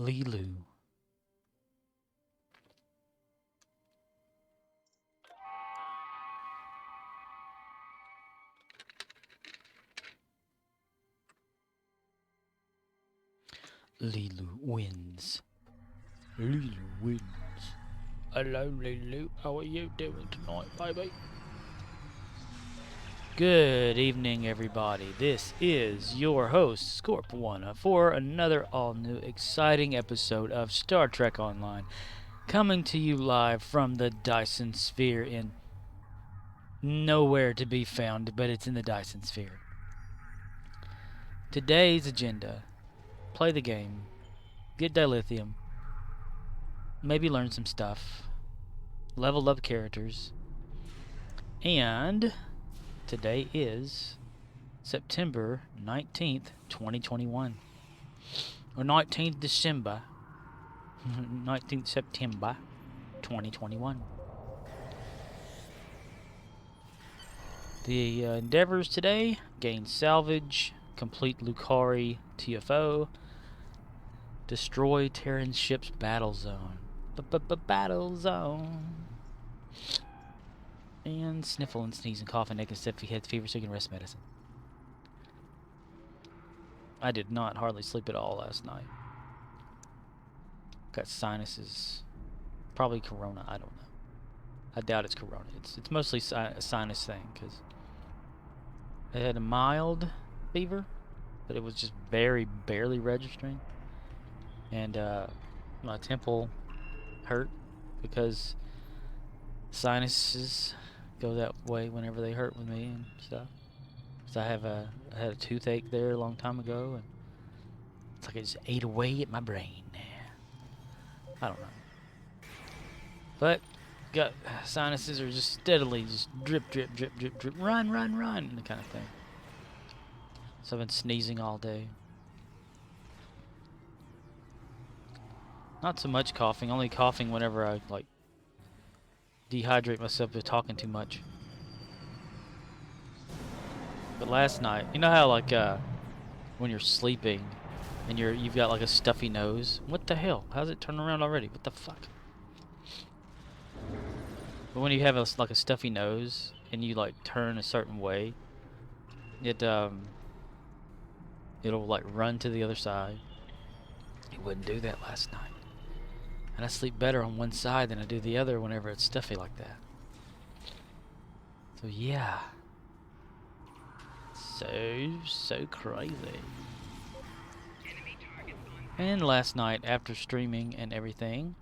Lelue. Lelue wins. Lelue wins. Hello, Lelue. How are you doing tonight, baby? Good evening, everybody. This is your host, Scorp1, for another all-new exciting episode of Star Trek Online, coming to you live from the Dyson Sphere in nowhere to be found, but it's in the Dyson Sphere. Today's agenda: play the game, get dilithium, maybe learn some stuff, level up characters, and today is September 19th, 2021. Or 19th December, 19th September, 2021. The endeavors today: gain Salvage, complete Lukari TFO, destroy Terran ship's Battlezone. Battlezone. And sniffle and sneeze and cough and neck and stuffy head fever so you can rest medicine. I did not hardly sleep at all last night. Got sinuses. Probably corona, I don't know. I doubt it's corona. It's mostly a sinus thing, because I had a mild fever, but it was just barely registering. And my temple hurt because sinuses go that way whenever they hurt with me and stuff. So I had a toothache there a long time ago, and it's like it just ate away at my brain. I don't know, but got sinuses are just steadily just drip, run, the kind of thing. So I've been sneezing all day. Not so much coughing, only coughing whenever I like dehydrate myself with talking too much. But last night, you know how like when you're sleeping and you've got like a stuffy nose? What the hell? How's it turn around already? What the fuck? But when you have like a stuffy nose and you like turn a certain way, it'll like run to the other side. It wouldn't do that last night. And I sleep better on one side than I do the other whenever it's stuffy like that. So yeah. So crazy. And last night, after streaming and everything,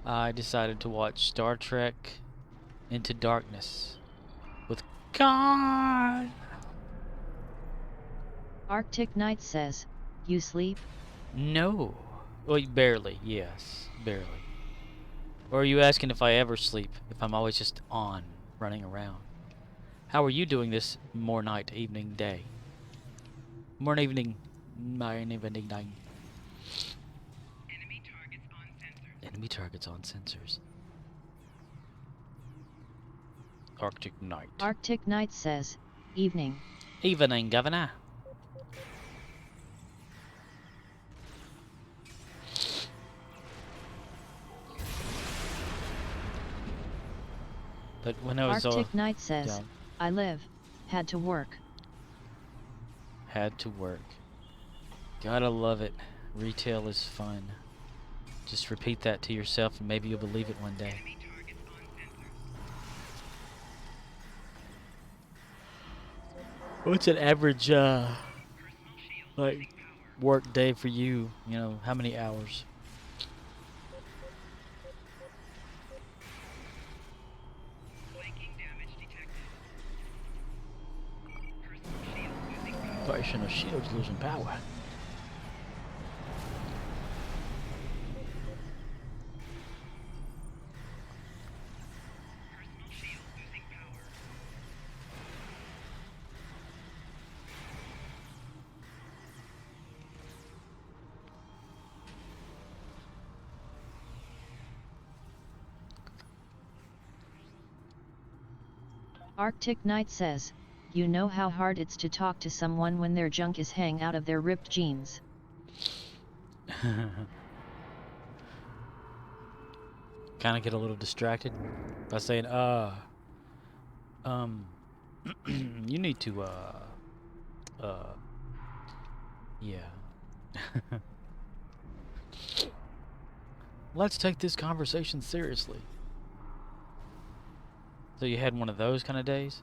I decided to watch Star Trek Into Darkness with God. Arctic Knight says, you sleep? No. Well, barely, yes. Barely. Or are you asking if I ever sleep? If I'm always just on, running around? How are you doing this night, evening, day? Morning, evening, night. Enemy targets on sensors. Arctic Knight. Arctic Knight says, evening. Evening, Governor. But when I was Arctic Knight says, down, I live. Had to work. Had to work. Gotta love it. Retail is fun. Just repeat that to yourself and maybe you'll believe it one day. What's an average like work day for you? You know, how many hours? Personal shields losing power. Arctic Knight says, you know how hard it's to talk to someone when their junk is hang out of their ripped jeans. kind of get a little distracted by saying, you need to, yeah. Let's take this conversation seriously. So you had one of those kind of days?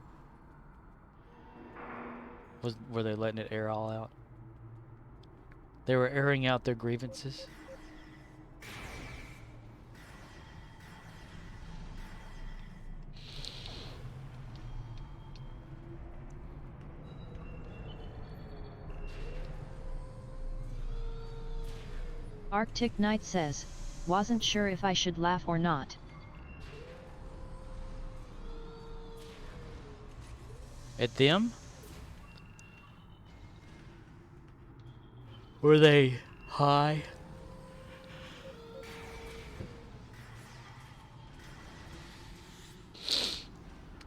Were they letting it air all out? They were airing out their grievances? Arctic Knight says, wasn't sure if I should laugh or not. At them? Were they high?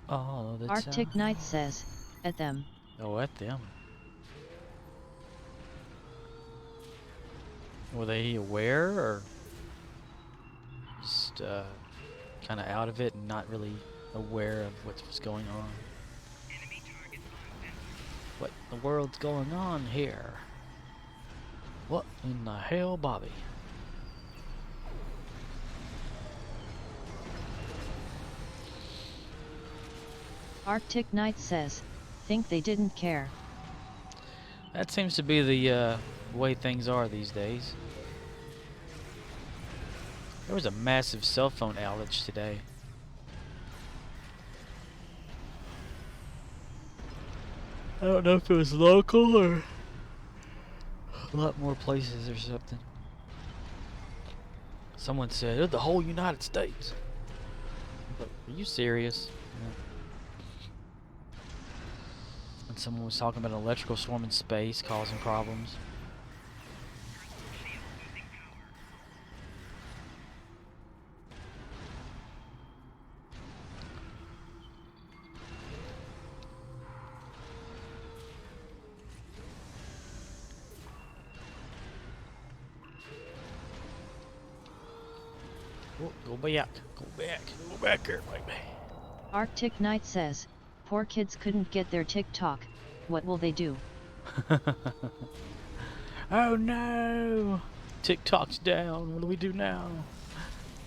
Oh, that's Arctic Knight says, at them. Oh, at them. Were they aware or just kind of out of it and not really aware of what was going on? What in the world's going on here? What in the hell, Bobby? Arctic Knight says, think they didn't care. That seems to be the way things are these days. There was a massive cell phone outage today. I don't know if it was local or a lot more places or something. Someone said, "Oh, the whole United States." But are you serious? Yeah. And someone was talking about an electrical storm in space causing problems. Oh, go back, go back here, baby. Arctic Knight says, poor kids couldn't get their TikTok, what will they do? Oh no! TikTok's down, what do we do now?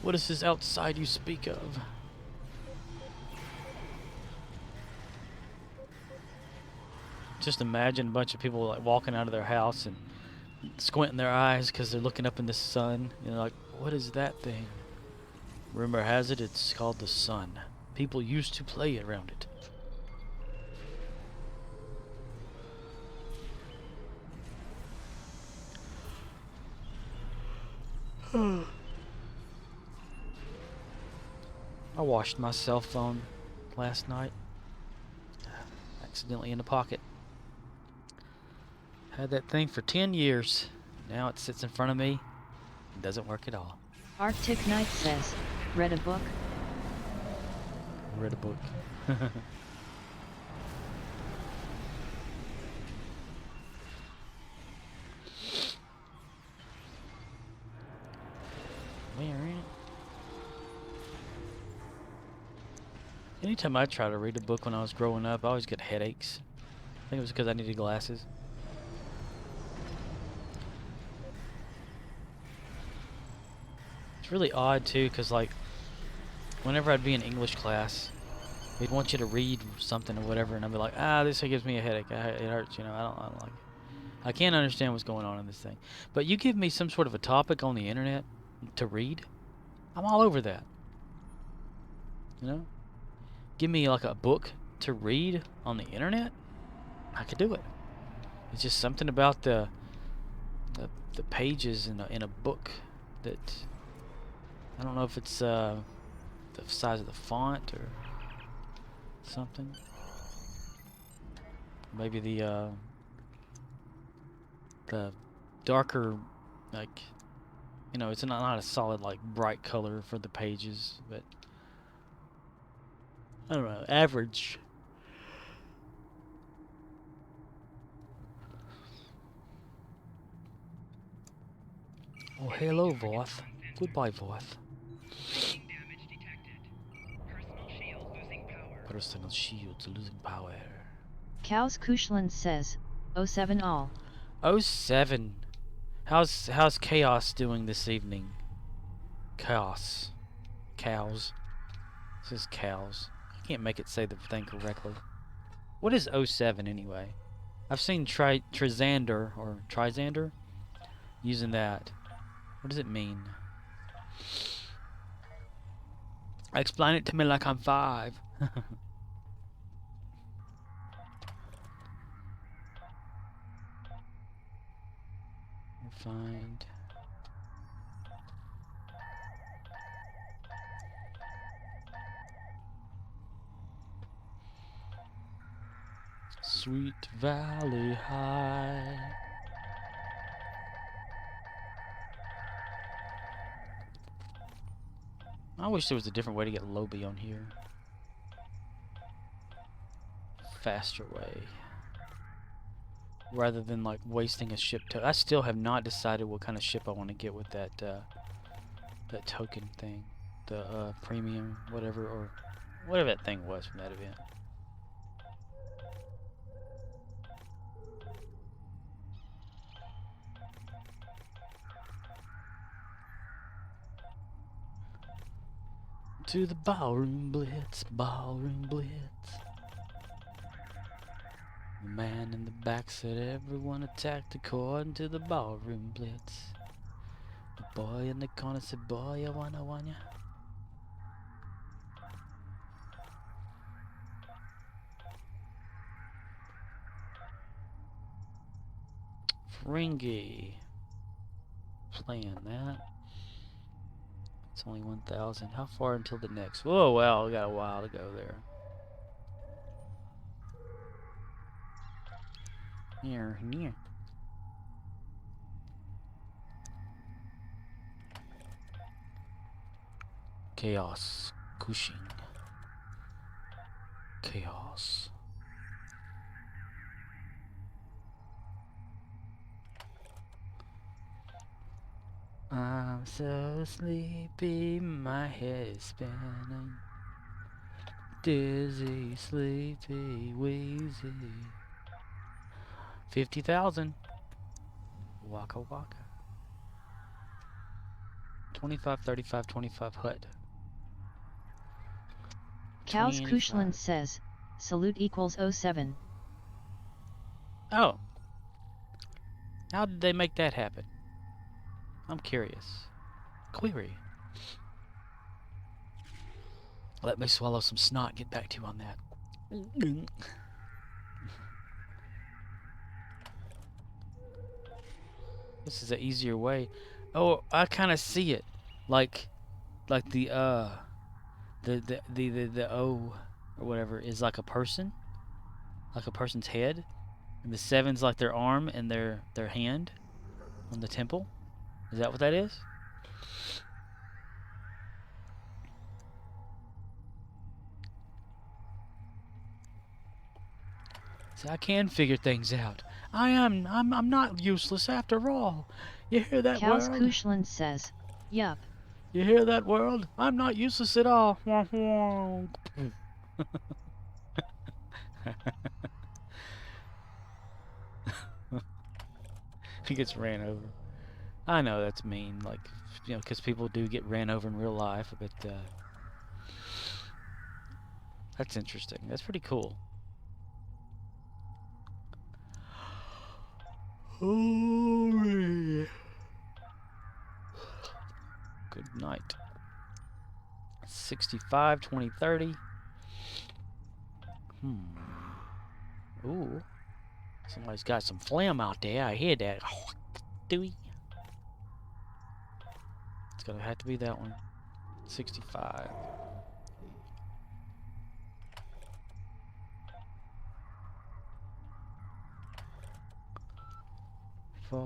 What is this outside you speak of? Just imagine a bunch of people like walking out of their house and squinting their eyes because they're looking up in the sun. You know, like, what is that thing? Rumor has it, it's called the sun. People used to play around it. I washed my cell phone last night. Accidentally in the pocket. Had that thing for 10 years. Now it sits in front of me. It doesn't work at all. Arctic Knight says, read a book? Read a book. Anytime I try to read a book when I was growing up, I always get headaches. I think it was because I needed glasses. It's really odd too, because like, whenever I'd be in English class, they'd want you to read something or whatever, and I'd be like, this gives me a headache. It hurts, you know. I don't like it. I can't understand what's going on in this thing. But you give me some sort of a topic on the internet to read, I'm all over that. You know? Give me like a book to read on the internet, I could do it. It's just something about the pages in a book that I don't know if it's the size of the font or something. Maybe the darker, like, you know, it's not a solid like bright color for the pages, but I don't know, average. Oh, hello, Voth. Goodbye, Voth. Personal shields losing power. Cows Kushland says, 07 all. 07. How's Chaos doing this evening? Chaos. Cows. This is cows. I can't make it say the thing correctly. What is 07 anyway? I've seen Trizander or Trizander using that. What does it mean? Explain it to me like I'm 5. Find. Sweet Valley High. I wish there was a different way to get Lobby on here. Faster way. Rather than like wasting a ship I still have not decided what kind of ship I want to get with that that token thing. The premium whatever or whatever that thing was from that event. To the ballroom blitz, ballroom blitz. The man in the back said everyone attacked according to the ballroom blitz. The boy in the corner said, boy, I wanna. Fringy. Playing that. It's only 1,000. How far until the next? Whoa, well, we got a while to go there. Here. Chaos. Cushing. Chaos. I'm so sleepy, my head is spinning. Dizzy, sleepy, wheezy. 50,000. Waka waka. 25, 35, 25 hut. Cows 20, Kushland says, salute equals 07. Oh. How did they make that happen? I'm curious. Query. Let me swallow some snot, get back to you on that. This is an easier way. Oh, I kind of see it. Like the O or whatever is like a person. Like a person's head. And the 7's like their arm and their hand on the temple. Is that what that is? See, I can figure things out. I'm not useless after all. You hear that, Cows world? Kushland says, yup. You hear that, world? I'm not useless at all. He gets ran over. I know that's mean, like, you know, because people do get ran over in real life, but that's interesting. That's pretty cool. Good night. 65, 20, 30. Ooh. Somebody's got some phlegm out there. I hear that. Dewey. It's gonna have to be that one. 65. I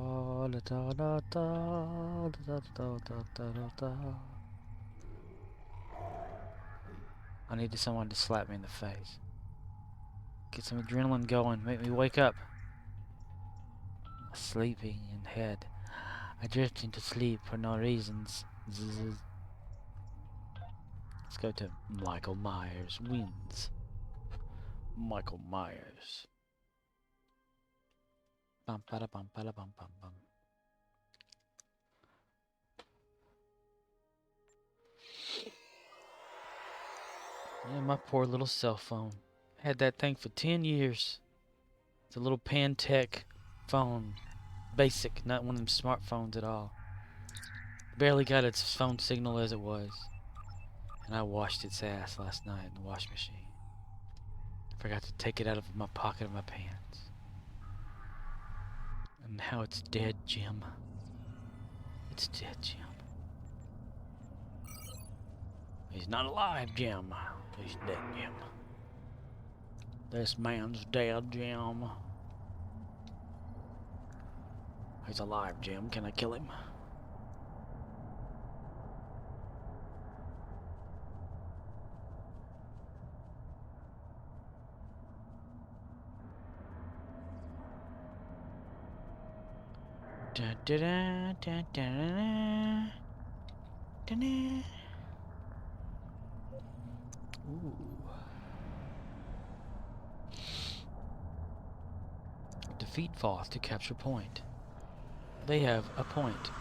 needed someone to slap me in the face. Get some adrenaline going. Make me wake up. Sleeping in head. I drift into sleep for no reasons. Let's go to Michael Myers wins. Michael Myers. Bum, bada, bum, bada, bum, bum, bum. Yeah, my poor little cell phone. Had that thing for 10 years. It's a little Pantech phone. Basic, not one of them smartphones at all. Barely got its phone signal as it was. And I washed its ass last night in the wash machine. Forgot to take it out of my pocket of my pants. And now it's dead, Jim. It's dead, Jim. He's not alive, Jim. He's dead, Jim. This man's dead, Jim. He's alive, Jim. Can I kill him? Da da da da da da da. Ooh. Defeat Voth to capture point. They have a point.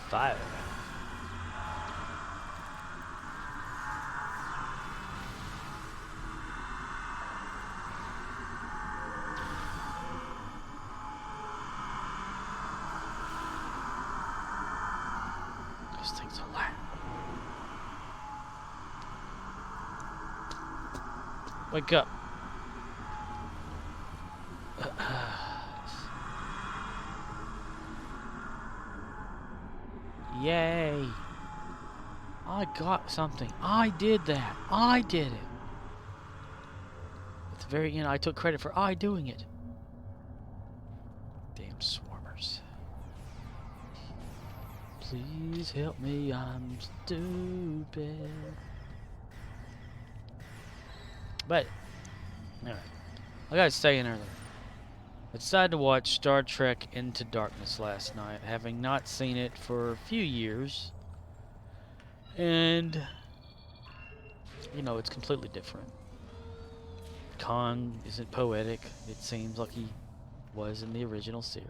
Fire. This thing's alive. Wake up. Yay. I got something. I did that. I did it. At the very end, I took credit for I doing it. Damn swarmers. Please help me, I'm stupid. But, alright. I gotta stay in early. I decided to watch Star Trek Into Darkness last night, having not seen it for a few years. And, you know, it's completely different. Khan isn't poetic. It seems like he was in the original series.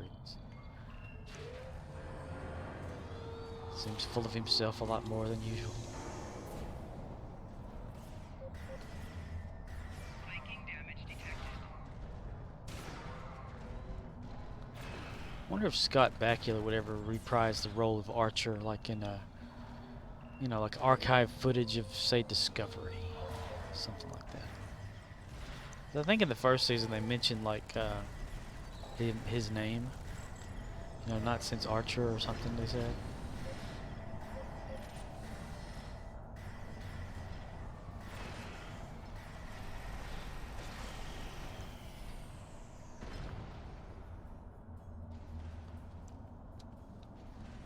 Seems full of himself a lot more than usual. Wonder if Scott Bakula would ever reprise the role of Archer, like in a, you know, like archive footage of, say, Discovery, something like that. I think in the first season they mentioned like his name, you know, not since Archer or something they said.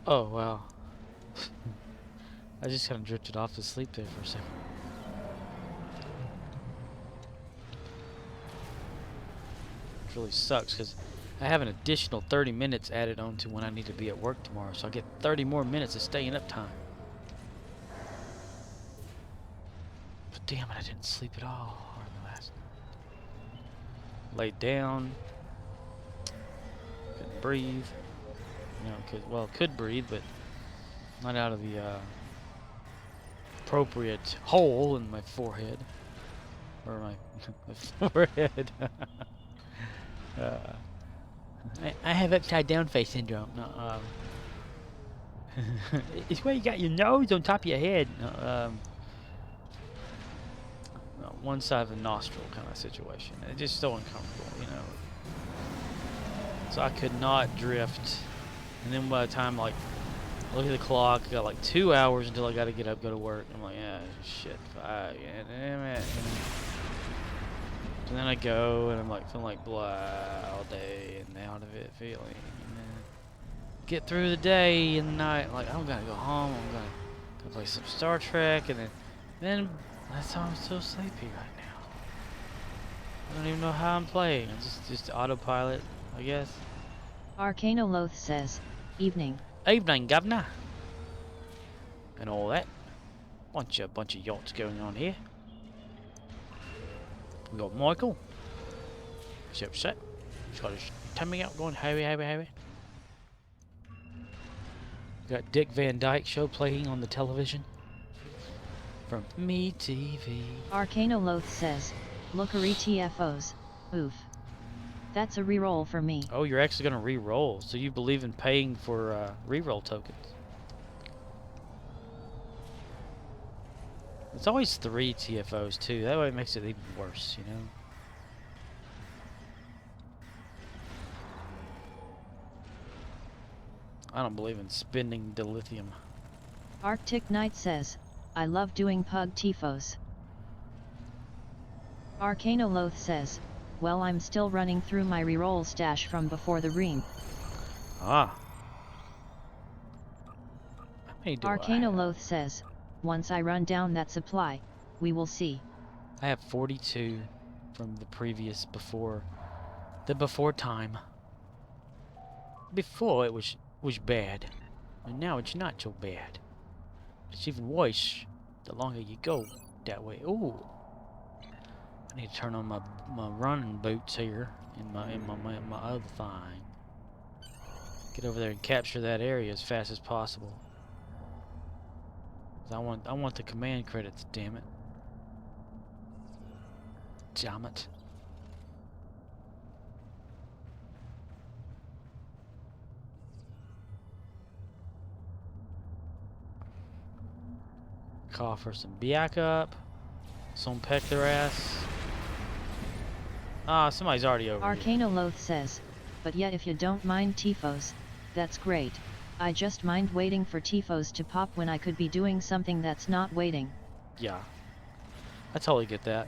Oh, wow. I just kind of drifted off to sleep there for a second. Which really sucks because I have an additional 30 minutes added on to when I need to be at work tomorrow, so I get 30 more minutes of staying up time. But damn it, I didn't sleep at all hardly last night. Laid down. Couldn't breathe. You know, could breathe, but not out of the appropriate hole in my forehead. Or my forehead. I have upside down face syndrome. No, it's where you got your nose on top of your head. No, one side of the nostril kind of situation. It's just so uncomfortable, you know. So I could not drift. And then by the time, like, I look at the clock, I got like 2 hours until I got to get up, go to work. I'm like, yeah, shit, fuck, yeah, damn it. And then I go, and I'm like feeling like blah all day and out of it feeling. And then get through the day and night, like I'm gonna go home. I'm gonna go play some Star Trek, and then that's how I'm so sleepy right now. I don't even know how I'm playing. It's just autopilot, I guess. Arcanoloth says, evening. Evening, governor. and all that. Bunch of yachts going on here. We got Michael. He's upset. He's got his tummy out going heavy. We got Dick Van Dyke show playing on the television. From Me TV. Arcanoloth says, Lukari TFOs, oof. That's a reroll for me. Oh, you're actually going to re-roll. So you believe in paying for re-roll tokens. It's always 3 TFOs too. That way it makes it even worse, you know? I don't believe in spending dilithium. Arctic Knight says, I love doing pug TFOs. Arcanoloth says, well, I'm still running through my reroll stash from before the ream. Ah. Arcanoloth says, once I run down that supply, we will see. I have 42 from the previous before time. Before it was bad, and now it's not so bad. It's even worse the longer you go that way. Ooh. I need to turn on my running boots here in my other thing. Get over there and capture that area as fast as possible. I want the command credits, damn it. Damn it. Call for some backup. Some peck their ass. Ah, somebody's already over here. Arcanoloth says, but yet if you don't mind TFOs, that's great. I just mind waiting for TFOs to pop when I could be doing something that's not waiting. Yeah. I totally get that.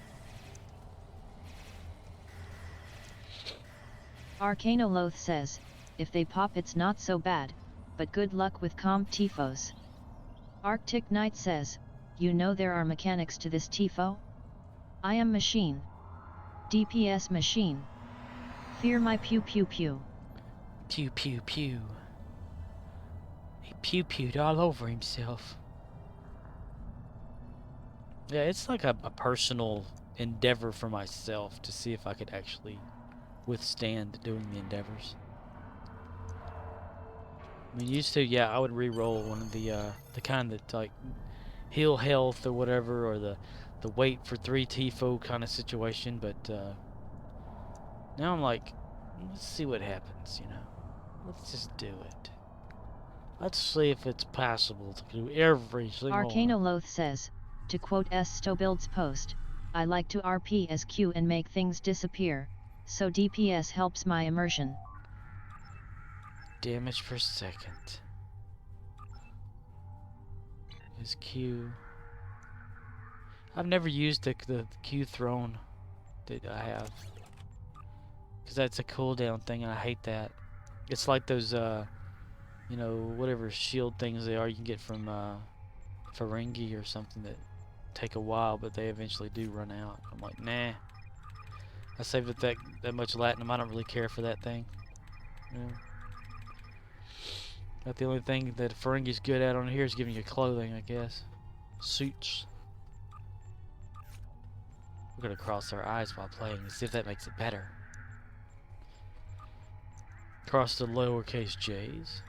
Arcanoloth says, if they pop it's not so bad, but good luck with comp TFOs. Arctic Knight says, you know there are mechanics to this TFO? I am machine. DPS machine. Fear my pew pew pew. Pew pew pew. He pew-pewed all over himself. Yeah, it's like a personal endeavor for myself to see if I could actually withstand doing the endeavors. I mean, used to, yeah, I would re-roll one of the kind that like heal health or whatever, or the wait for 3 TFO kind of situation, but now I'm like, let's see what happens, you know. Let's just do it. Let's see if it's possible to do every single one. Arcanoloth says, to quote Stobuild's post, I like to RPSQ and make things disappear, so DPS helps my immersion. Damage per second. Is Q. I've never used the Q throne that I have. Because that's a cooldown thing and I hate that. It's like those, you know, whatever shield things they are you can get from Ferengi or something that take a while, but they eventually do run out. I'm like, nah. I saved it that much latinum. I don't really care for that thing. You know? But the only thing that Ferengi's good at on here is giving you clothing, I guess. Suits. We're gonna cross our eyes while playing and see if that makes it better. Cross the lowercase j's.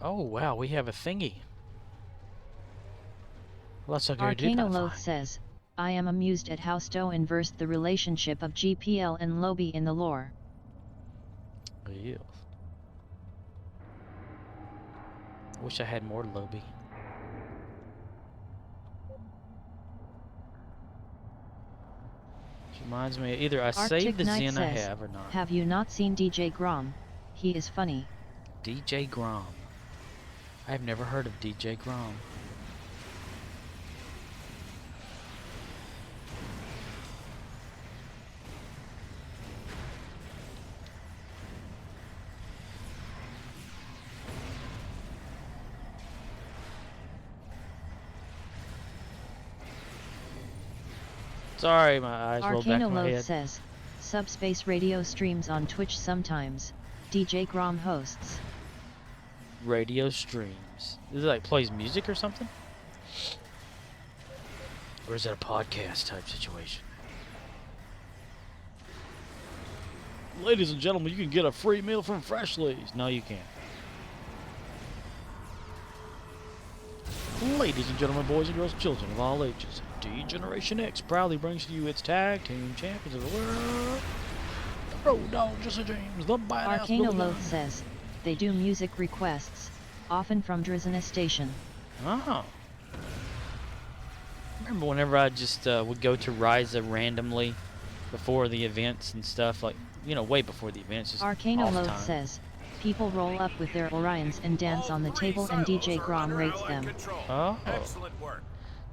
Oh wow, we have a thingy. Let's go do that. Arcanoloth says, I am amused at how Stowe inversed the relationship of GPL and Lobby in the lore. Yeah. Wish I had more Lobby. Which reminds me, either I saved the Zen I have or not. Have you not seen DJ Grom? He is funny. DJ Grom. I have never heard of DJ Grom. Sorry, my eyes rolled back in my Arcanoloth head. says, Subspace Radio streams on Twitch sometimes. DJ Grom hosts. Radio streams. Is it like plays music or something? Or is it a podcast type situation? Ladies and gentlemen, you can get a free meal from Freshly's. No, you can't. Ladies and gentlemen, boys and girls, children of all ages, D-Generation X proudly brings to you its tag team champions of the world, the Road Dogg Jesse James, the Badass Arcanoloth says, they do music requests, often from Drizena Station. Oh. I remember whenever I just would go to Ryza randomly before the events and stuff, like, you know, way before the events. Just Arcanoloth says, people roll up with their Orions and dance on the table and DJ Grom rates them. Oh. Excellent work.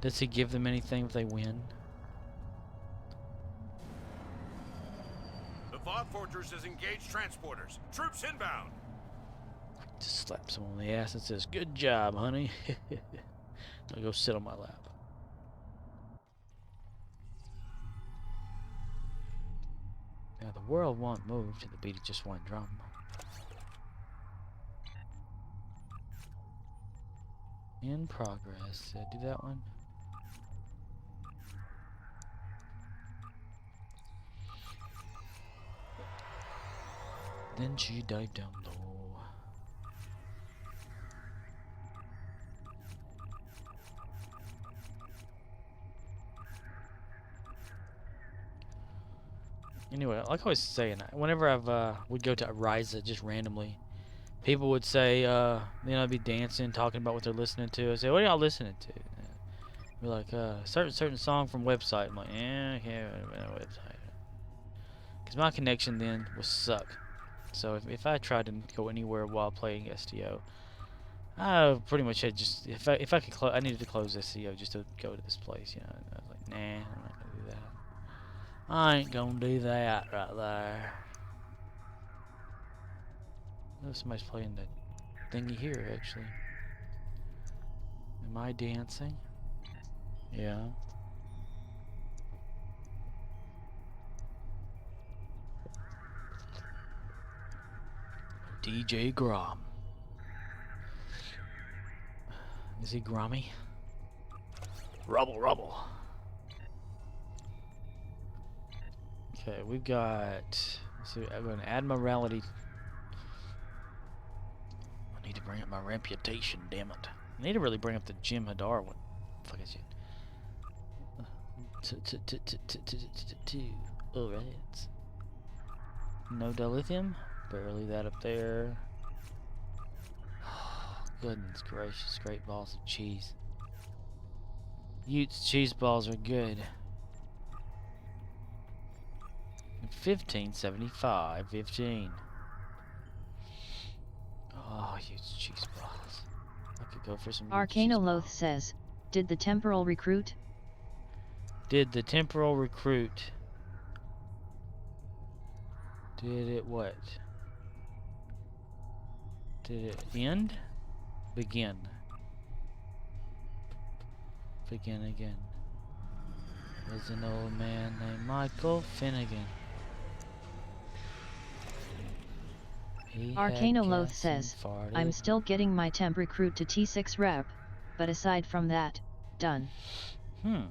Does he give them anything if they win? The Vought Fortress has engaged transporters. Troops inbound. Just slaps him on the ass and says, "Good job, honey." I'll go sit on my lap. Now the world won't move to the beat of just one drum. In progress. Did I do that one? Then she dived down low. Anyway, like I was saying, whenever would go to Ryza just randomly, people would say, you know, I'd be dancing, talking about what they're listening to. I'd say, what are y'all listening to? Be like, certain song from website. I'm like, yeah, okay, website. Because my connection then would suck. So if I tried to go anywhere while playing STO, I pretty much had just, if I could I needed to close STO just to go to this place, you know. And I was like, nah, I'm not gonna do that. I ain't gonna do that right there. Oh, somebody's playing the thingy here, actually. Am I dancing? Yeah. DJ Grom. Is he Grommy? Rubble, rubble. Okay, we've got. So I'm going to add morality. I need to bring up my reputation, damn it. I need to really bring up the Jim Hadar one. Fuck is it? Alright. No dilithium. Barely that up there. Goodness gracious, great balls of cheese. Utes cheese balls are good. 1575, 15. Oh, Utes cheese balls. I could go for some Arcanoloth says, did the temporal recruit? Did the temporal recruit? Did it what? Did it end? Begin. Begin again. There's an old man named Michael Finnegan. Arcanoloth says, I'm still getting my temp recruit to T6 rep, but aside from that, done. To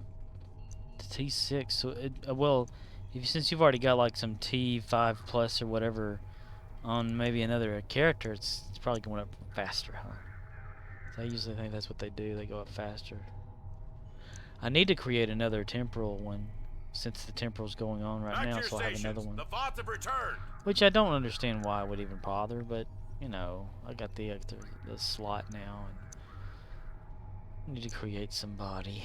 T6, so well, since you've already got like some T5 plus or whatever on maybe another character, it's probably going up faster, huh? So I usually think that's what they do, they go up faster. I need to create another temporal one, since the temporal's going on right now, so I have another one. The Vought have returned. Which I don't understand why I would even bother, but, you know, I got the slot now, and I need to create somebody.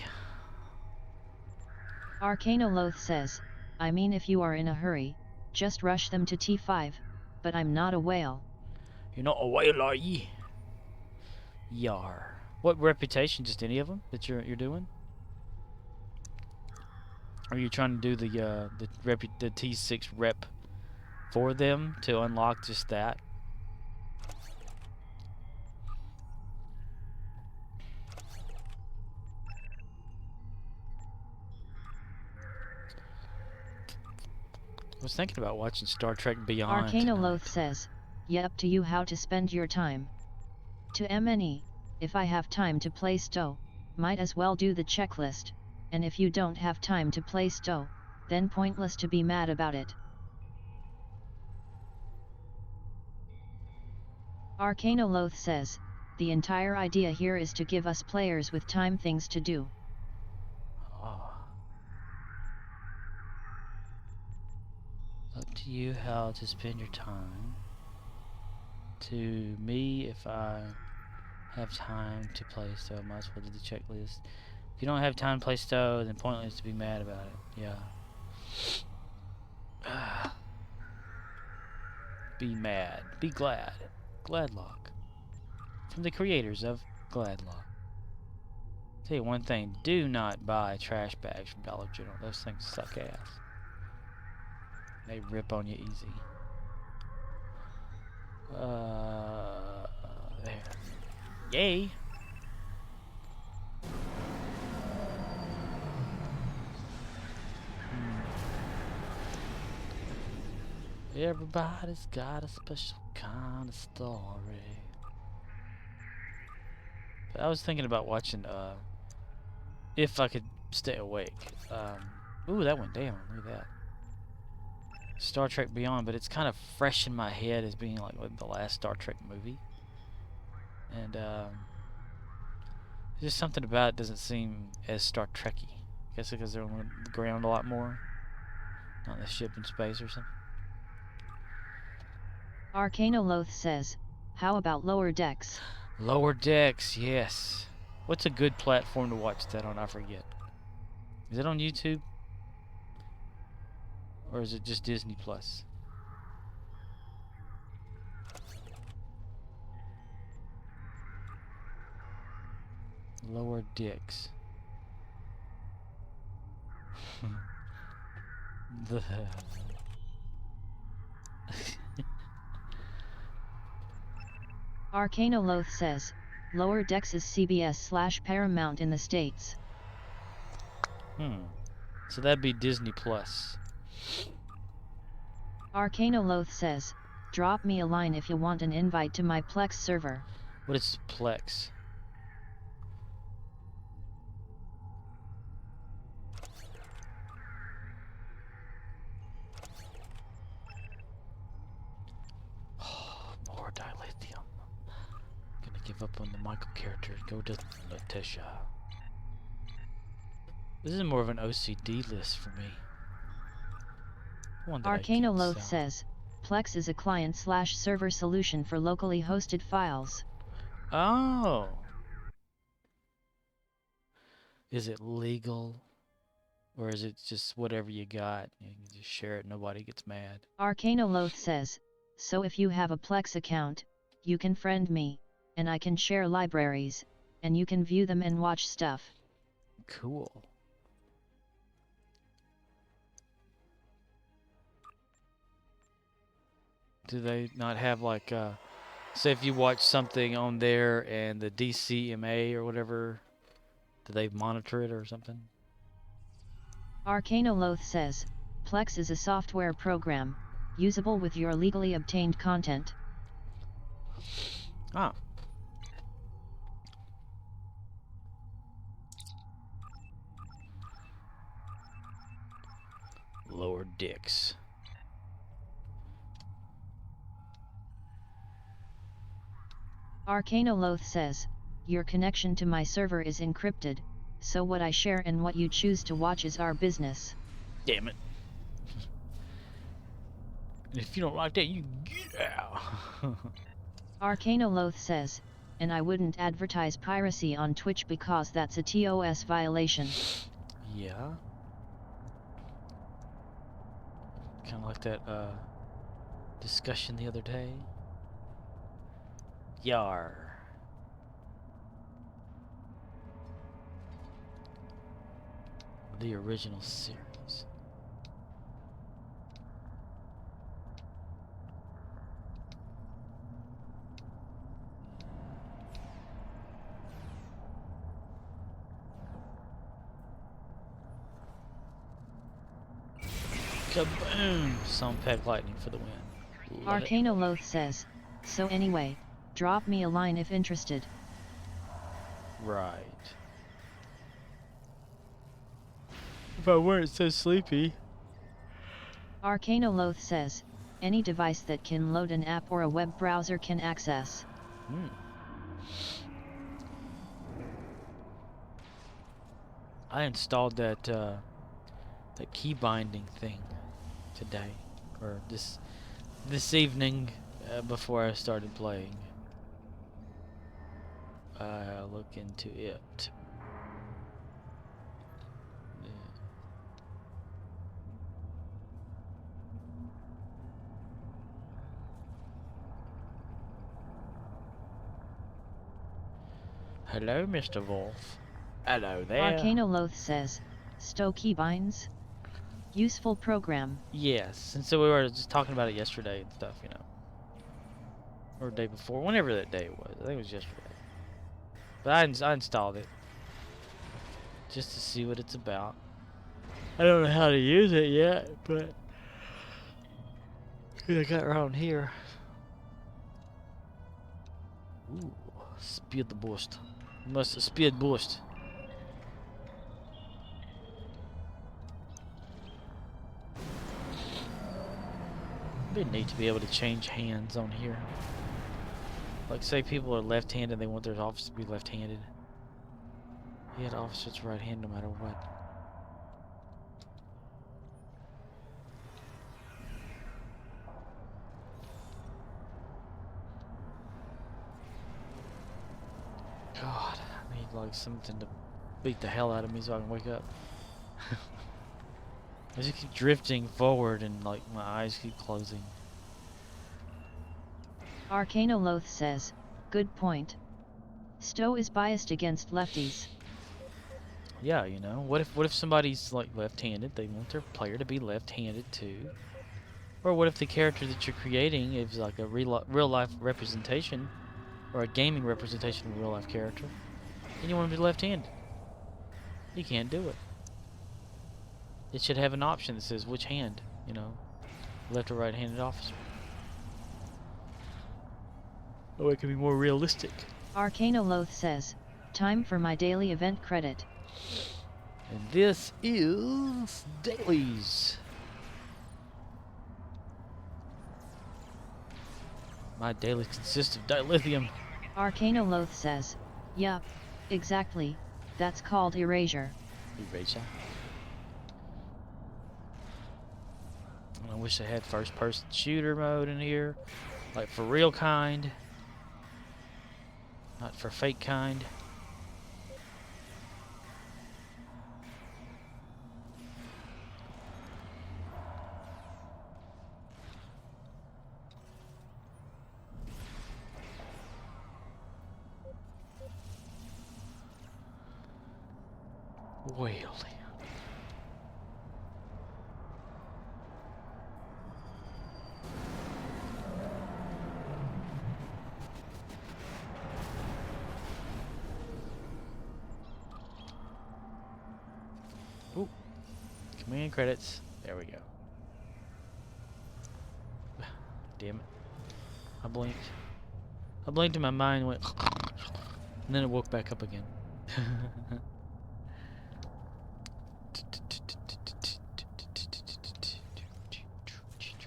Arcanoloth says, I mean if you are in a hurry, just rush them to T5, but I'm not a whale. You're not a whale, are ye? Yar. What reputation, just any of them that you're doing? Are you trying to do the T6 rep for them to unlock just that? I was thinking about watching Star Trek Beyond Arcanoloth tonight. says, yeah, up to you how to spend your time. To MNE, if I have time to play STO, might as well do the checklist, and if you don't have time to play STO, then pointless to be mad about it. Arcanoloth says, the entire idea here is to give us players with time things to do. Oh. Up to you how to spend your time. To me, if I have time to play STO, I might as well do the checklist. If you don't have time to play STO, then pointless to be mad about it. Yeah. Be mad. Be glad. Gladlock. From the creators of Gladlock. Tell you one thing, do not buy trash bags from Dollar General. Those things suck ass. They rip on you easy. There. Yay! Everybody's got a special kind of story. But I was thinking about watching, if I could stay awake. Ooh, that went down. Look at that. Star Trek Beyond, but it's kind of fresh in my head as being like the last Star Trek movie. And, just something about it doesn't seem as Star Trek-y. I guess because they're on the ground a lot more. Not in the ship in space or something. Arcanoloth says, how about Lower Decks? Lower Decks, yes. What's a good platform to watch that on? I forget. Is it on YouTube? Or is it just Disney Plus? Lower Decks. The Arcanoloth says, Lower Decks is CBS/Paramount in the States. So that'd be Disney Plus. Arcanoloth says, drop me a line if you want an invite to my Plex server. What is Plex? More dilithium. Gonna give up on the Michael character and go to Letitia. This is more of an OCD list for me. Arcanoloth says, Plex is a client/server solution for locally hosted files. Oh. Is it legal? Or is it just whatever you got? You can just share it, nobody gets mad. Arcanoloth says, so if you have a Plex account, you can friend me, and I can share libraries, and you can view them and watch stuff. Cool. Do they not have like, say if you watch something on there and the DCMA or whatever, do they monitor it or something? Arcanoloth says, Plex is a software program, usable with your legally obtained content. Ah. Lower Dicks. Arcanoloth says, your connection to my server is encrypted, so what I share and what you choose to watch is our business. Damn it. And if you don't like that, you get out. Arcanoloth says, and I wouldn't advertise piracy on Twitch because that's a TOS violation. Yeah. Kind of like that discussion the other day. Yar. The original series. Kaboom! Some pack lightning for the win. Love it. Arcanoloth says, so anyway, drop me a line if interested. Right. If I weren't so sleepy. Arcanoloth says, any device that can load an app or a web browser can access. I installed that that key binding thing today, or this evening, before I started playing. I'll look into it. Hello, Mr. Wolf. Hello there. Arcanoloth says, stow keybinds? Useful program. Yes, and so we were just talking about it yesterday and stuff, you know. Or the day before, whenever that day was. I think it was yesterday. But I installed it. Just to see what it's about. I don't know how to use it yet, but I got it around here. Ooh, speed the boost. Must speed boost. It'd be neat to be able to change hands on here. Like, say people are left-handed, they want their officer to be left-handed. Yeah, the officer's right-handed no matter what. God, I need like something to beat the hell out of me so I can wake up. I just keep drifting forward and like my eyes keep closing. Arcanoloth says, good point. Stowe is biased against lefties. Yeah, you know, what if somebody's like left-handed, they want their player to be left-handed too? Or what if the character that you're creating is like a real-life representation, or a gaming representation of a real-life character, and you want them to be left-handed? You can't do it. It should have an option that says which hand, you know, left or right-handed officer. Oh, it can be more realistic. Arcanoloth says, time for my daily event credit. And this is dailies. My dailies consist of dilithium. Arcanoloth says, yup, exactly, that's called erasure. Erasure. I wish I had first-person shooter mode in here, like for real kind, not for fake kind. Well. Ooh. Command credits. There we go. Damn it. I blinked. I blinked and my mind went and then it woke back up again.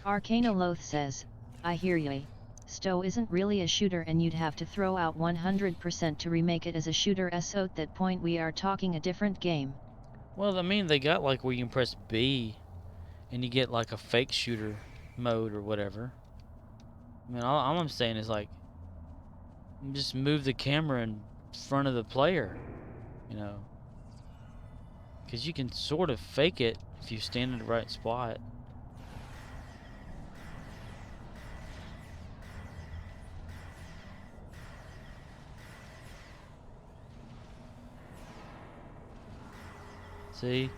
Arcanoloth says, I hear ye. Stowe isn't really a shooter and you'd have to throw out 100% to remake it as a shooter. So at that point we are talking a different game. Well, I mean, they got like where you can press B and you get like a fake shooter mode or whatever. I mean, all I'm saying is like, just move the camera in front of the player, you know. Because you can sort of fake it if you stand in the right spot. See?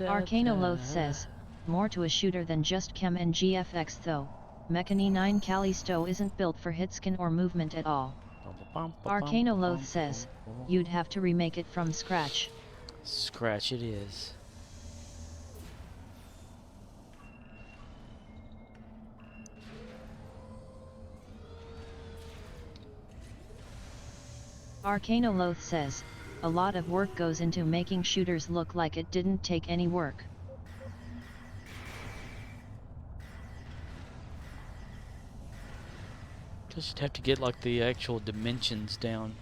Arcanoloth says, more to a shooter than just chem and GFX though. Mechani 9 Callisto isn't built for hitscan or movement at all. Arcanoloth says, you'd have to remake it from scratch. Scratch it is. Arcanoloth says, a lot of work goes into making shooters look like it didn't take any work. Just have to get like the actual dimensions down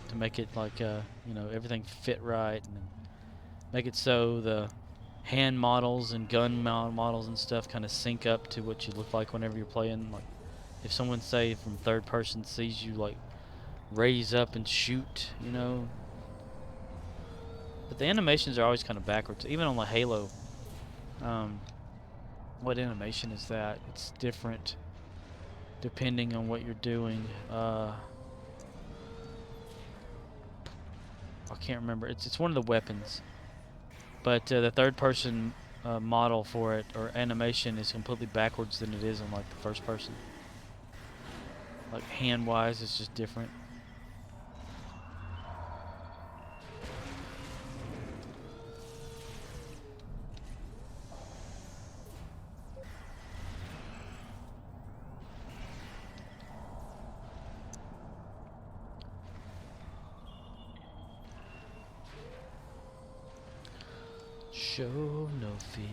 to make it like you know, everything fit right, and make it so the hand models and gun models and stuff kind of sync up to what you look like whenever you're playing. Like if someone, say from third person, sees you like raise up and shoot, you know. But the animations are always kind of backwards, even on the Halo. What animation is that? It's different depending on what you're doing. I can't remember. It's one of the weapons, but the third person model for it, or animation, is completely backwards than it is on like the first person. Like hand wise, it's just different. Show no fear,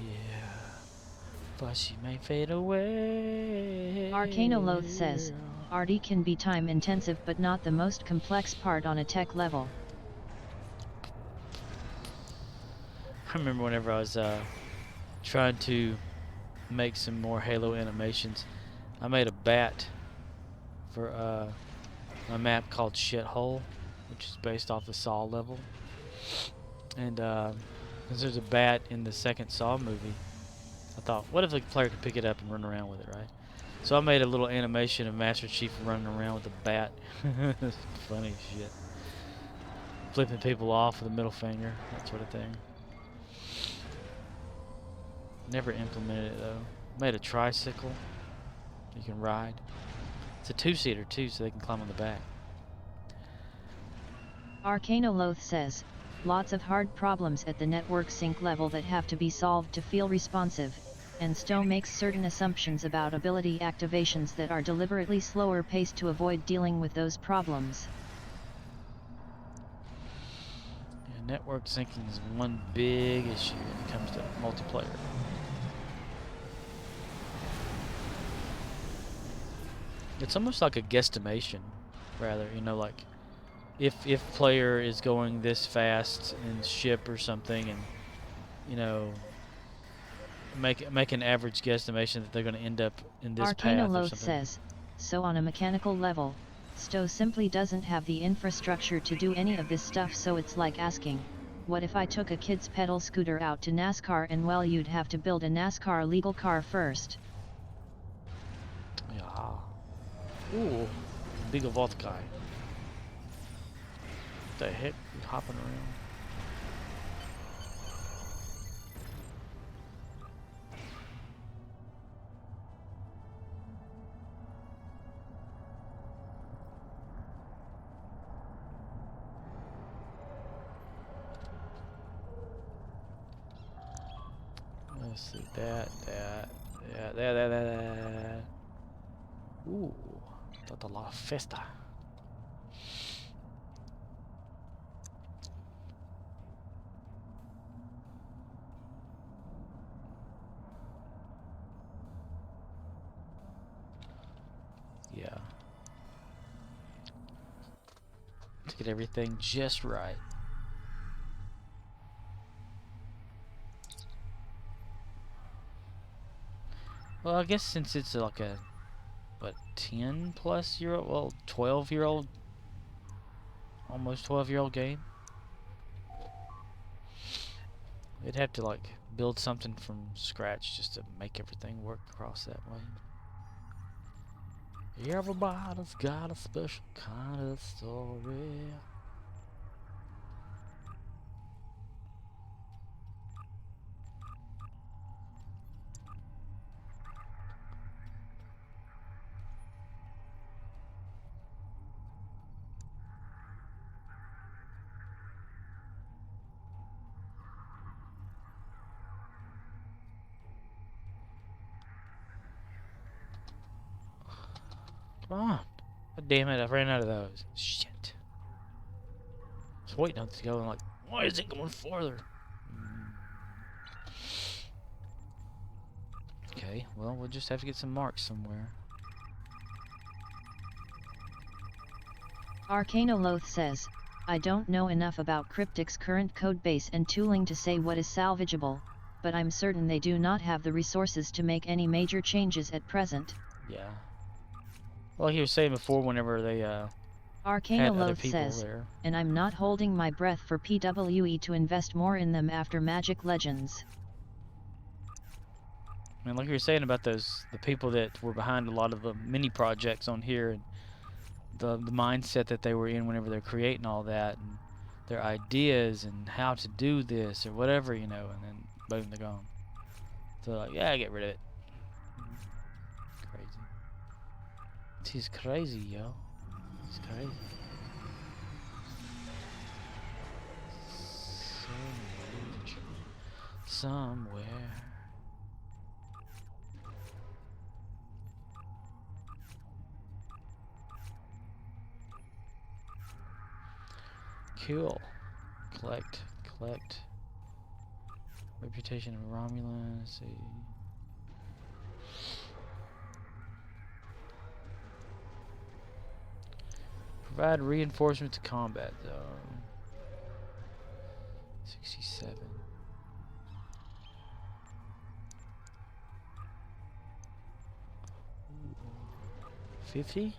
for she may fade away. Arcanoloth says, RD can be time intensive but not the most complex part on a tech level. I remember whenever I was trying to make some more Halo animations, I made a bat for a map called Shithole, which is based off the Saw level. And since there's a bat in the second Saw movie, I thought, what if the player could pick it up and run around with it, right? So I made a little animation of Master Chief running around with a bat. Funny as shit. Flipping people off with a middle finger, that sort of thing. Never implemented it though. Made a tricycle you can ride. It's a two-seater too, so they can climb on the back. Arcanoloth says, lots of hard problems at the network sync level that have to be solved to feel responsive, and Stowe makes certain assumptions about ability activations that are deliberately slower paced to avoid dealing with those problems. Yeah, network syncing is one big issue when it comes to multiplayer. It's almost like a guesstimation, rather, you know, like if player is going this fast in ship or something, and you know, make an average guesstimation that they're going to end up in this path or Arcanoloth something. says, so on a mechanical level, Stowe simply doesn't have the infrastructure to do any of this stuff, so it's like asking, what if I took a kid's pedal scooter out to NASCAR, and well, you'd have to build a NASCAR legal car first. Yeah. Ooh, big vault guy. What the heck? He's hopping around. Let's see, that. Yeah, that. Ooh, that's a lot of festa. Yeah. To get everything just right. Well, I guess since it's like a, what, 10-plus-year-old, well, 12-year-old, almost 12-year-old game, they'd have to like build something from scratch just to make everything work across that way. Everybody's got a special kind of story. Come on. God damn it, I ran out of those. Shit. I was waiting on it to go and like, why is it going farther? Okay, well, we'll just have to get some marks somewhere. Arcanoloth says, I don't know enough about Cryptic's current codebase and tooling to say what is salvageable, but I'm certain they do not have the resources to make any major changes at present. Yeah. Well, like you were saying before, whenever they had other Arcanoloth people says, there. and I'm not holding my breath for PWE to invest more in them after Magic Legends. I mean, like you were saying about the people that were behind a lot of the mini projects on here, and the mindset that they were in whenever they're creating all that, and their ideas and how to do this or whatever, you know, and then boom, they're gone. So like, yeah, get rid of it. Crazy. He's crazy, yo. He's crazy. Somewhere. Cool. Collect. Reputation of Romulan. Let's see. Provide reinforcement to combat zone. 67. 50?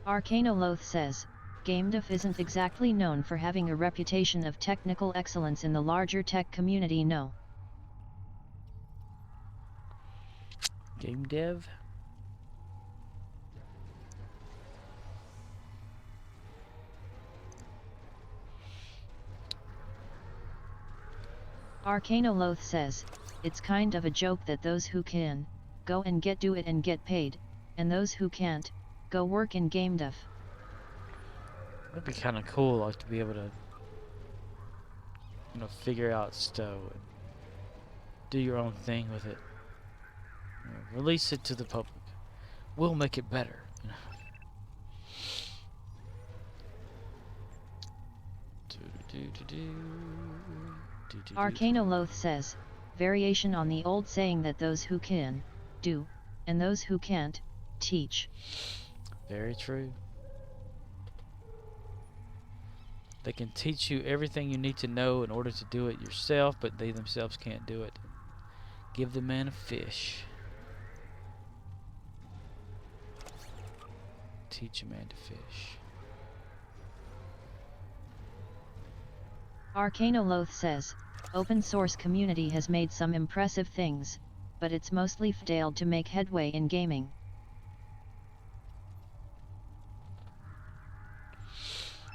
Arcanoloth says, GameDev isn't exactly known for having a reputation of technical excellence in the larger tech community, no. Game dev? Arcanoloth says, it's kind of a joke that those who can, go and do it and get paid, and those who can't, go work in GameDev. That'd be kind of cool, like to be able to, you know, figure out stuff and do your own thing with it. You know, release it to the public. We'll make it better. You know? Arcanoloth says, variation on the old saying that those who can, do, and those who can't, teach. Very true. They can teach you everything you need to know in order to do it yourself, but they themselves can't do it. Give the man a fish. Teach a man to fish. Arcanoloth says, open source community has made some impressive things, but it's mostly failed to make headway in gaming.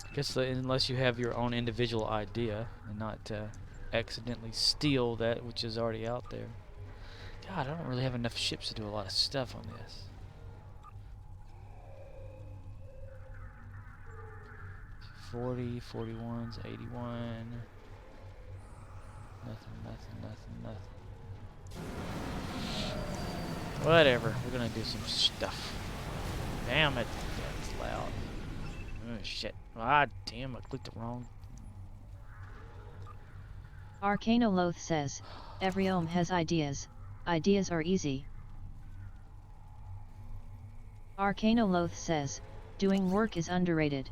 I guess unless you have your own individual idea and not accidentally steal that which is already out there. God, I don't really have enough ships to do a lot of stuff on this. 40, 41's 81. Nothing. Whatever, we're gonna do some stuff. Damn it, that's loud. Oh shit. Ah, damn, I clicked the wrong. Arcanoloth says, every ohm has ideas, ideas are easy. Arcanoloth says, doing work is underrated.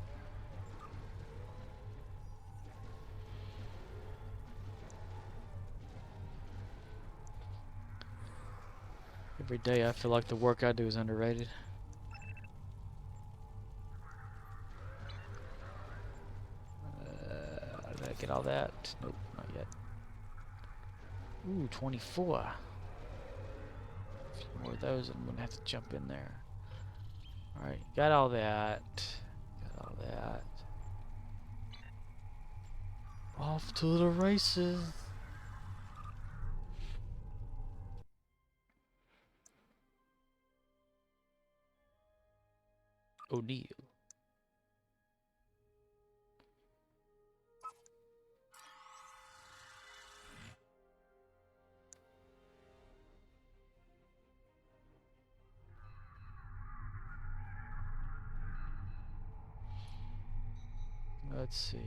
Every day I feel like the work I do is underrated. Did I get all that? Nope, not yet. Ooh, 24. A few more of those, I'm gonna have to jump in there. Alright, got all that. Got all that. Off to the races. O'Neil. Let's see.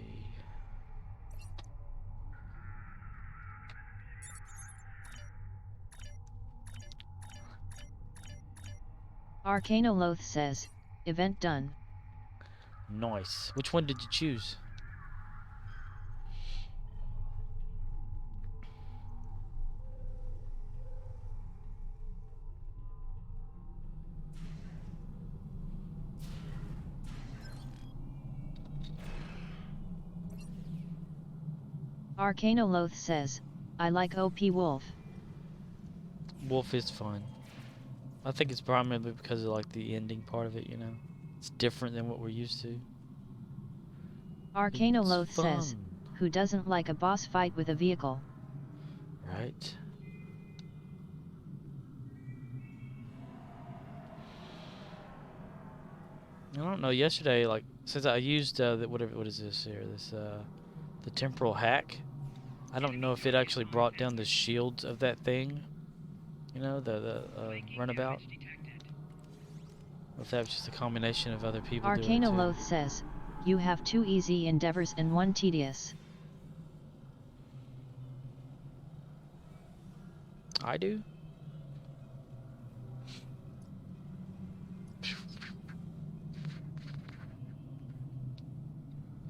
Arcanoloth says, event done. Nice. Which one did you choose? Arcanoloth says, I like OP Wolf. Wolf is fun. I think it's primarily because of like the ending part of it, you know. It's different than what we're used to. Arcanoloth It's says, fun. who doesn't like a boss fight with a vehicle? Right? I don't know. Yesterday, like, since I used what is this here? The temporal hack. I don't know if it actually brought down the shields of that thing. You know, the runabout. Or if that was just a combination of other people doing it too. Arcanoloth says, you have 2 easy endeavors and 1 tedious. I do.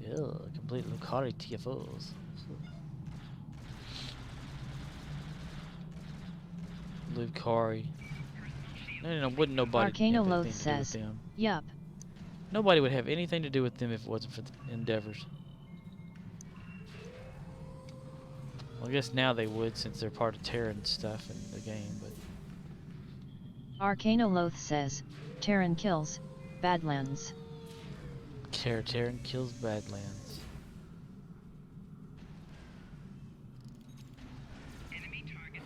Yeah, complete Lukari TFOs. Lukari. No, wouldn't nobody have Arcanoloth anything to do with says, them. yup. Nobody would have anything to do with them if it wasn't for the endeavors. Well, I guess now they would since they're part of Terran stuff in the game, but... Arcanoloth says, Terran kills, Badlands. Terran kills Badlands.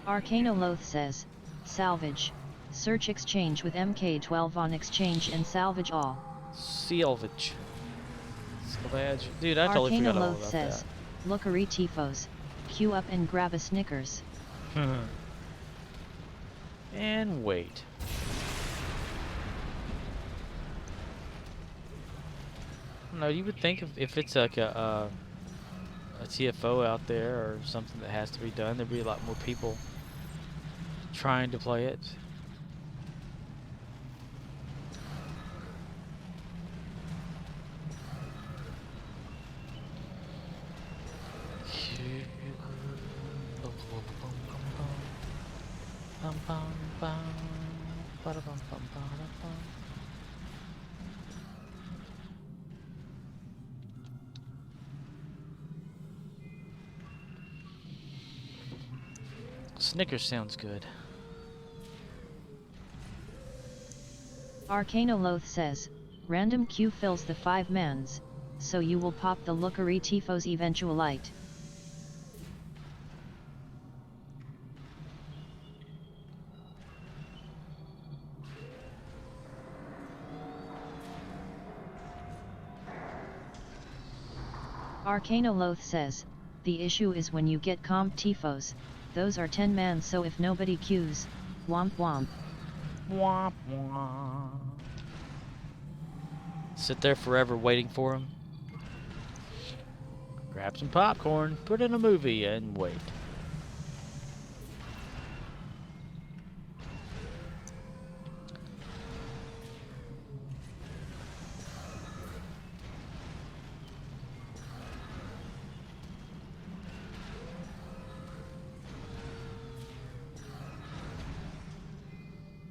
Arcanoloth says, Salvage. Search exchange with MK12 on exchange and salvage all. Salvage. Salvage. Dude, I totally forgot all Arcanoloth about says, Lukari TFOs. Queue up and grab a Snickers. that. And wait. No, you would think if it's like a TFO out there or something that has to be done, there'd be a lot more people trying to play it. Snickers sounds good. Arcanoloth says, random queue fills the 5 mans, so you will pop the Lukari TFOs eventualite. Arcanoloth says, the issue is when you get comp TFOs, those are 10 mans, so if nobody queues, womp womp. Womp womp. Sit there forever waiting for him. Grab some popcorn, put in a movie, and wait.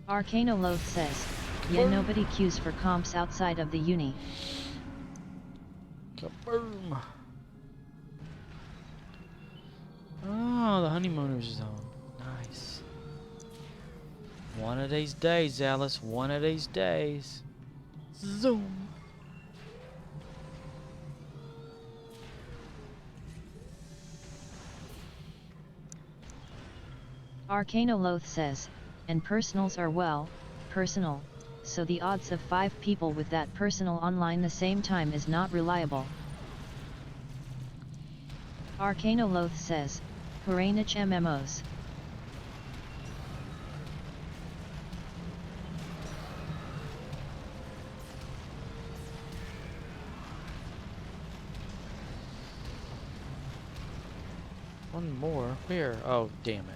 Arcanoloth says, yeah, nobody queues for comps outside of the uni. Kaboom! Oh, the honeymooners zone. Nice. One of these days, Alice. One of these days. Zoom. Arcanoloth says, and personals are well, personal, so the odds of 5 people with that personal online the same time is not reliable. Arcanoloth says, Huranich MMOs. One more. Where? Oh, damn it.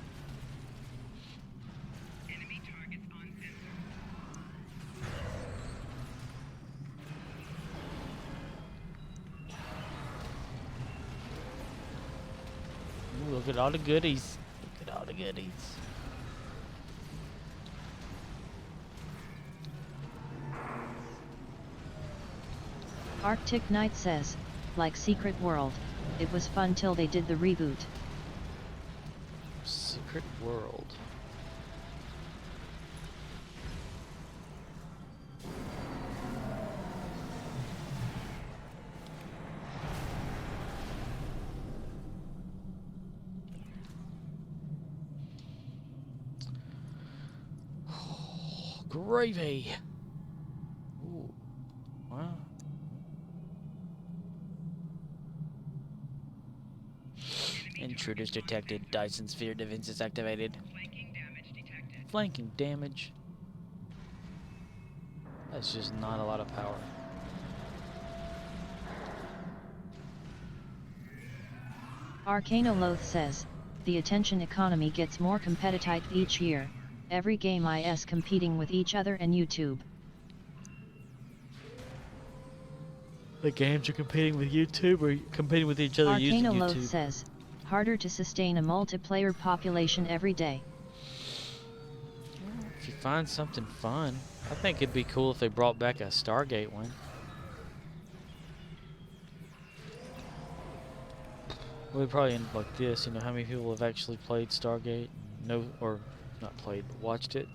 Ooh, look at all the goodies. Look at all the goodies. Arctic Knight says, like Secret World, it was fun till they did the reboot. Secret World. Gravy. Ooh. Wow. Intruders detected. Dyson sphere defenses activated. Flanking damage. That's just not a lot of power. Arcanoloth says, the attention economy gets more competitive each year, every game is competing with each other and YouTube. The games are competing with YouTube or competing with each other using Arcanoloth YouTube? says, harder to sustain a multiplayer population every day. If you find something fun, I think it'd be cool if they brought back a Stargate one. Well, it'd probably end up like this. You know, how many people have actually played Stargate? No, or not played, but watched it.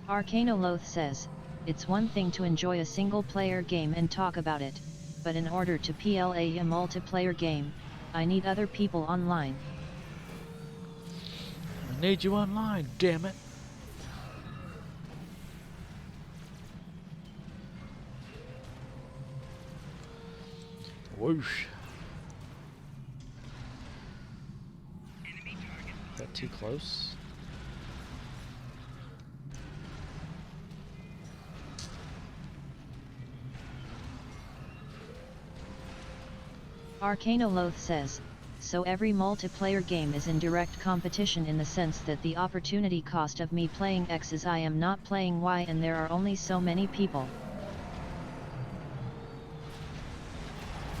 Arcanoloth says, it's one thing to enjoy a single-player game and talk about it, but in order to play a multiplayer game, I need other people online. I need you online, damn it. Whoosh. Is that too close? Arcanoloth says, so every multiplayer game is in direct competition in the sense that the opportunity cost of me playing X is I am not playing Y and there are only so many people.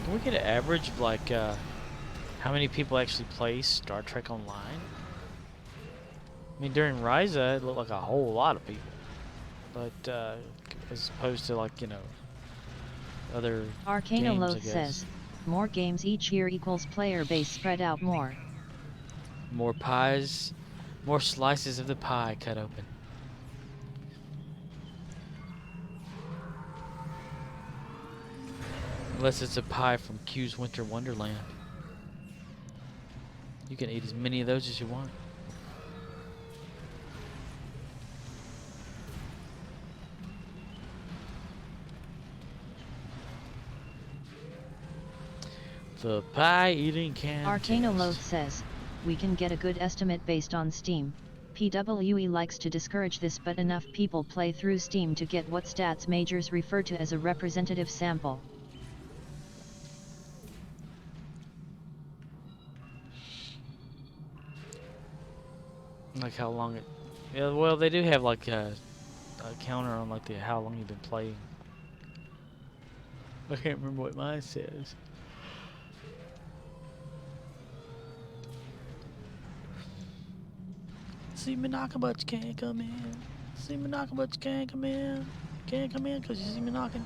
Can we get an average of like how many people actually play Star Trek Online? I mean, during Ryza, it looked like a whole lot of people. But as opposed to like, you know, other Arcanoloth games, I guess. says, more games each year equals player base spread out more. More pies, more slices of the pie cut open. Unless it's a pie from Q's Winter Wonderland. You can eat as many of those as you want. The pie eating can. Arcanoloth says, we can get a good estimate based on Steam. PWE likes to discourage this, but enough people play through Steam to get what stats majors refer to as a representative sample. Like how long it... Yeah, well, they do have like a counter on like how long you've been playing. I can't remember what mine says. See me knocking, but you can't come in. See me knocking, but you can't come in. Can't come in because you see me knocking.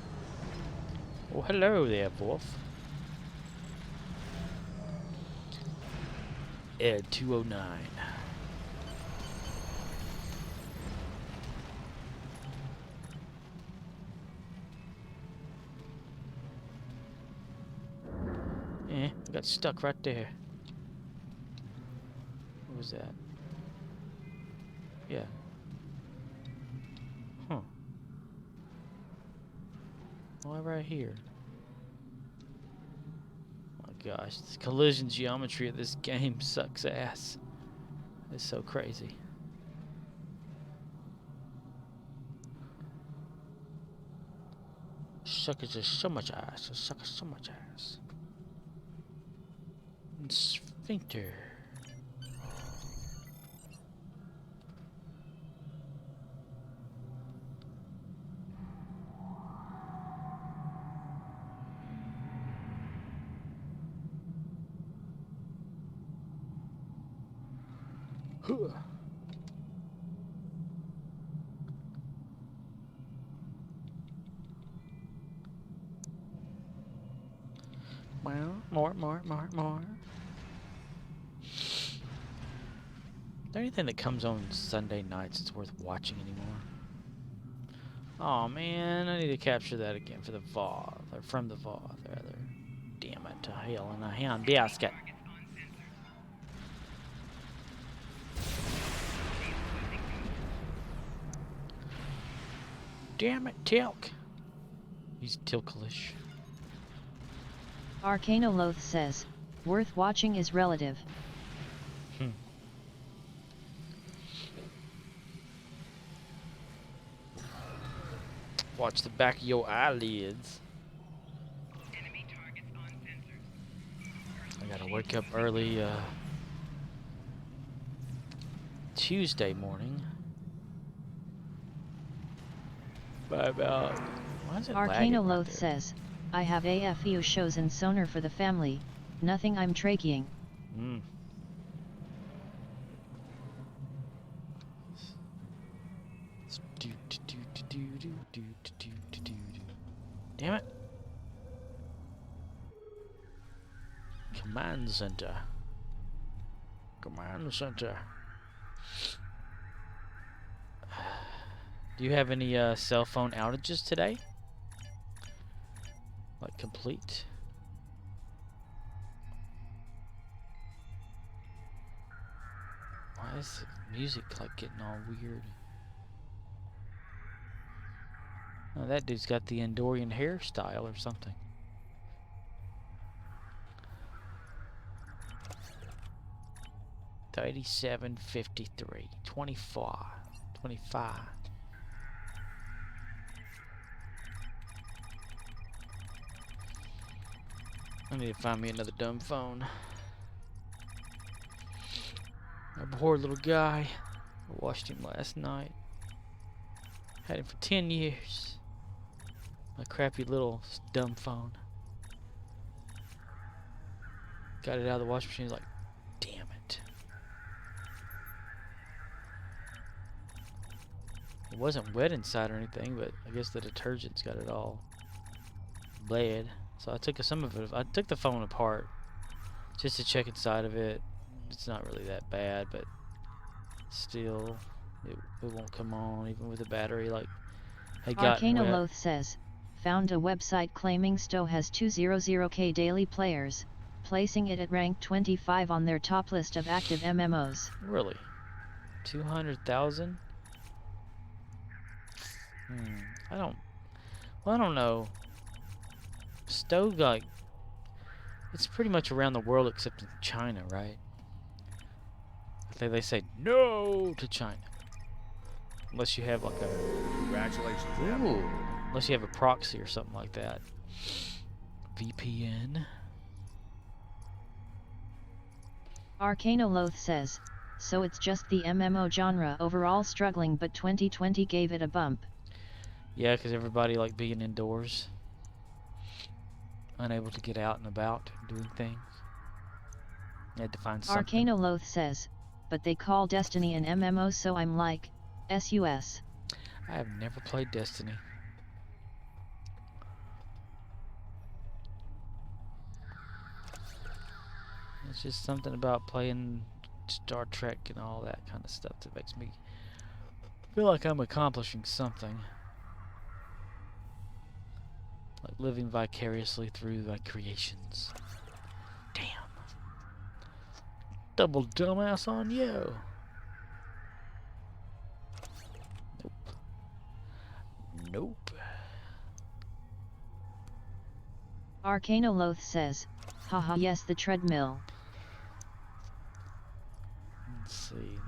Oh, hello there, Wolf. Ed 209. I got stuck right there. What was that? Yeah. Huh. Why right here? Oh my gosh, this collision geometry of this game sucks ass. It's so crazy. Suckers are so much ass. Suckers so much ass. Sphincter. Huh. Well, more. Is there anything that comes on Sunday nights that's worth watching anymore? Oh man, I need to capture that again for the VOD, or from the VOD, rather. Damn it, to hell in a hand basket. Damn it, Tilk. He's Tilklish. Arcanoloth says, worth watching is relative. Watch the back of your eyelids. I gotta wake up early Tuesday morning. By about... Why is it lagging right Arcanoloth there? says, I have AFEU shows and sonar for the family, nothing I'm tracheing. Damn it. Command center. Command center. Do you have any cell phone outages today? Like complete? Why is the music like getting all weird? Oh, that dude's got the Andorian hairstyle or something. $37.53. 25. I need to find me another dumb phone. My poor little guy. I watched him last night. Had him for 10 years. My crappy little dumb phone. Got it out of the washing machine. He's like, damn it. It wasn't wet inside or anything, but I guess the detergent's got it all bled. So I took some of it. I took the phone apart just to check inside of it. It's not really that bad, but still, it won't come on even with the battery. Like, had gotten wet. Arcanoloth says, found a website claiming Stowe has 200k daily players, placing it at rank 25 on their top list of active MMOs. Really? 200,000? I don't know. Stowe, like, it's pretty much around the world except in China, right? I think they say no to China. Unless you have like a... Congratulations, Ooh. Unless you have a proxy or something like that. VPN. Arcanoloth says, so it's just the MMO genre overall struggling, but 2020 gave it a bump. Yeah, because everybody like being indoors. Unable to get out and about doing things. You had to find something. Arcanoloth says, but they call Destiny an MMO, so I'm like, SUS. I have never played Destiny. It's just something about playing Star Trek and all that kind of stuff that makes me feel like I'm accomplishing something. Like living vicariously through my creations. Damn. Double dumbass on you. Nope. Arcanoloth says, haha, yes, the treadmill. Let's see.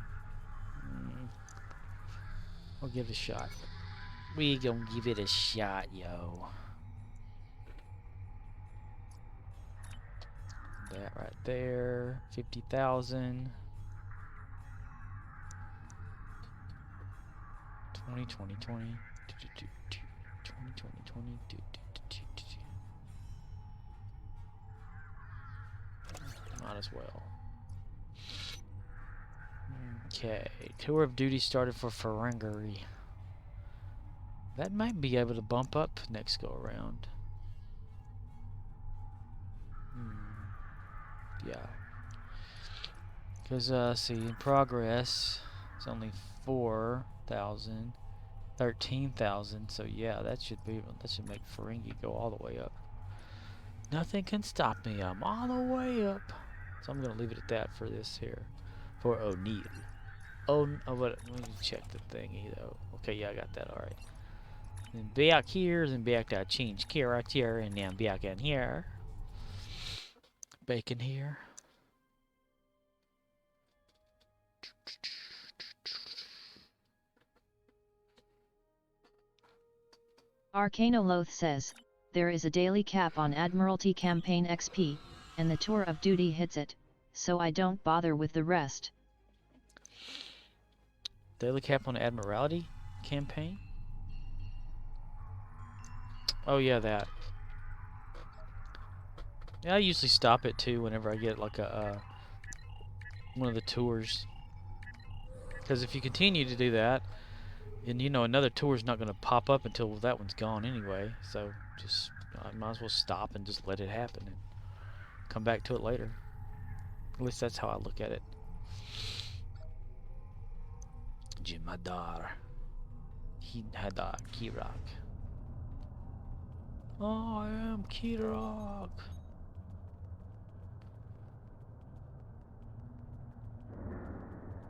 We'll give it a shot. We gonna give it a shot, yo. that right there. 50,000. 20, 20, 20. 20, 20, 20. Might as well. Okay. Tour of duty started for Ferengi. That might be able to bump up next go around. Yeah. Because, see, in progress, it's only 4,000, 13,000. So, yeah, that should make Ferengi go all the way up. Nothing can stop me. I'm all the way up. So, I'm going to leave it at that for this here. For O'Neill. Oh, but let me check the thingy, though. Okay, yeah, I got that. All right. Then back here, then back to change character, and then back in here. Bacon here. Arcanoloth says, there is a daily cap on Admiralty campaign XP, and the tour of duty hits it, so I don't bother with the rest. Daily cap on Admiralty campaign? Oh yeah, that. Yeah, I usually stop it too whenever I get like a one of the tours. Because if you continue to do that, and you know another tour is not going to pop up until that one's gone anyway. So just I might as well stop and just let it happen and come back to it later. At least that's how I look at it. Jimadar. Hadar. Kirok. I am Kirok.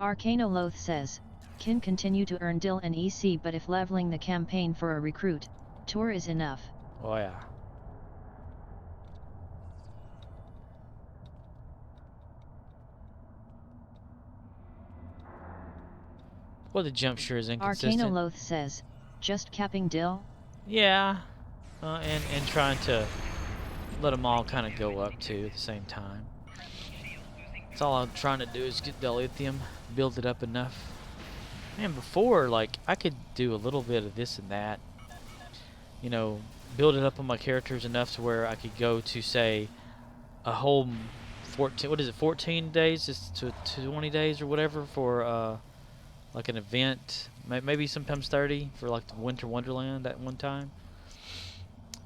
Arcanoloth says, can continue to earn DIL and EC, but if leveling the campaign for a recruit, tour is enough. Oh yeah. Well, the jump sure is inconsistent. Arcanoloth says, just capping DIL? Yeah, and trying to let them all kind of go up too at the same time. That's all I'm trying to do is get the lithium, build it up enough. Man, before, like, I could do a little bit of this and that. You know, build it up on my characters enough to where I could go to, say, a whole 14 days, just to 20 days or whatever for, like an event. Maybe sometimes 30 for, like, the Winter Wonderland at one time.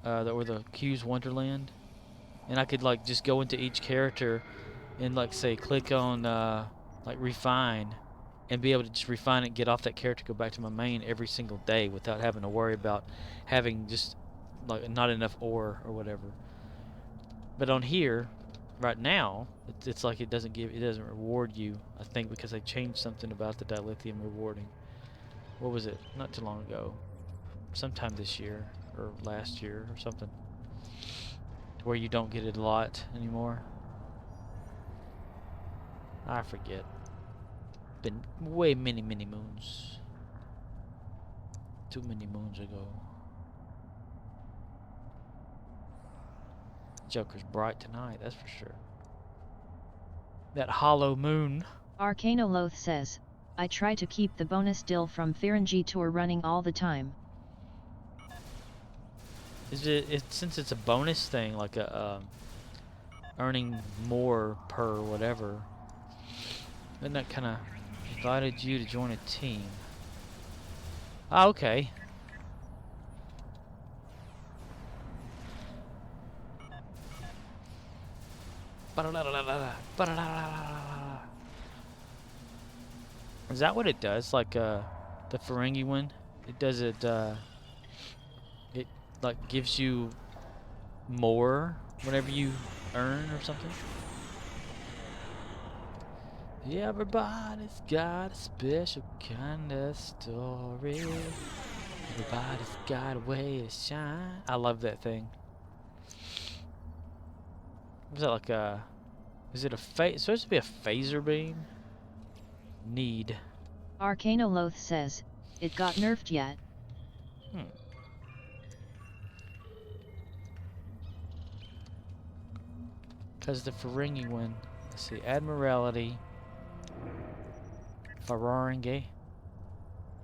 Or the Q's Wonderland. And I could, like, just go into each character and, like, say, click on, like, refine, and be able to just refine it and get off that character, go back to my main every single day without having to worry about having just, like, not enough ore or whatever. But on here, right now, it's like it doesn't reward you, I think, because they changed something about the dilithium rewarding. What was it? Not too long ago. Sometime this year, or last year, or something. Where you don't get it a lot anymore. I forget. Been way many moons. Too many moons ago. Joker's bright tonight, that's for sure. That hollow moon. Arcanoloth says, I try to keep the bonus DIL from Ferengi tour running all the time. Is it since it's a bonus thing, like a earning more per whatever? Then that kind of invited you to join a team. Ah, okay. Is that what it does? Like the Ferengi one? It does it it like gives you more whenever you earn or something? Yeah, everybody's got a special kind of story. Everybody's got a way to shine. I love that thing. Was that like a... Is it a it's supposed to be a phaser beam? Need. Arcanoloth says, it got nerfed yet? How's the Ferengi one? Let's see, Admiralty. Farange.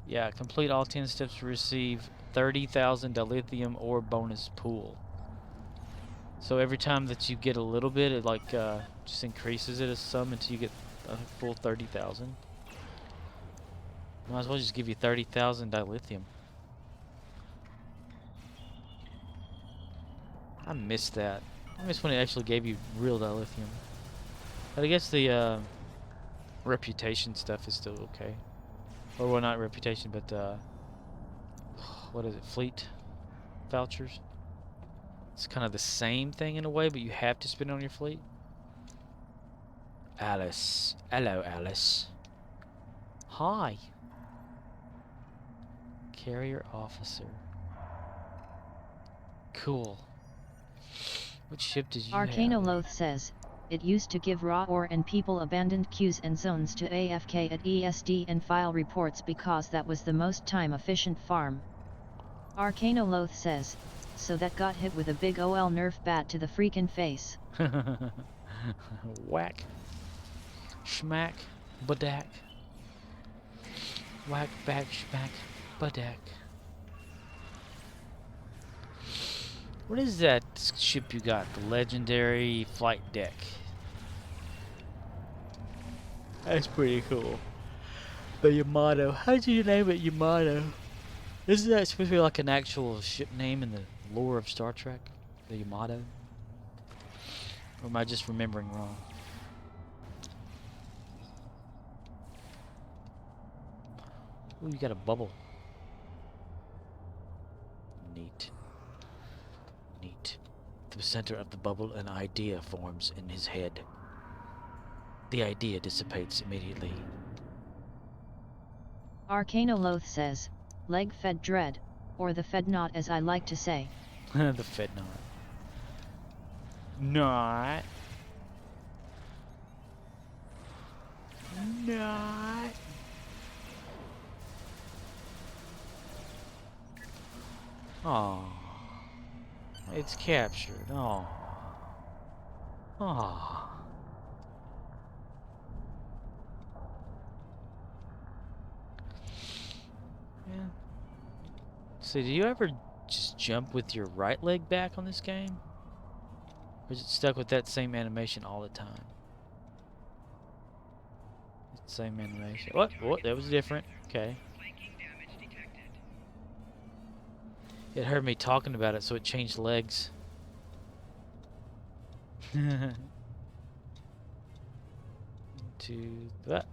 Yeah, complete all 10 steps to receive 30,000 dilithium ore bonus pool. So every time that you get a little bit, it like just increases it a sum until you get a full 30,000. Might as well just give you 30,000 dilithium. I missed that. I miss when it actually gave you real dilithium. But I guess the reputation stuff is still okay. Or well, not reputation, but what is it? Fleet vouchers. It's kind of the same thing in a way, but you have to spend it on your fleet. Alice. Hello, Alice. Hi. Carrier officer. Cool. Which ship did you have? Arcanoloth says, it used to give raw ore and people abandoned queues and zones to AFK at ESD and file reports because that was the most time-efficient farm. Arcanoloth says, so that got hit with a big OL nerf bat to the freaking face. Whack. Schmack. Badak. Whack, back, schmack, badak. What is that ship you got? The legendary flight deck. That's pretty cool. The Yamato. How did you name it Yamato? Isn't that supposed to be like an actual ship name in the lore of Star Trek? The Yamato? Or am I just remembering wrong? Ooh, you got a bubble. Neat. Neat. At the center of the bubble, an idea forms in his head. The idea dissipates immediately. Arcanoloth says, leg fed dread, or the fed knot as I like to say. The Fed knot. Not. Not. Oh. It's captured. Oh. Oh. Yeah. So do you ever just jump with your right leg back on this game? Or is it stuck with that same animation all the time? Same animation. What? What? That was different. Okay. It heard me talking about it, so it changed legs. To that.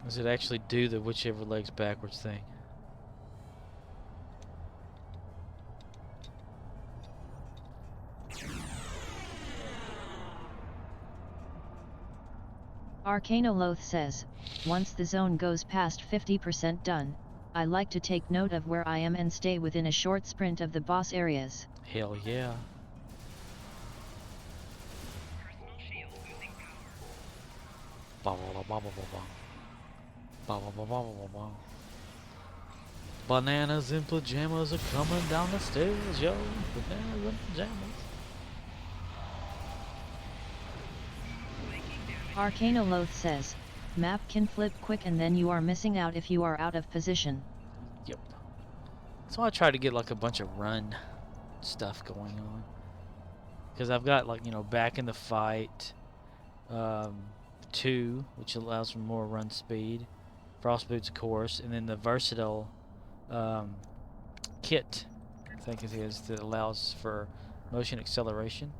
Does it actually do the whichever leg's backwards thing? Arcanoloth says, once the zone goes past 50% done, I like to take note of where I am and stay within a short sprint of the boss areas. Hell yeah. Bananas in pajamas are coming down the stairs, yo. Bananas in pajamas. Arcanoloth says, map can flip quick and then you are missing out if you are out of position. Yep. So I try to get like a bunch of run stuff going on. Because I've got like, you know, back in the fight 2, which allows for more run speed. Frost boots, of course, and then the versatile kit, I think it is, that allows for motion acceleration.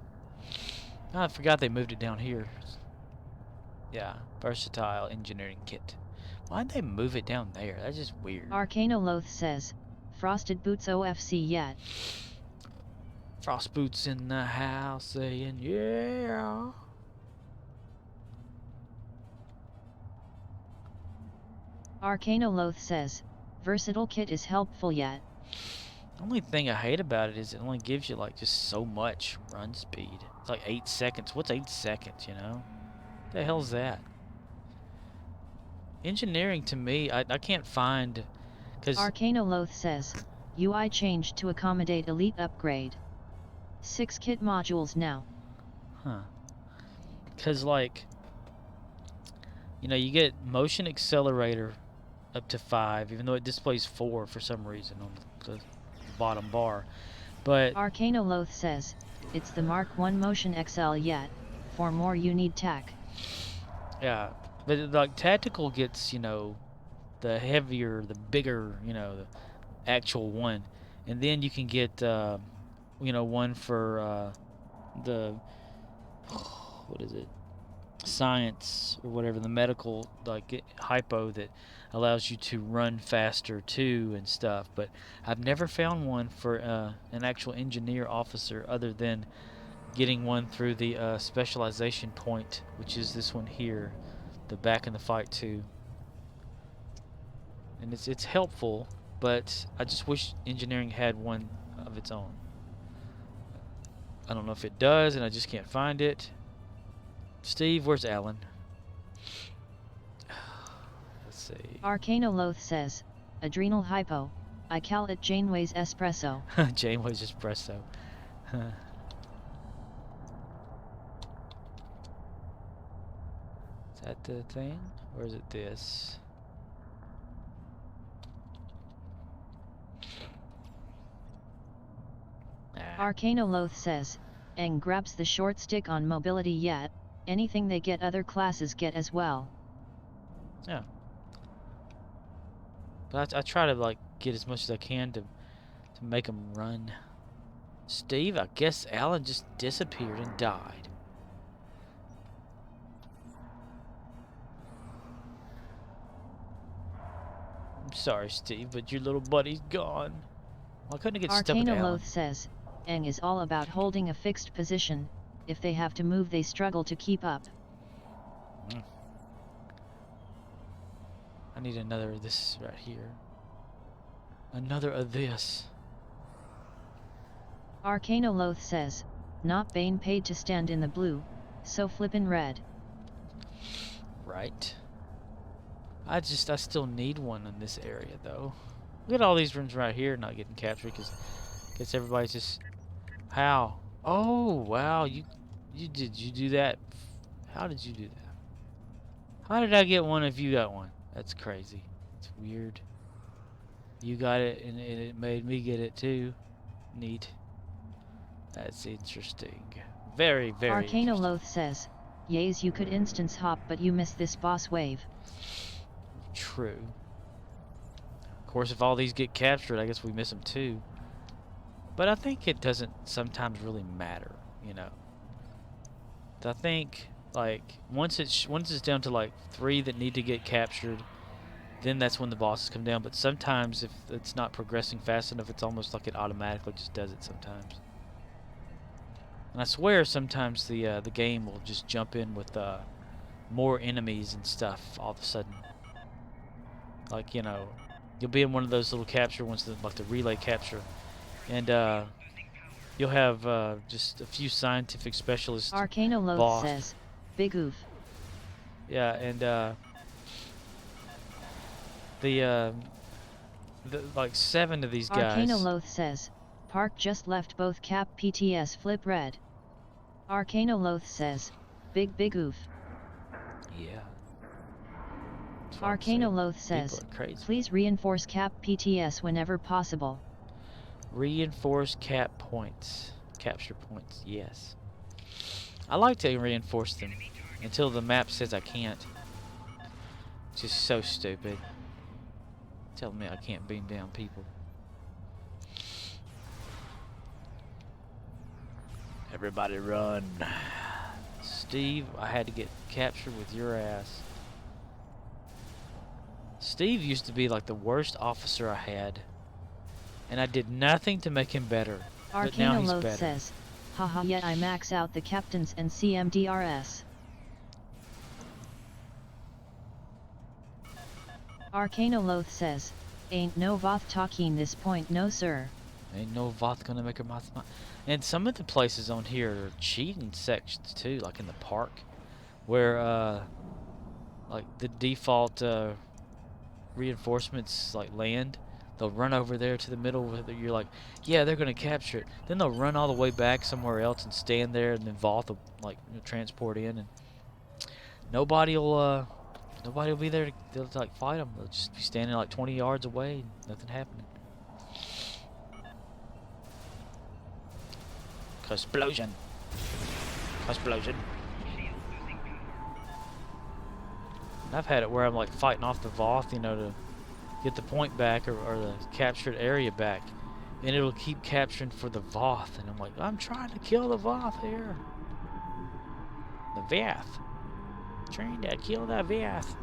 Oh, I forgot they moved it down here. Yeah, versatile engineering kit. Why'd they move it down there? That's just weird. Arcanoloth says, frosted boots OFC yet. Frost boots in the house saying yeah. Arcanoloth says, versatile kit is helpful yet. Only thing I hate about it is it only gives you like just so much run speed. It's like 8 seconds. What's 8 seconds, you know? What the hell's that? Engineering to me, I can't find, because Arcanoloth says, UI changed to accommodate elite upgrade. 6 kit modules now. because like, you know, you get motion accelerator up to 5, even though it displays 4 for some reason on the bottom bar. But Arcanoloth says, it's the Mark 1 Motion XL yet, for more you need TAC. yeah, but like tactical gets, you know, the heavier, the bigger, you know, the actual one, and then you can get, you know, one for the what is it? Science or whatever, the medical, like hypo, that allows you to run faster too and stuff. But I've never found one for an actual engineer officer other than getting one through the specialization point, which is this one here, the back in the fight too. And it's helpful, but I just wish engineering had one of its own. I don't know if it does, and I just can't find it. Steve, where's Alan? Let's see. Arcanoloth says, adrenal hypo, I call it Janeway's espresso. Janeway's espresso. Is that the thing? Or is it this? Arcanoloth says, Eng grabs the short stick on mobility yet, anything they get other classes get as well. Yeah. But I try to like get as much as I can to make them run. Steve, I guess Alan just disappeared and died. I'm sorry, Steve, but your little buddy's gone. Why couldn't I get stuck with Alan? Arcanoloth says, Eng is all about holding a fixed position. If they have to move, they struggle to keep up. I need another of this right here. Another of this. Arcanoloth says, not Bane paid to stand in the blue, so flippin' red. Right. I still need one in this area though. Look at all these rooms right here not getting captured because guess everybody's just. How? Oh wow, you do that? How did you do that? How did I get one if you got one? That's crazy. It's weird. You got it and it made me get it too. Neat. That's interesting. Very, very Arcanoloth says, Yays, you could instance hop but you missed this boss wave. True. Of course, if all these get captured, I guess we miss them too. But I think it doesn't sometimes really matter, you know. I think like once it's down to like 3 that need to get captured, then that's when the bosses come down. But sometimes if it's not progressing fast enough, it's almost like it automatically just does it sometimes. And I swear sometimes the game will just jump in with more enemies and stuff all of a sudden. Like, you know, you'll be in one of those little capture ones, like the relay capture, and you'll have just a few scientific specialists. Arcanoloth says, big oof. Yeah, and the like 7 of these guys. Arcanoloth says, Park just left both cap PTS flip red. Arcanoloth says, big oof. Yeah. Arcanoloth says, please reinforce cap PTS whenever possible. Reinforce cap points. Capture points, yes. I like to reinforce them until the map says I can't. It's just so stupid. Telling me I can't beam down people. Everybody run. Steve, I had to get captured with your ass. Steve used to be like the worst officer I had. And I did nothing to make him better. But now he's better. Says, haha, yet I max out the captains and CMDRS. Arcanoloth says, ain't no Voth talking this point, no sir. Ain't no Voth gonna make her mouth smile. And some of the places on here are cheating sections too, like in the park, where like the default reinforcements like land. They'll run over there to the middle where you're like, yeah, they're gonna capture it. Then they'll run all the way back somewhere else and stand there, and then Voth will like transport in, and nobody'll be there to like fight them. They'll just be standing like 20 yards away, nothing happening. Explosion. Explosion. I've had it where I'm like fighting off the Voth, you know, to get the point back or the captured area back. And it'll keep capturing for the Voth. And I'm like, I'm trying to kill the Voth here. The Vath. Trying to kill the Vath.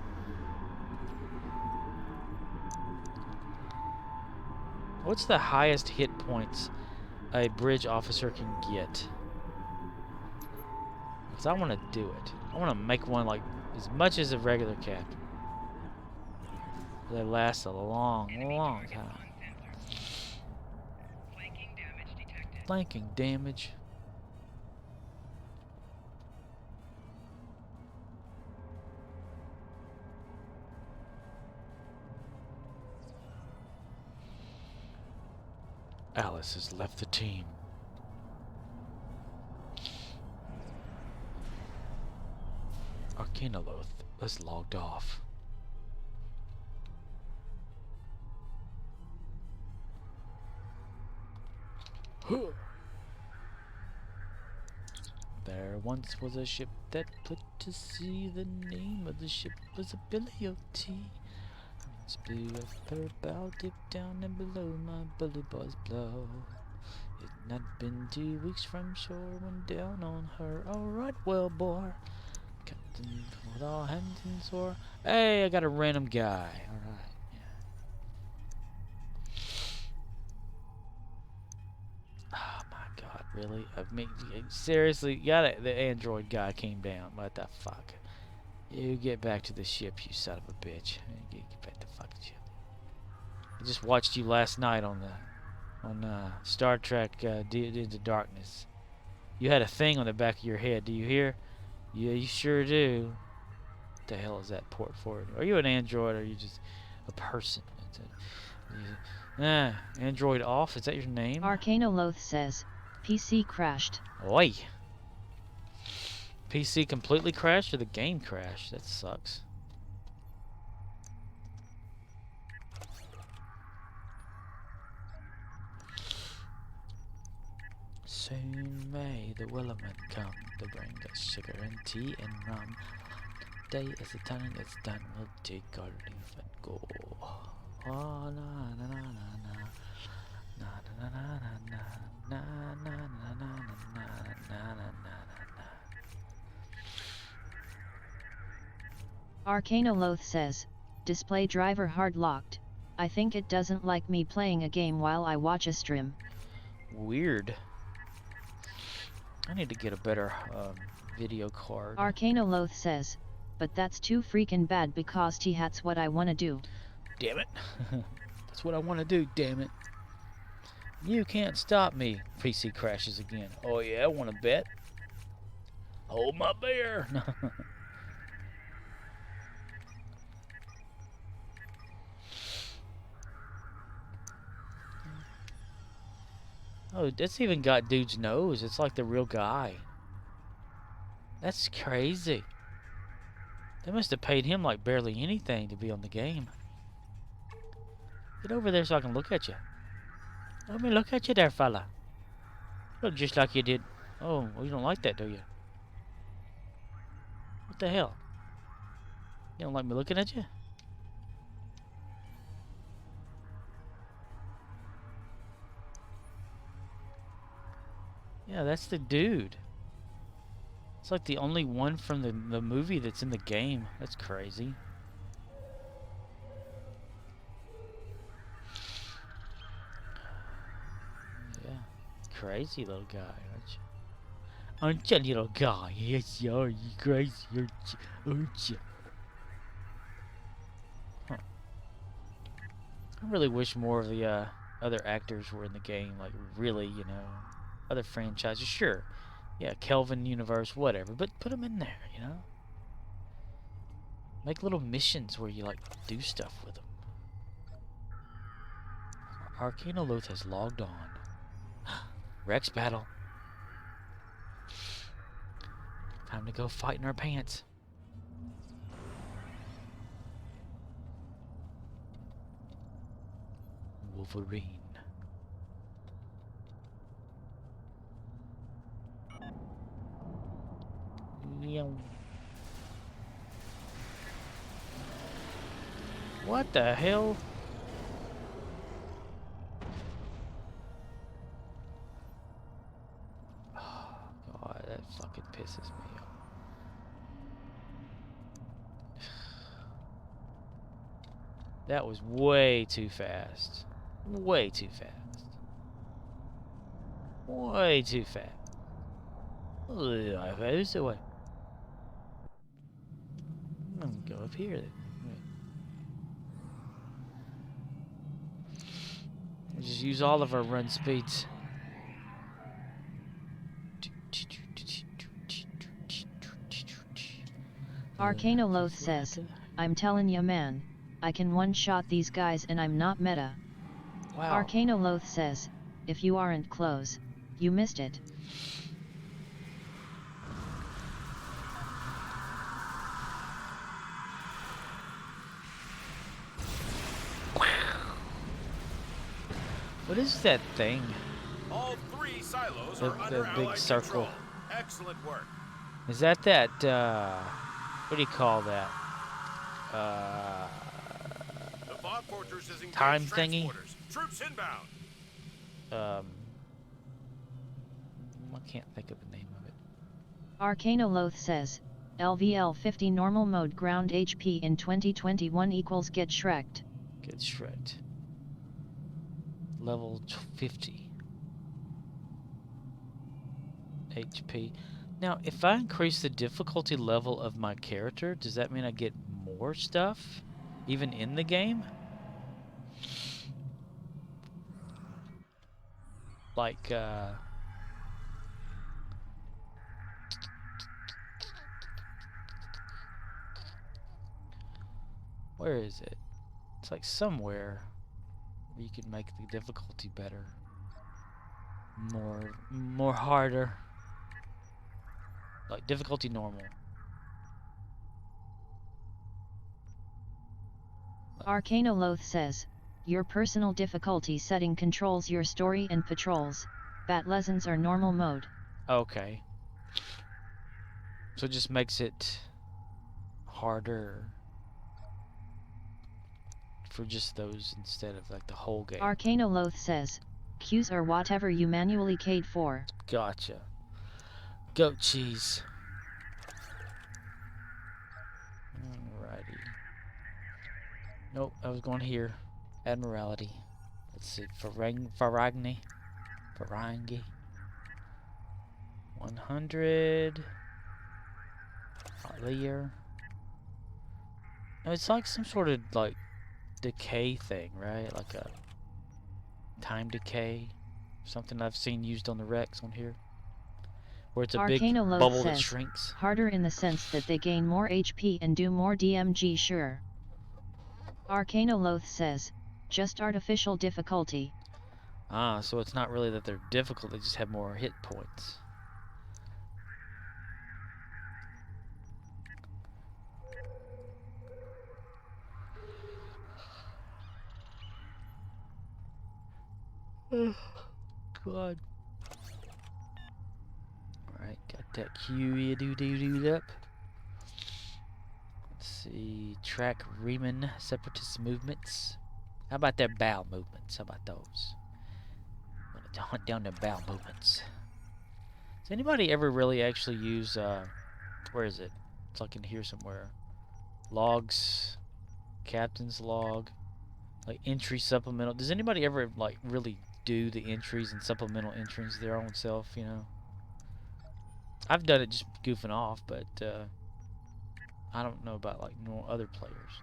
What's the highest hit points a bridge officer can get? Because I want to do it. I want to make one like as much as a regular captain. They last a long, long time. Flanking damage. Alice has left the team. Arcanoloth has logged off. There once was a ship that put to sea. The name of the ship was Ability. Blew up her bow, dipped down and below. My bully boys blow. It not been 2 weeks from shore, went down on her. Alright, well, boy. Captain with all hands and sore. Hey, I got a random guy. Alright, yeah. Oh my god, really? I mean, seriously, the android guy came down. What the fuck? You get back to the ship, you son of a bitch. Get back to the fucking ship. I just watched you last night on Star Trek Into Darkness. You had a thing on the back of your head. Do you hear? Yeah, you sure do. What the hell is that port for? Are you an android or are you just a person? Android off. Is that your name? Arcanoloth says, PC crashed. Oi. PC completely crashed or the game crashed? That sucks. Soon may the Wellerman come to bring us sugar and tea and rum. Day as the turning is done, we'll take our leave and go. Oh, na na na na na. Na na na na na na na na na na na na na. Arcanoloth says, display driver hard locked. I think it doesn't like me playing a game while I watch a stream. Weird. I need to get a better video card. Arcanoloth says, but that's too freaking bad because that's what I wanna do. Damn it. That's what I want to do, damn it. You can't stop me. PC crashes again. Oh yeah, I want to bet. Hold my beer. Oh, that's even got dude's nose. It's like the real guy. That's crazy. They must have paid him like barely anything to be on the game. Get over there so I can look at you. Let me look at you there, fella. Look just like you did. Oh, well, you don't like that, do you? What the hell? You don't like me looking at you? Yeah, that's the dude. It's like the only one from the movie that's in the game. That's crazy. Yeah. Crazy little guy, aren't you? Aren't you, little guy? Yes, you are. You crazy, aren't you? Huh. I really wish more of the other actors were in the game, like really, you know, other franchises, sure. Yeah, Kelvin universe, whatever, but put them in there, you know? Make little missions where you, like, do stuff with them. Arcanoloth has logged on. Rex battle. Time to go fight in our pants. Wolverine. Meow. What the hell? Oh, God, that fucking pisses me off. That was way too fast. Way too fast. Way too fast. Who's the way? I'm gonna go up here then. We'll just use all of our run speeds. Arcanoloth says, I'm telling ya man, I can one-shot these guys and I'm not meta. Wow. Arcanoloth says, if you aren't close, you missed it. What is that thing? All 3 silos The- are the under big Allied circle. control. Excellent work. Is that what do you call that? The Fog Fortress has engaged Time thingy? transporters. Troops inbound. I can't think of the name of it. Arcanoloth says, LVL 50 normal mode ground HP in 2021 equals get shreked. Get shred. Level 50. HP. Now, if I increase the difficulty level of my character, does that mean I get more stuff? Even in the game? Like, where is it? It's like somewhere where you can make the difficulty better. More harder. Like difficulty normal. Arcanoloth says, your personal difficulty setting controls your story and patrols. Batlezones are normal mode. Okay. So it just makes it harder for just those instead of like the whole game. Arcanoloth says, Qs are whatever you manually keyed for. Gotcha. Goat cheese. Alrighty. Nope, I was going here. Admiralty. Let's see. Farangi. 100. Lear. No, it's like some sort of like decay thing, right? Like a time decay. Something I've seen used on the Rex on here. Where it's a big Arcanoloth bubble that says, shrinks. harder in the sense that they gain more HP and do more DMG sure. Arcanoloth says, just artificial difficulty. Ah, so it's not really that they're difficult, they just have more hit points. God. Alright, got that Q-doo-doo-doo up. Let's see. Track Riemann separatist movements. How about their bow movements? How about those? I'm gonna hunt down their bow movements. Does anybody ever really actually use, where is it? It's like in here somewhere. Logs. Captain's log. Like entry supplemental. Does anybody ever like really do the entries and supplemental entries their own self, you know? I've done it just goofing off, but I don't know about like other players.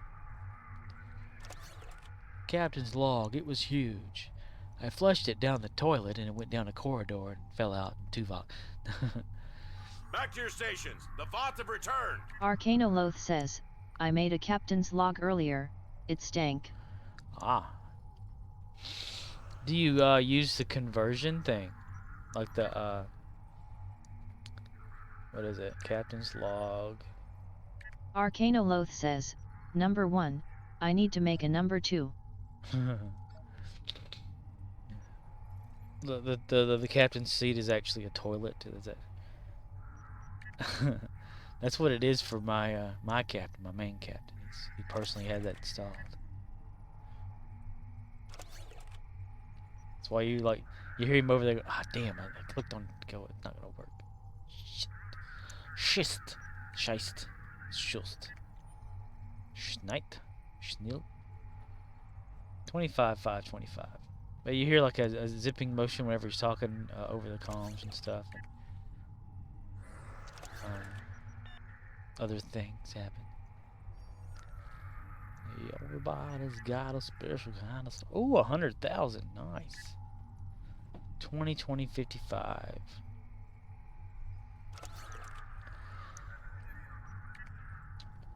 Captain's log, it was huge. I flushed it down the toilet and it went down a corridor and fell out in 2 vol. Back to your stations. The Vots have returned. Arcanoloth says, I made a captain's log earlier, it stank. Ah. Do you use the conversion thing? Like the what is it? Captain's log. Arcanoloth says, number 1, I need to make a number 2. The captain's seat is actually a toilet. Is that? That's what it is for my my captain, my main captain. He personally had that installed. That's why you hear him over there go, ah damn, I clicked on go, it's not gonna work. Shist. Scheist. Schust. Schneid. Schnil. 25, 5, 25. But you hear like a zipping motion whenever he's talking over the comms and stuff. And, other things happen. Everybody's got a special kind of stuff. Ooh, 100,000. Nice. 20, 20, 55.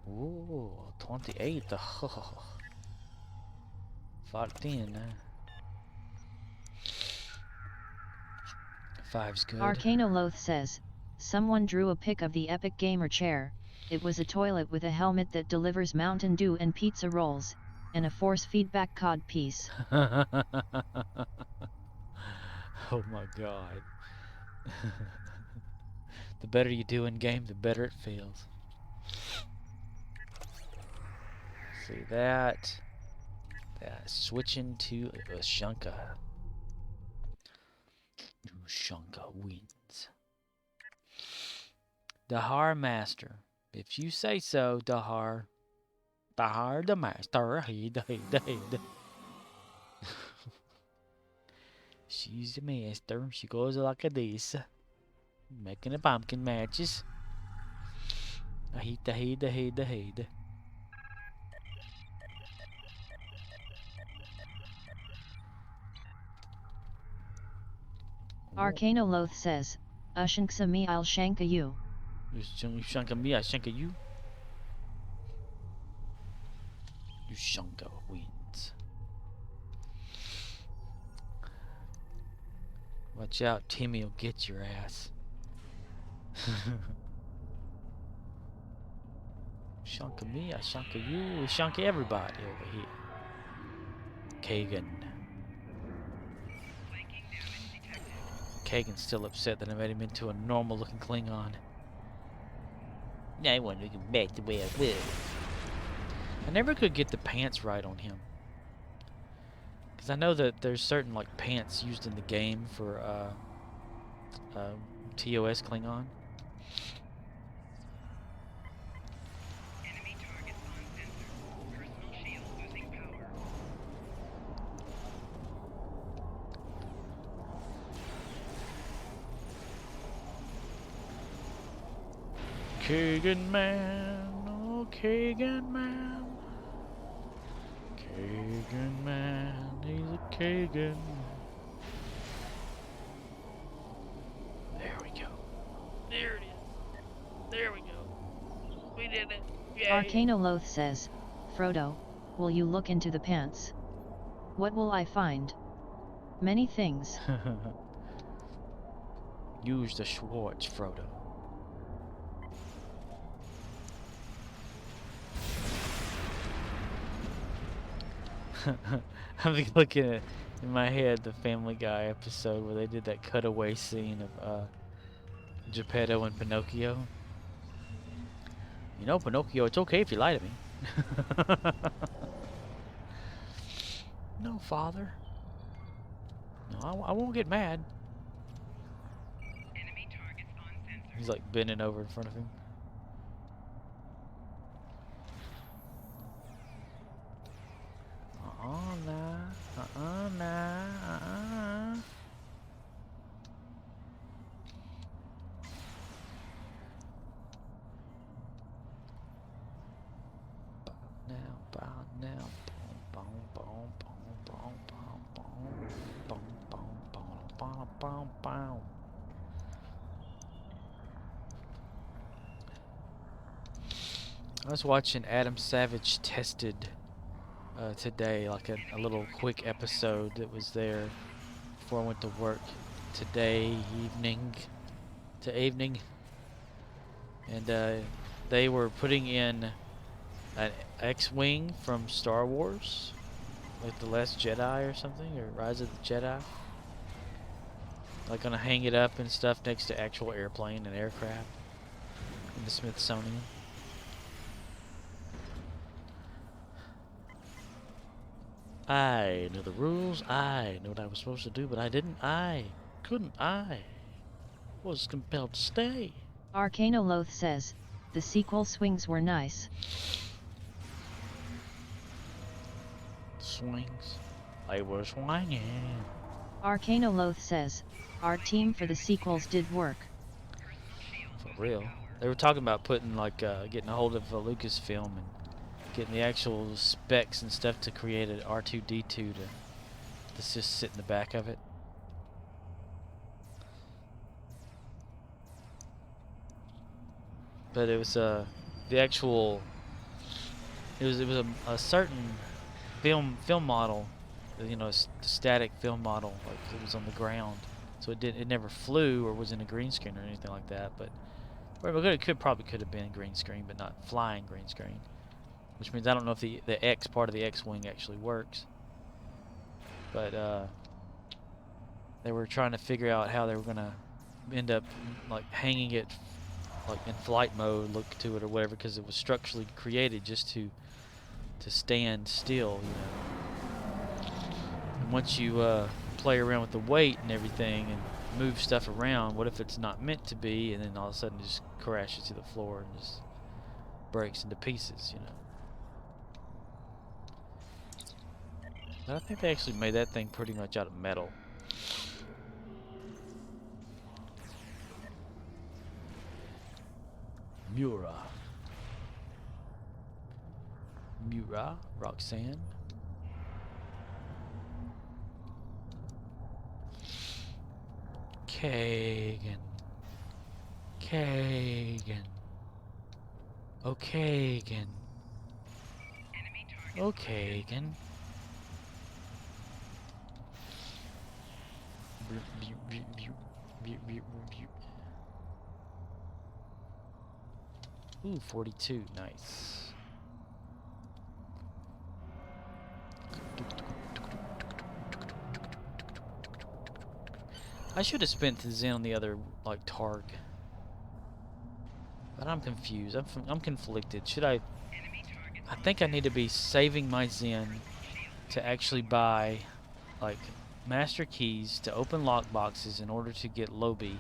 Ooh, 28. Oh. 14. 5's good. Arcanoloth says, someone drew a pic of the Epic Gamer chair. It was a toilet with a helmet that delivers Mountain Dew and pizza rolls, and a force feedback cod piece. Oh my god. The better you do in game, the better it feels. See that. Switching to Ushanka. Ushanka wins. Dahar Master. If you say so, Dahar. Dahar the Master. She's the master. She goes like this. Making the pumpkin matches. Ahida. Arcanoloth says, Ushanka me I'll shanka you. Ushanka me, I shanka you. Ushanka wins. Watch out, Timmy will get your ass. Ushanka me, I shanka you. Ushanka everybody over here. Kagan. Kagan's still upset that I made him into a normal looking Klingon. I want to go back the way I was. I never could get the pants right on him. Because I know that there's certain like pants used in the game for TOS Klingon. Enemy targets on sensor. Personal shield losing power. Kagan man, oh Kagan man. Kagan man, he's a Kagan. There we go. There it is. There we go. We did it. Yay. Arcanoloth says, Frodo, will you look into the pants? What will I find? Many things. Use the Schwartz, Frodo. I'm looking at in my head the Family Guy episode where they did that cutaway scene of Geppetto and Pinocchio. You know, Pinocchio, it's okay if you lie to me. No, father. No, I won't get mad. Enemy targets on sensor. He's like bending over in front of him. Nah. Bow now. Boom. bow, bow. I was watching Adam Savage Tested today, like a little quick episode that was there before I went to work today evening, and they were putting in an X-wing from Star Wars, like The Last Jedi or something, or Rise of the Jedi. Like gonna hang it up and stuff next to actual airplane and aircraft in the Smithsonian. I knew the rules, I knew what I was supposed to do, but I couldn't, I was compelled to stay. Arcanoloth says, the sequel swings were nice. Swings. I was swinging. Arcanoloth says, our team for the sequels did work. For real. They were talking about putting like getting a hold of Lucasfilm and getting the actual specs and stuff to create an R2-D2 to just sit in the back of it. But it was the actual. It was a certain film model, you know, a static film model, like it was on the ground, so it never flew or was in a green screen or anything like that. But it probably could have been green screen, but not flying green screen. Which means I don't know if the X part of the X-wing actually works. But they were trying to figure out how they were gonna end up like hanging it like in flight mode, look to it or whatever, because it was structurally created just to stand still, you know. And once you play around with the weight and everything and move stuff around, what if it's not meant to be, and then all of a sudden it just crashes to the floor and just breaks into pieces, you know. But I think they actually made that thing pretty much out of metal. Mura, Roxanne. Kagan. Okagan. Okagan. Ooh, 42, nice. I should have spent the Zen on the other, like, Targ. But I'm confused. I'm conflicted. Should I think I need to be saving my Zen to actually buy, like, master keys to open lock boxes in order to get Lobby,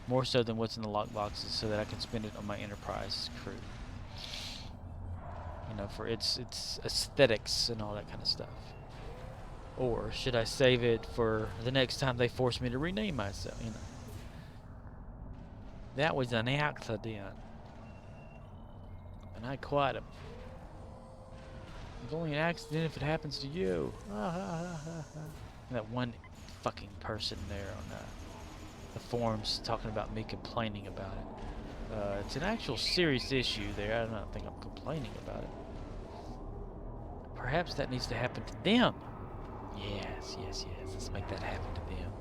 more so than what's in the lock boxes, so that I can spend it on my Enterprise crew. You know, for its aesthetics and all that kind of stuff. Or should I save it for the next time they force me to rename myself, you know? That was an accident. And I caught him. It's only an accident if it happens to you. That one fucking person there on the forums talking about me complaining about it. It's an actual serious issue there. I don't think I'm complaining about it. Perhaps that needs to happen to them. Yes. Let's make that happen to them.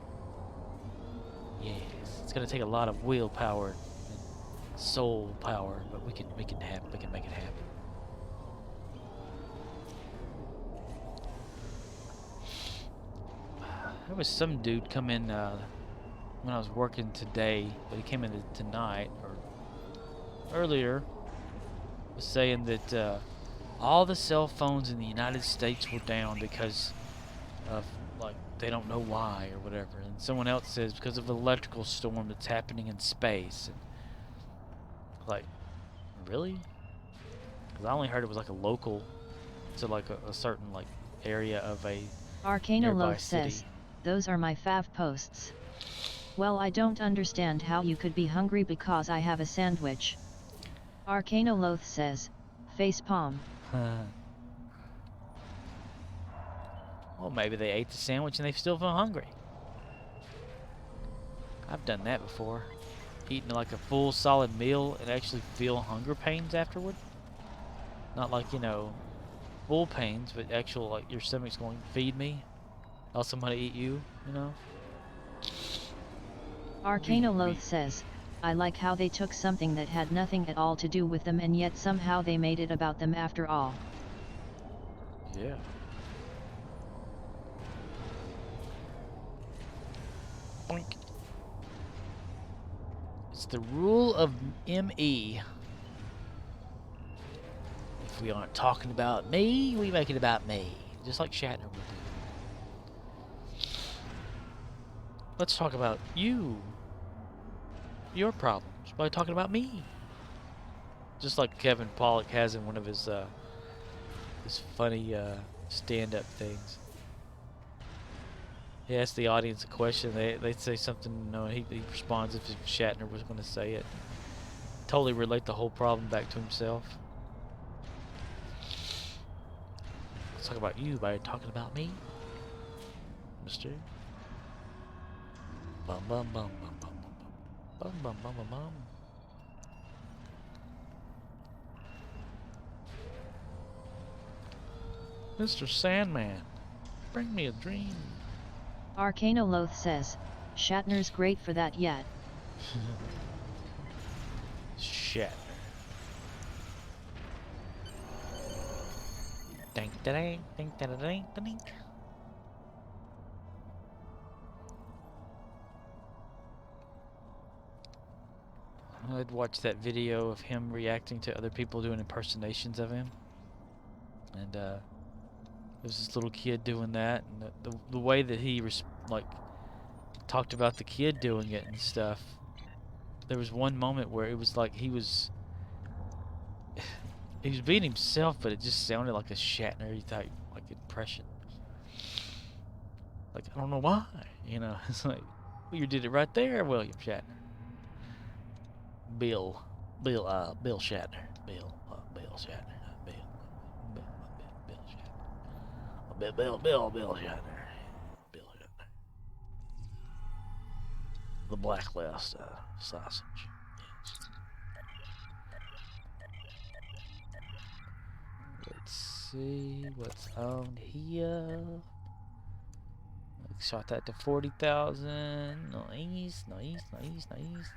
Yes. It's gonna take a lot of willpower and soul power, but we can make it happen. There was some dude come in when I was working today, but he came in tonight or earlier, was saying that all the cell phones in the United States were down because of, like, they don't know why or whatever. And someone else says because of an electrical storm that's happening in space. And, like, really? Because I only heard it was like a local, to like a certain like area of a Arcanoloth says, those are my fav posts. Well, I don't understand how you could be hungry because I have a sandwich. Arcanoloth says, facepalm. Well, maybe they ate the sandwich and they still feel hungry. I've done that before. Eating like a full solid meal and actually feel hunger pains afterward. Not like, you know, full pains, but actual like your stomach's going, feed me. Also I'm gonna eat you, you know? Arcanoloth says, I like how they took something that had nothing at all to do with them and yet somehow they made it about them after all. Yeah. Boink. It's the rule of ME. If we aren't talking about me, we make it about me. Just like Shatner would do. Let's talk about you. Your problems by talking about me. Just like Kevin Pollak has in one of his funny stand-up things. He asks the audience a question. They say something, you know, and he responds if Shatner was going to say it. Totally relate the whole problem back to himself. Let's talk about you by talking about me, Mister. Bum bum bum bum bum bum bum bum bum bum. Mr. Sandman, bring me a dream. Arcanoloth says, Shatner's great for that yet. Shatner. Ding da ding ding da ding da ding. I'd watch that video of him reacting to other people doing impersonations of him, and there's this little kid doing that, and the way that he like talked about the kid doing it and stuff. There was one moment where it was like he was being himself, but it just sounded like a Shatner type like impression. Like, I don't know why, you know. It's like, well, you did it right there, William Shatner. Bill Shatner. Bill Shatner. Bill Shatner. Bill Shatner. Bill Shatner. Bill Shatner. The Blacklist sausage. Yes. Let's see what's on here. Shot that to 40,000. Nice, nice, nice, nice.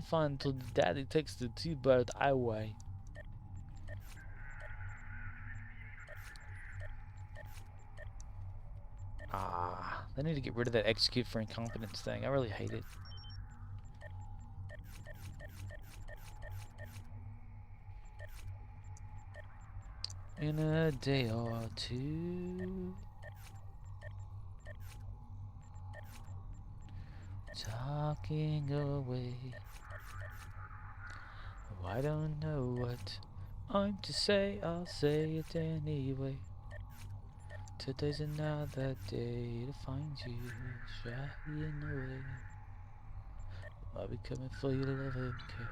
Fun till daddy takes the T-bird away. They need to get rid of that execute for incompetence thing. I really hate it. In a day or two. Talking away. Oh, I don't know what I'm to say. I'll say it anyway. Today's another day to find you shying away. I'll be coming for your love, okay?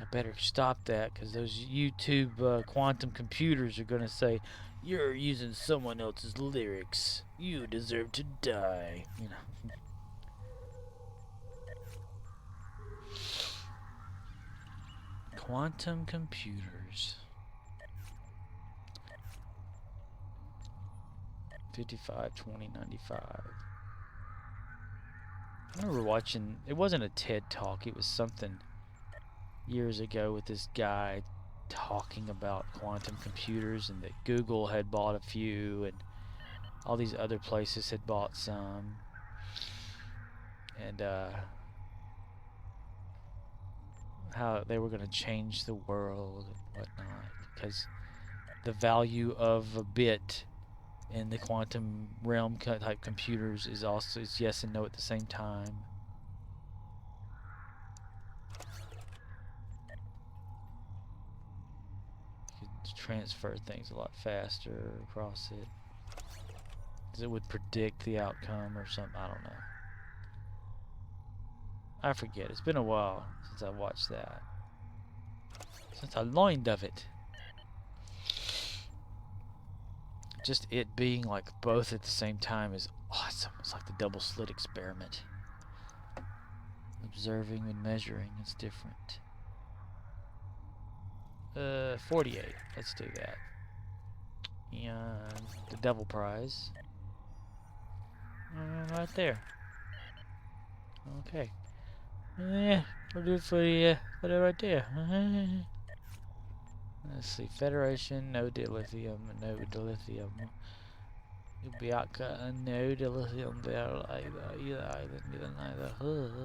I better stop that, because those YouTube quantum computers are going to say, you're using someone else's lyrics. You deserve to die. You know. Quantum computers. 55, 20, 95. I remember watching, it wasn't a TED Talk, it was something years ago with this guy talking about quantum computers, and that Google had bought a few and all these other places had bought some, and how they were going to change the world and whatnot, because the value of a bit in the quantum realm type computers is also yes and no at the same time. You could transfer things a lot faster across it, because it would predict the outcome or something. I don't know. I forget. It's been a while since I watched that. Since I learned of it. Just it being like both at the same time is awesome. It's like the double slit experiment. Observing and measuring is different. 48. Let's do that. And the devil prize. Right there. Okay. Yeah, we'll do it for the put it right there. Let's see. Federation, no dilithium, no dilithium. Bianca, no dilithium there either island, neither.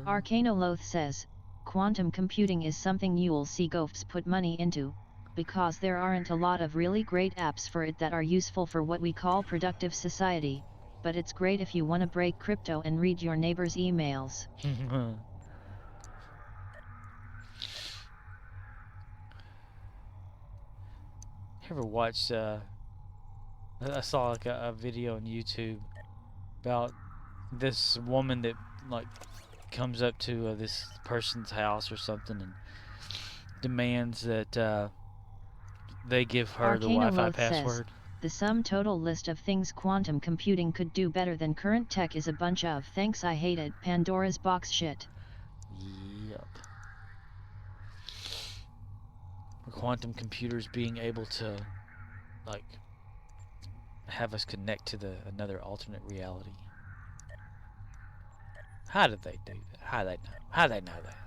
Arcanoloth says, quantum computing is something you'll see GOFs put money into, because there aren't a lot of really great apps for it that are useful for what we call productive society, but it's great if you want to break crypto and read your neighbor's emails. Ever watched, I saw like a video on YouTube about this woman that like comes up to this person's house or something and demands that they give her the Wi-Fi Arcanoloth says, password. the sum total list of things quantum computing could do better than current tech is a bunch of thanks I hated Pandora's box shit. Yep. For quantum computers being able to like have us connect to another alternate reality. How did they do that? How they know? How they know that?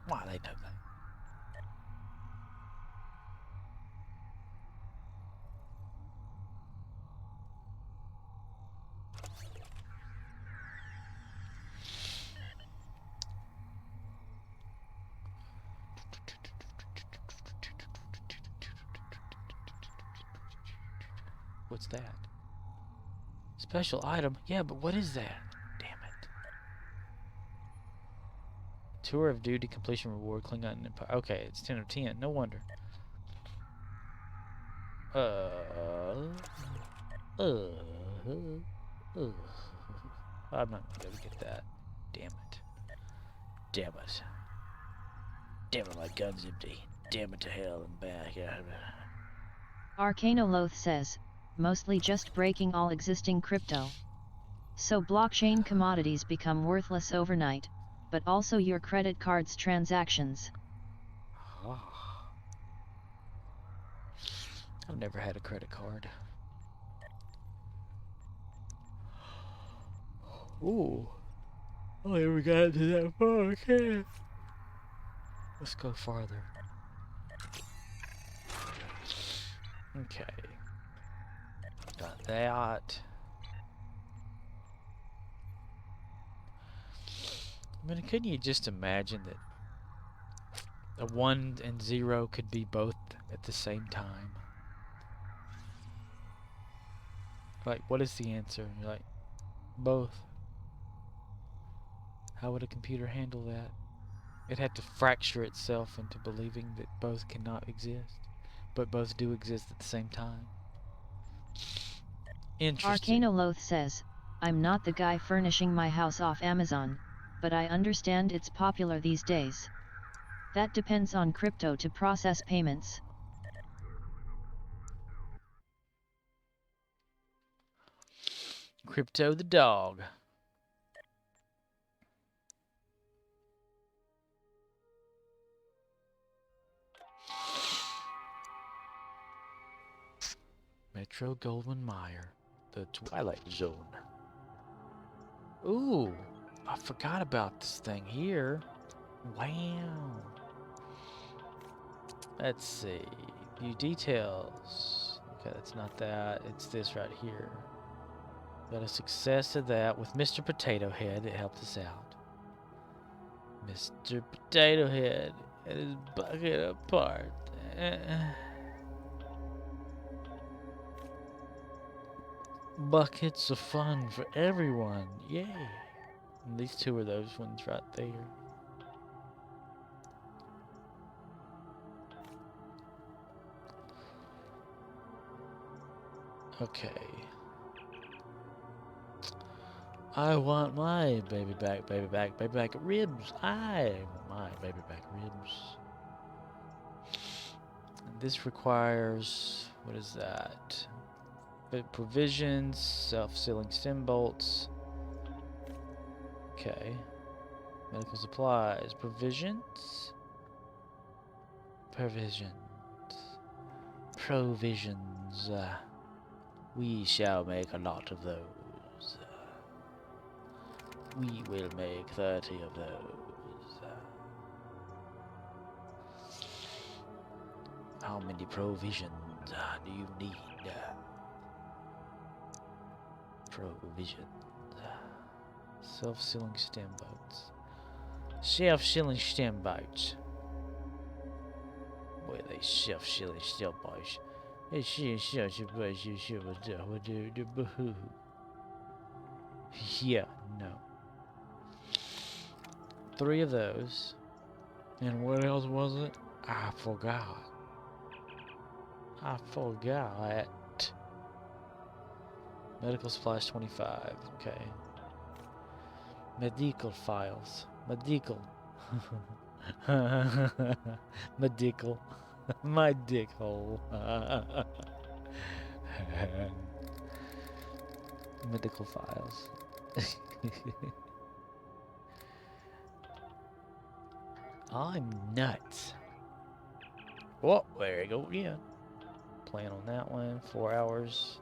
Why they know that? What's that? Special item? Yeah, but what is that? Damn it. Tour of Duty completion reward Klingon Empire. Okay, it's 10 of 10. No wonder. I'm not gonna be able to get that. Damn it. Damn it. Damn it, my gun's empty. Damn it to hell and back. Arcanoloth says, mostly just breaking all existing crypto. So blockchain commodities become worthless overnight, but also your credit card's transactions. I've never had a credit card. Ooh. I never got to that far, okay. Let's go farther. Okay. Got that. I mean, couldn't you just imagine that a 1 and 0 could be both at the same time? Like, what is the answer? And you're like, both. How would a computer handle that? It'd have to fracture itself into believing that both cannot exist, but both do exist at the same time. Interesting. Arcanoloth says, I'm not the guy furnishing my house off Amazon, but I understand it's popular these days. That depends on crypto to process payments. Crypto the dog. Metro Goldwyn Mayer, the Twilight Zone. Ooh, I forgot about this thing here. Wow. Let's see. View details. Okay, that's not that. It's this right here. Got a success of that with Mr. Potato Head. It helped us out. Mr. Potato Head and his bucket apart. Buckets of fun for everyone. Yay. And these two are those ones right there. Okay. I want my baby back ribs. I want my baby back ribs. And this requires, what is that? Provisions, self-sealing stem bolts. Okay. Medical supplies, provisions. Provisions. We shall make a lot of those. We will make 30 of those. How many provisions do you need? Provisions. Self-sealing stem boats. Self-sealing stem boats. Boy, they self-sealing stem boats. Yeah, no. 3 of those. And what else was it? I forgot. Medical supplies 25. Okay. Medical files. Medical. Medical. My dick hole. Medical files. I'm nuts. Oh, there you go. Yeah. Playing on that one. 4 hours.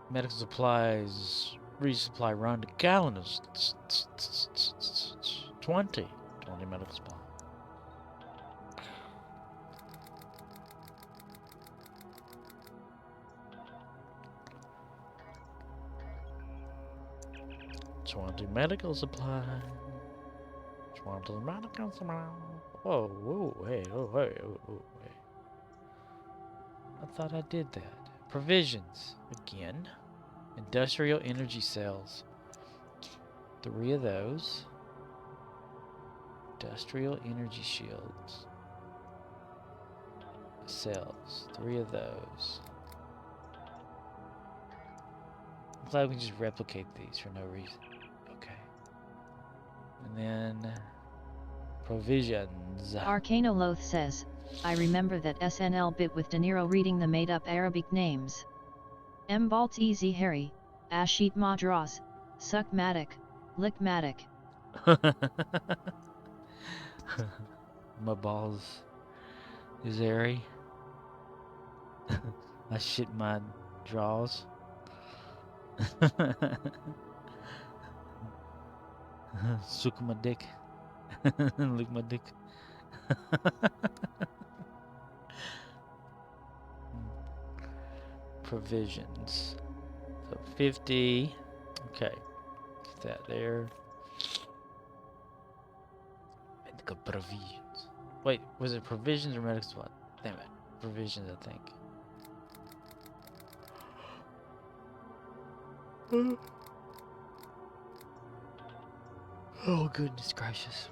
Medical supplies. Resupply run to gallon is 20 medical supply. Medical supply. 20 medical supply. Whoa, whoa, hey, oh, hey, oh, hey. I thought I did that. Provisions. Again. Industrial energy cells. 3 of those. Industrial energy shields. Cells. 3 of those. I'm glad we can just replicate these for no reason. Okay. And then provisions. Arcanoloth says, I remember that SNL bit with De Niro reading the made-up Arabic names. Mbalt's Easy Harry, Ashit Madras, Suckmatic, Lickmatic. My balls is airy. I shit my draws. Suck my dick. Lick my dick. Provisions. So 50. Okay. Get that there. Medical provisions. Wait, was it provisions or medical supply? Damn it. Provisions, I think. Oh, goodness gracious.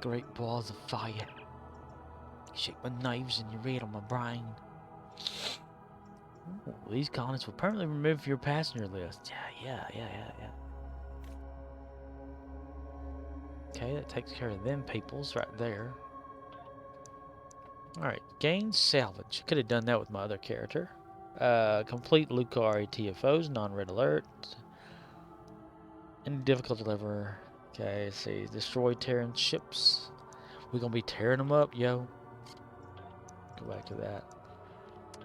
Great balls of fire. Shake my knives and you read on my brain. Ooh, these colonists will permanently remove your passenger list. Yeah. Okay, that takes care of them peoples right there. Alright, gain salvage. Could have done that with my other character. Complete Lukari TFOs, non-red alert. And difficult to deliver. Okay, let's see. Destroy Terran ships. We're gonna be tearing them up, yo. Go back to that.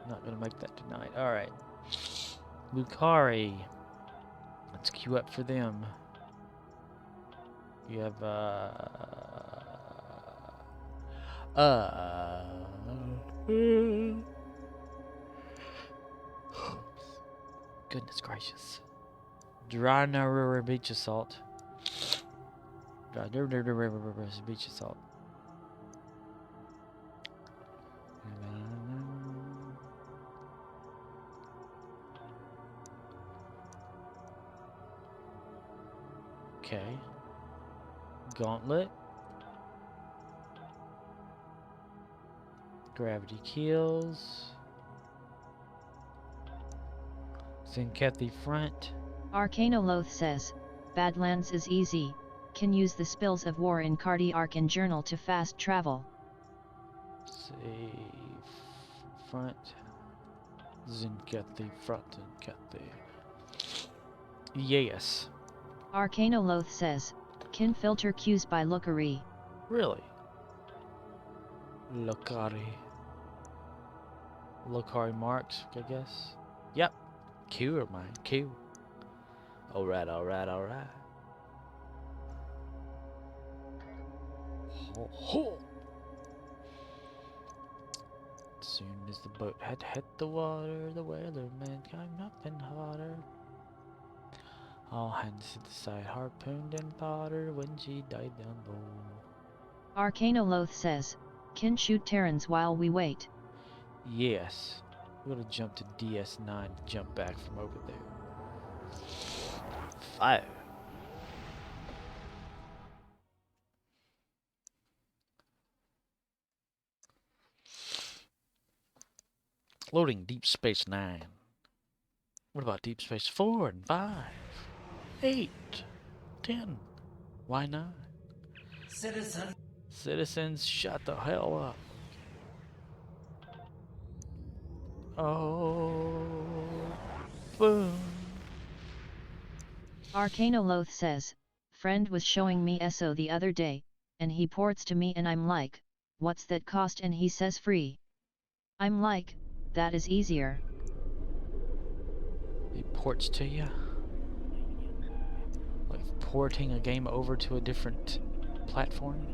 Not gonna make that tonight. Alright. Lukari. Let's queue up for them. You have goodness gracious. Dranuur beach assault. Dranuur beach assault. Okay. Gauntlet. Gravity Kills. Zinkethi front. Arcanoloth says, Badlands is easy, can use the spills of war in Cardi Arc and Journal to fast travel. Save front. Zinkethi front Zinkethi. Yes. Arcanoloth says, can filter cues by Lukari. Really? Lukari. Lukari marks, I guess. Yep. Q or mine. Q. Alright, alright, alright. Ho, ho. Soon as the boat had hit the water, the weatherman came up and hotter. All hands to the side, harpooned and fodder when she died down low. Arcanoloth says, can shoot Terrans while we wait. Yes. We're gonna jump to DS9 to jump back from over there. Fire. Loading Deep Space 9. What about Deep Space 4 and 5? 8. 10. Why not? Citizens, shut the hell up. Oh, boom. Arcanoloth says, friend was showing me SO the other day, and he ports to me and I'm like, what's that cost, and he says free. I'm like, that is easier. He ports to you? Like porting a game over to a different platform?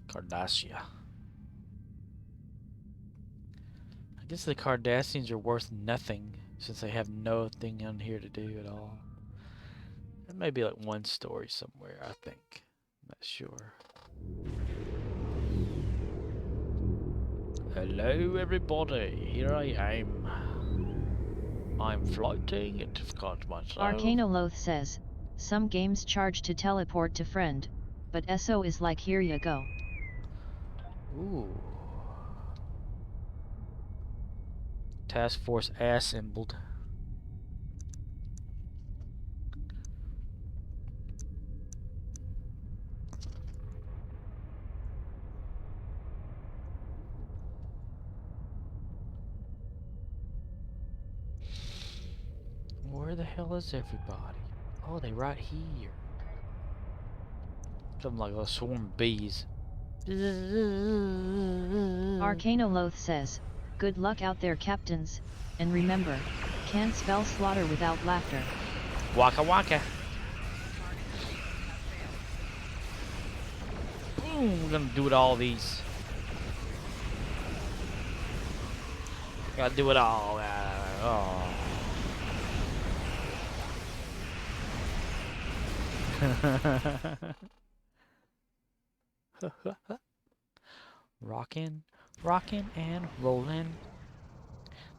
Cardassia. I guess the Cardassians are worth nothing since they have nothing on here to do at all. There may be like one story somewhere, I think. I'm not sure. Hello everybody, here I am. I'm floating and I've got myself. Arcanoloth says, some games charge to teleport to friend, but SO is like here you go. Ooh. Task Force assembled. Where the hell is everybody? Oh, they right here. Something like a swarm of bees. Arcanoloth says, good luck out there captains, and remember, can't spell slaughter without laughter. Waka waka. Boom, we're gonna do it all these. Gotta do it all. Oh. Rockin', rockin' and rollin'.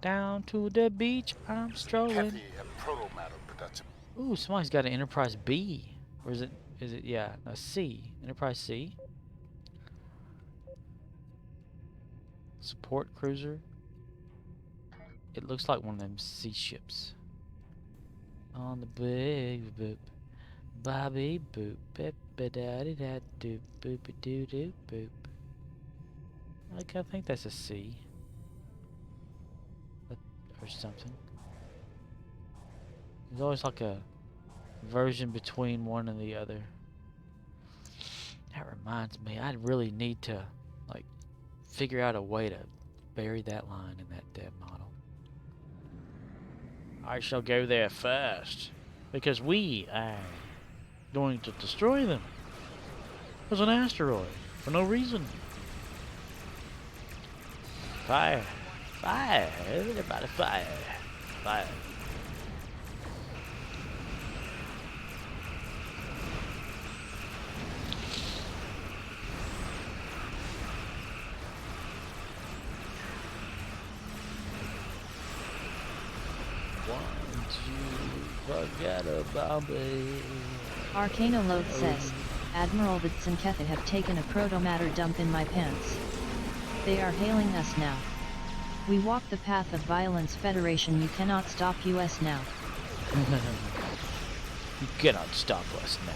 Down to the beach, I'm strolling. Heavy and proto-matter production. Ooh, somebody's got an Enterprise B. Or is it, yeah, a C. Enterprise C. Support cruiser. It looks like one of them sea ships. On the big boop. Bobby boop. Bip-a-da-di-da-doop. Boop-a-doo-doo boop. I think that's a C. Or something. There's always like a version between one and the other. That reminds me, I really need to like figure out a way to bury that line in that dev model. I shall go there first because we are going to destroy them as an asteroid for no reason. Fire. Fire. Everybody fire. Fire. Once you forget about me. Arcanoloth says, Admiral Zinkethi have taken a protomatter dump in my pants. They are hailing us now. We walk the path of violence. Federation, you cannot stop us now. You cannot stop us now.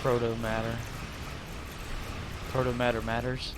Proto-matter. Proto-matter matters.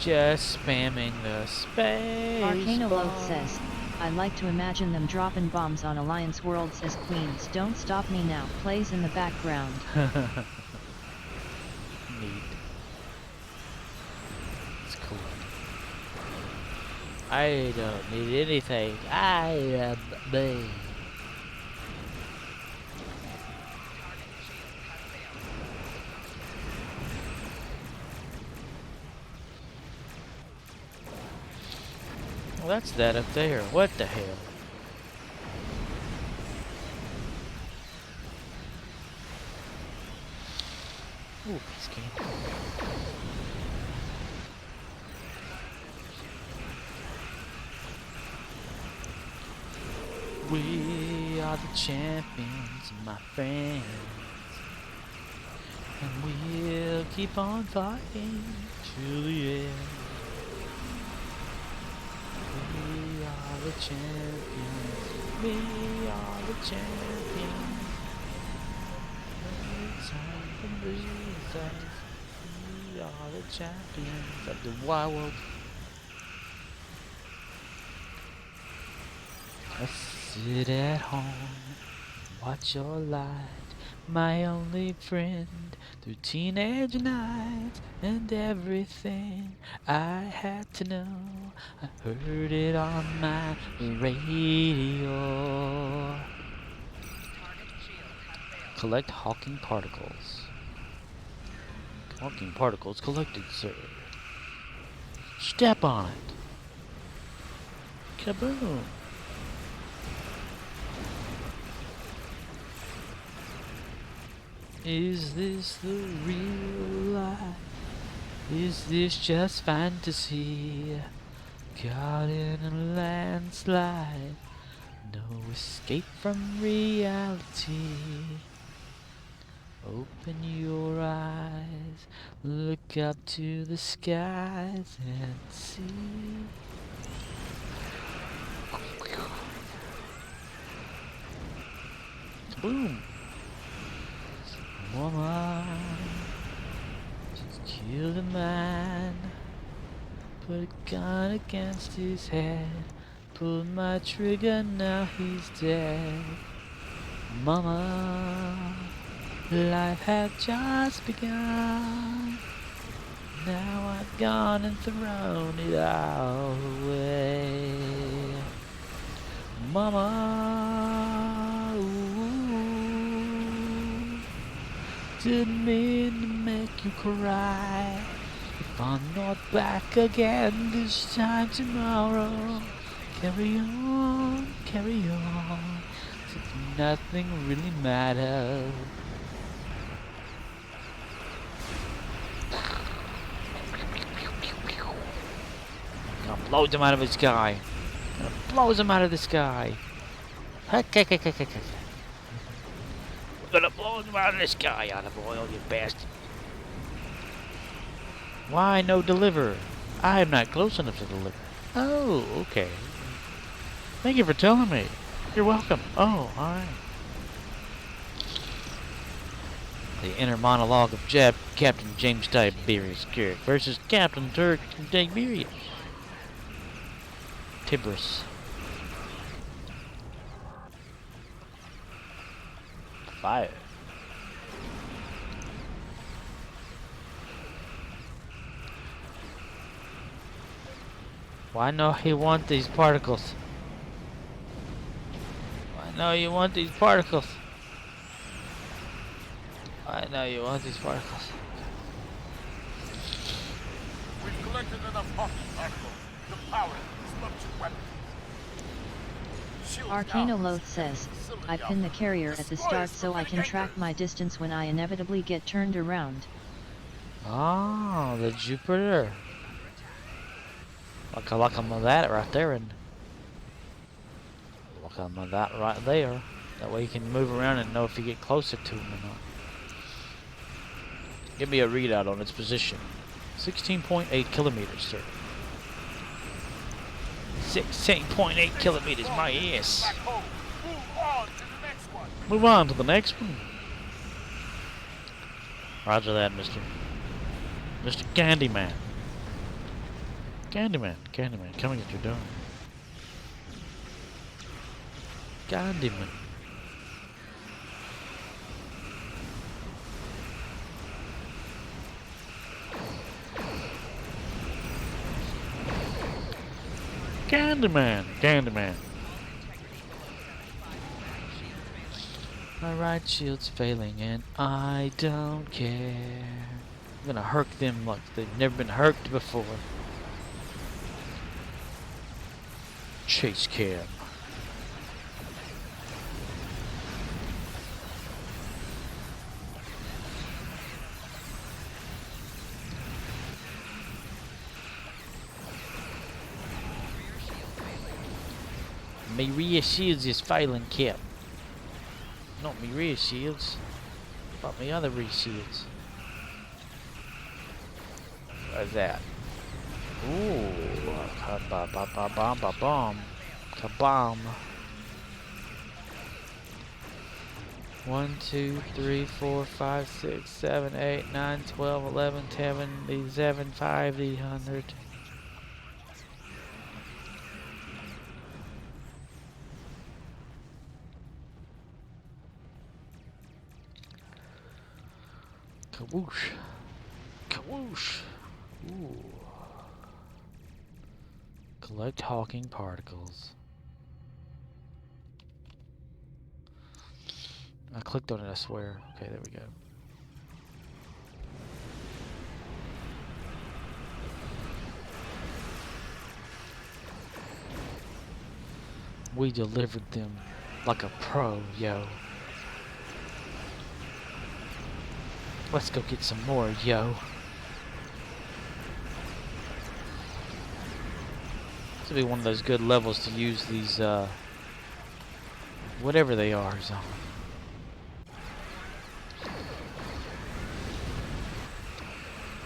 Just spamming the space Arcanoloth bar. says, I like to imagine them dropping bombs on Alliance worlds as queens. Don't stop me now plays in the background. Neat. It's cool. I don't need anything. I am me. Well, that's that up there. What the hell? Ooh, piece of candy. We are the champions, my friends. And we'll keep on fighting till the end. We are the champions. We are the champions. We are the champions of the wild. I sit at home, watch your light, my only friend through teenage nights and everything I had to know. I heard it on my radio. Collect Hawking particles. Hawking particles collected, sir. Step on it. Kaboom. Is this the real life? Is this just fantasy? Caught in a landslide, no escape from reality. Open your eyes, look up to the skies and see. Boom! Woman just killed a man, put a gun against his head, pulled my trigger, now he's dead. Mama, life had just begun, now I've gone and thrown it all away. Mama, ooh, didn't mean to make you cry. If I'm not back again this time tomorrow, carry on, since nothing really matters. Gonna blow them out of the sky. Blows them out of the sky. We're gonna blow them out of the sky, out of oil, you bastard. Why no deliver? I am not close enough to deliver. Oh, okay. Thank you for telling me. You're welcome. Oh, alright. The inner monologue of Captain James Tiberius Kirok versus Captain Turk Tiberius. Tiberius. Fire. Why no you want these particles? Why no you want these particles? I know you want these particles. We've collected enough hockey particles to power the disruption weapon. Shields down. Arcanoloth says, I pin the carrier at the start so I can track my distance when I inevitably get turned around. Oh, the Jupiter. Look at that right there, and look at that right there. That way you can move around and know if you get closer to him or not. Give me a readout on its position. 16.8 kilometers, sir. 16.8 kilometers, my ass. Back home. Move on to the next one. Move on to the next one. Roger that, Mr. Candyman. Candyman, coming at your door. Candyman. Candyman. My right shield's failing and I don't care. I'm gonna hurk them like they've never been hurked before. Chase cam. My rear shields is failing, Cap. Not my rear shields, but my other rear shields. What's that? Ooh, kabam. 1, 2, 3, 4, 5, 6, 7, 8, 9, 12, 11, 10, 7, 5, 100. Kawoosh. Ooh. Collect hawking particles. I clicked on it, I swear. Okay, there we go. We delivered them like a pro, yo. Let's go get some more, yo. This will be one of those good levels to use these, whatever they are, so.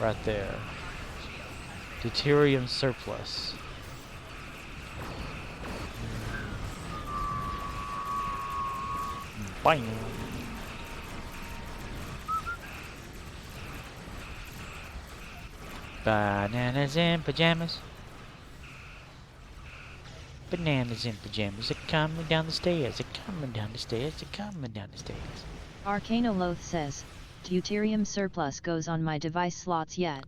Right there. Deuterium surplus. Bang! Bananas in pajamas. Bananas in pajamas are coming down the stairs. They're coming down the stairs. They're coming down the stairs. Arcanoloth says, Deuterium surplus goes on my device slots yet.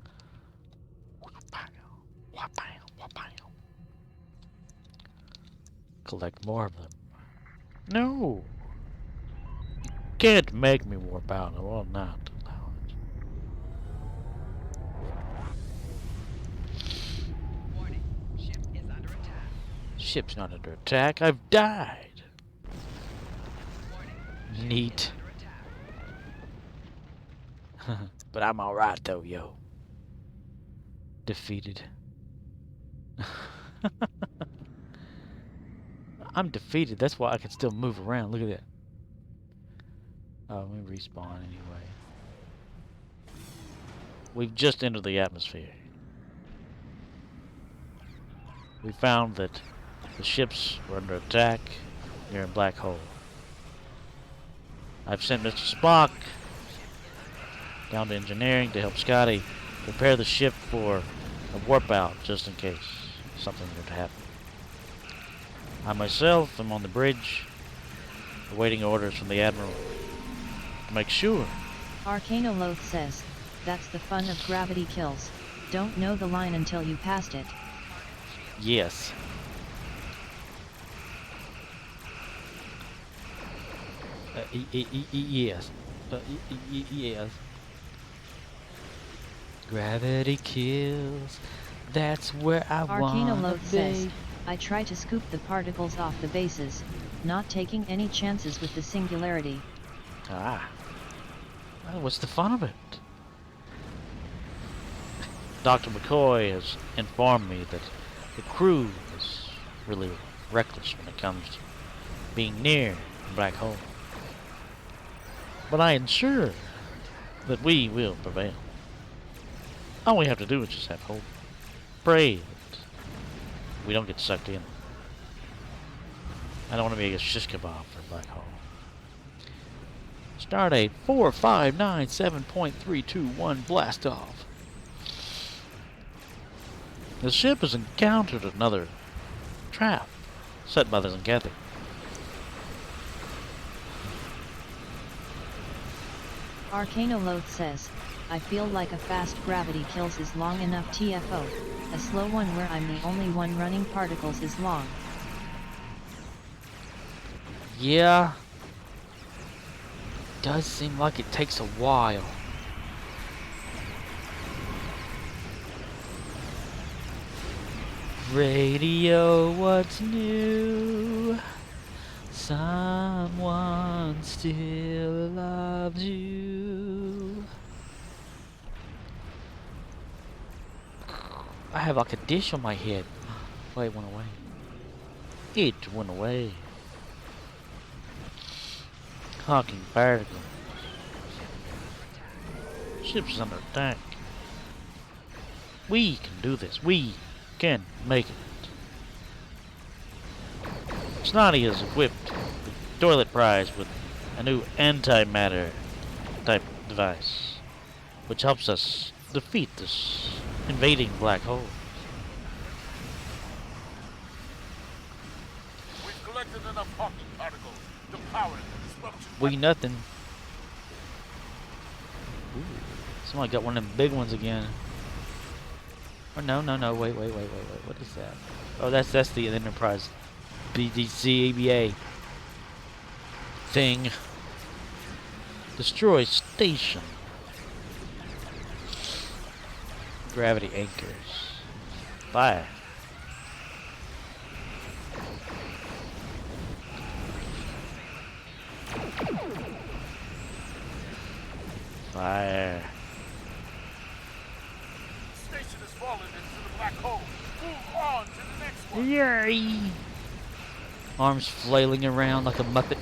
Collect more of them. No! Can't make me warp out. I will not allow it. Warning. Ship is under attack. Ship's not under attack. I've died. Warning. Neat. Under attack. But I'm alright though, yo. Defeated. I'm defeated. That's why I can still move around. Look at that. Oh, let me respawn anyway. We've just entered the atmosphere. We found that the ships were under attack near a black hole. I've sent Mr. Spock down to engineering to help Scotty prepare the ship for a warp out just in case something were to happen. I myself am on the bridge awaiting orders from the Admiral to make sure. Arcanoloth says, that's the fun of Gravity Kills. Don't know the line until you passed it. Yes. Yes. Yes. Gravity kills. That's where I wanna Arcanoloth says, be. I try to scoop the particles off the bases, not taking any chances with the singularity. Ah. Well, what's the fun of it? Dr. McCoy has informed me that the crew is really reckless when it comes to being near a black hole. But I ensure that we will prevail. All we have to do is just have hope. Pray that we don't get sucked in. I don't want to be a shish kebab for a black hole. Stardate 4597.321 blast off. The ship has encountered another trap set by the Zencathi. Arcanoloth says, I feel like a fast gravity kills is long enough TFO, a slow one where I'm the only one running particles is long. Yeah. Does seem like it takes a while. Radio, what's new? Someone still loves you. I have like a dish on my head. Wait, it went away. It went away. Hawking particle. Ship's under attack. We can do this. We can make it. Snotty is equipped the toilet prize with a new antimatter type device, which helps us defeat this invading black hole. We've collected enough Hawking particles to power the disruption. We nothing. Ooh, somebody got one of them big ones again. Oh no, wait, what is that? Oh, that's the Enterprise BDC ABA thing. Destroy station. Gravity anchors. Fire. Fire. Station has fallen into the black hole. Move on to the next one. Yay! Arms flailing around like a muppet.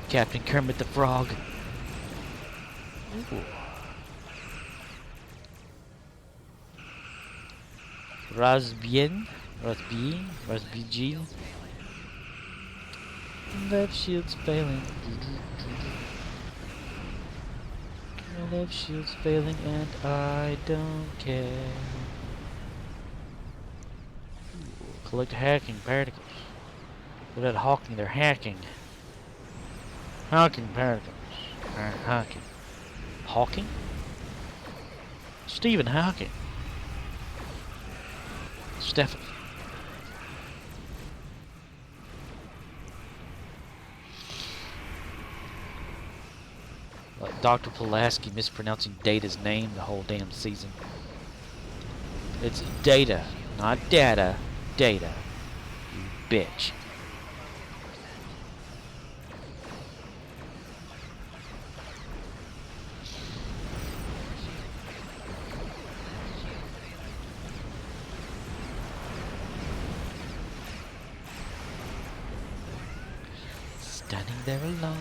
Captain Kermit the Frog. Ooh. Rasbien. Left shield's failing. My left shield's failing and I don't care. Ooh, collect hacking particles. They're not hawking, they're hacking. Hawking particles. Hawking. Hawking? Stephen Hawking. Stephen. Like Dr. Pulaski mispronouncing Data's name the whole damn season. It's Data, not Data. Data. You bitch. Standing there alone,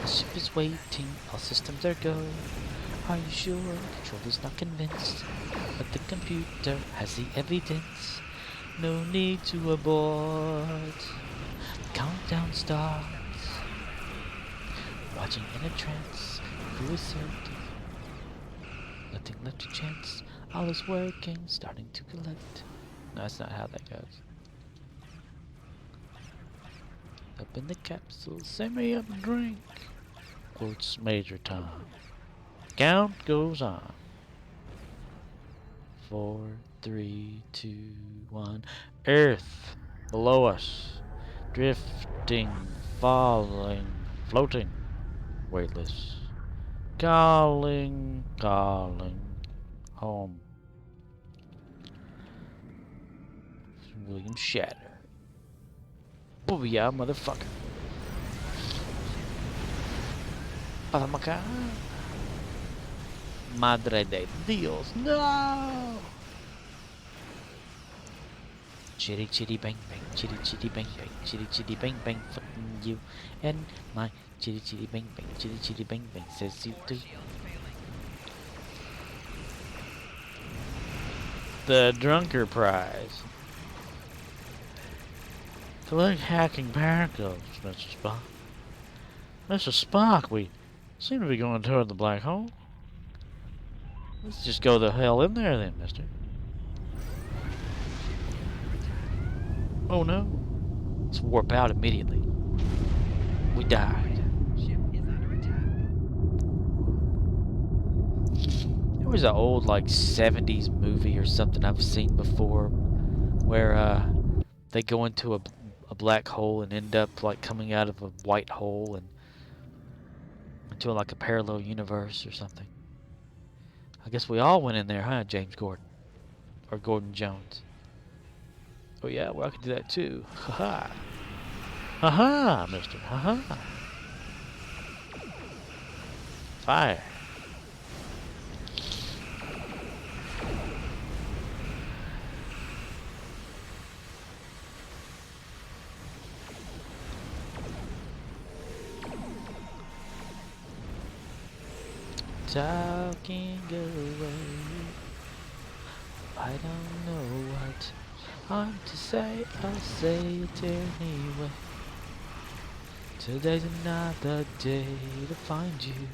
the ship is waiting, all systems are go. Are you sure? Controller's not convinced, but the computer has the evidence. No need to abort. Countdown starts. Watching in a trance, crew is certain. Nothing left to chance, all is working, starting to collect. No, that's not how that goes. Up in the capsule, send me up a drink. Quotes Major Tom. Count goes on. 4, 3, 2, 1. Earth below us. Drifting, falling, floating, weightless. Calling, calling, home. William Shatner. Booyah, motherfucker. Patamaca. Madre de Dios, no! Chitty chitty bang bang, chitty chitty bang bang, chitty chitty bang bang, fucking you and my chitty chitty bang bang, chitty chitty bang bang, says you too. The Drunker Prize. Collect hacking power codes, Mr. Spock. Mr. Spock, we seem to be going toward the black hole. Let's just go the hell in there then, mister. Oh no. Let's warp out immediately. We died. Ship is under attack. There was an old like 70s movie or something I've seen before where they go into a black hole and end up like coming out of a white hole and into like a parallel universe or something. I guess we all went in there, huh, James Gordon? Or Gordon Jones. Oh yeah, well I could do that too. Haha. Haha, mister. Haha. Fire. Talking away. I don't know what I'm to say. I'll say it anyway. Today's another day to find you.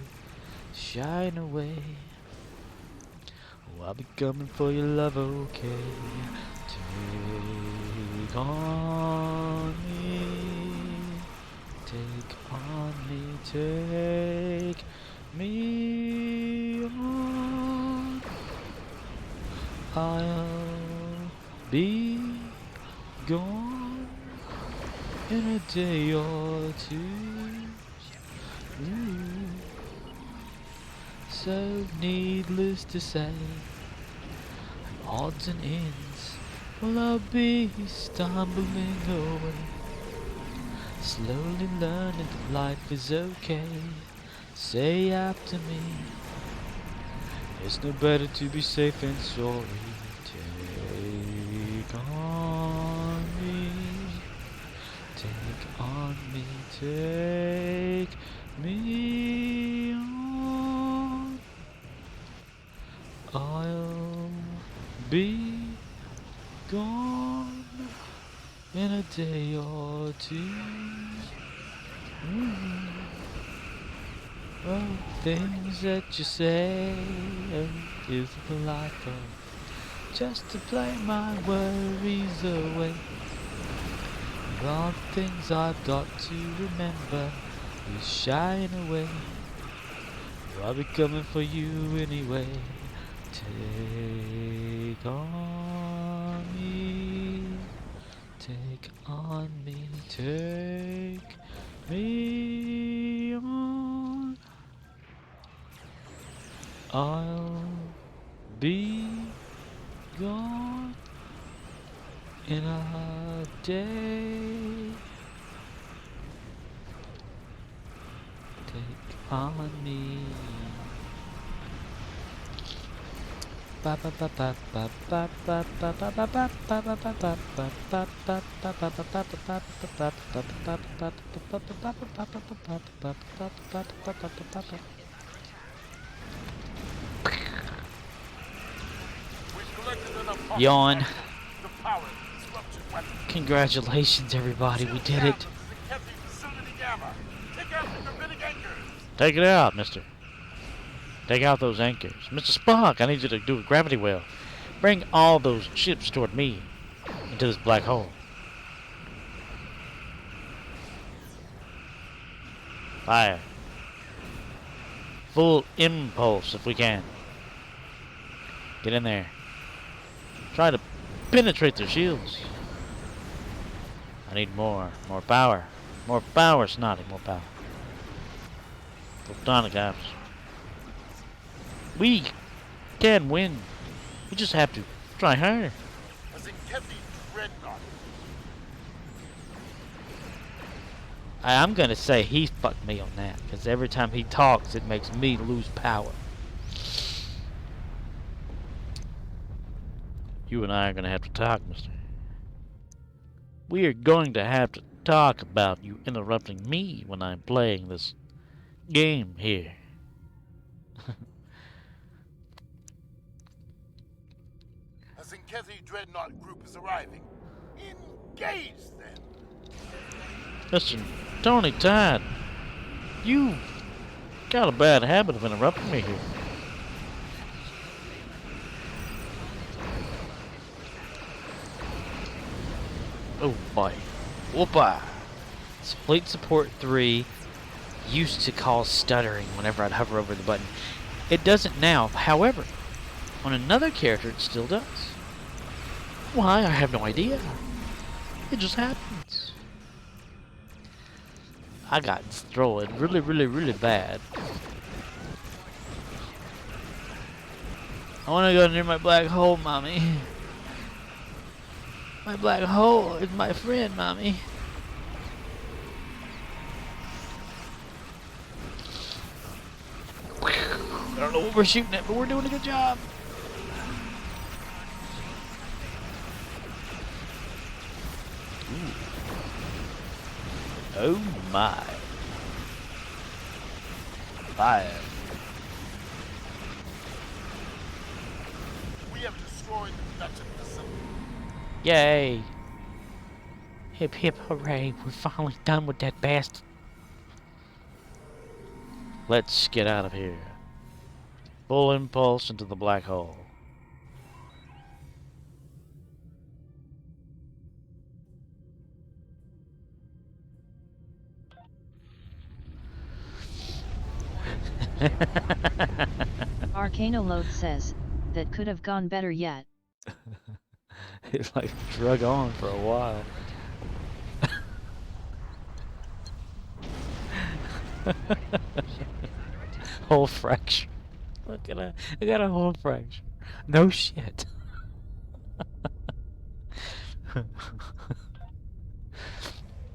Shine away. Oh, I'll be coming for your love, okay? Take on me. Take on me. Take me on. I'll be gone in a day or two. Ooh. So needless to say, odds and ends, well I'll be stumbling away, slowly learning that life is okay. Say after me, it's no better to be safe than sorry. Take on me, take on me, take me on. I'll be gone in a day or two. Oh, things that you say is delightful, just to play my worries away. And all the things I've got to remember is shying away. Oh, I'll be coming for you anyway. Take on me, take on me, take me on. I'll be gone in a day. Take on me. Yawn. Congratulations, everybody. We did it. Take it out, mister. Take out those anchors. Mr. Spock, I need you to do a gravity well. Bring all those ships toward me into this black hole. Fire. Full impulse if we can. Get in there. Try to penetrate their shields. I need more power. More power, Snotty, more power. Photonic apps. We can win. We just have to try harder. A Zinkethi Dreadnought. I'm gonna say he fucked me on that, because every time he talks, it makes me lose power. You and I are gonna have to talk, mister. We are going to have to talk about you interrupting me when I'm playing this game here. A Zinkethi Dreadnought group is arriving. Engage them! Mr. Tony Todd, you got a bad habit of interrupting me here. Oh boy. Whoopa! Fleet Support 3 used to cause stuttering whenever I'd hover over the button. It doesn't now, however, on another character it still does. Why? I have no idea. It just happens. I got destroyed really bad. I want to go near my black hole, mommy. My black hole is my friend, mommy. I don't know what we're shooting at, but we're doing a good job. Ooh. Oh my. Fire. We have destroyed the production facility. Yay. Hip hip hooray, we're finally done with that bastard. Let's get out of here. Full impulse into the black hole. Arcanoloth says, that could have gone better yet. It's like drug on for a while. Whole fracture. Look at that. I got a whole fracture. No shit.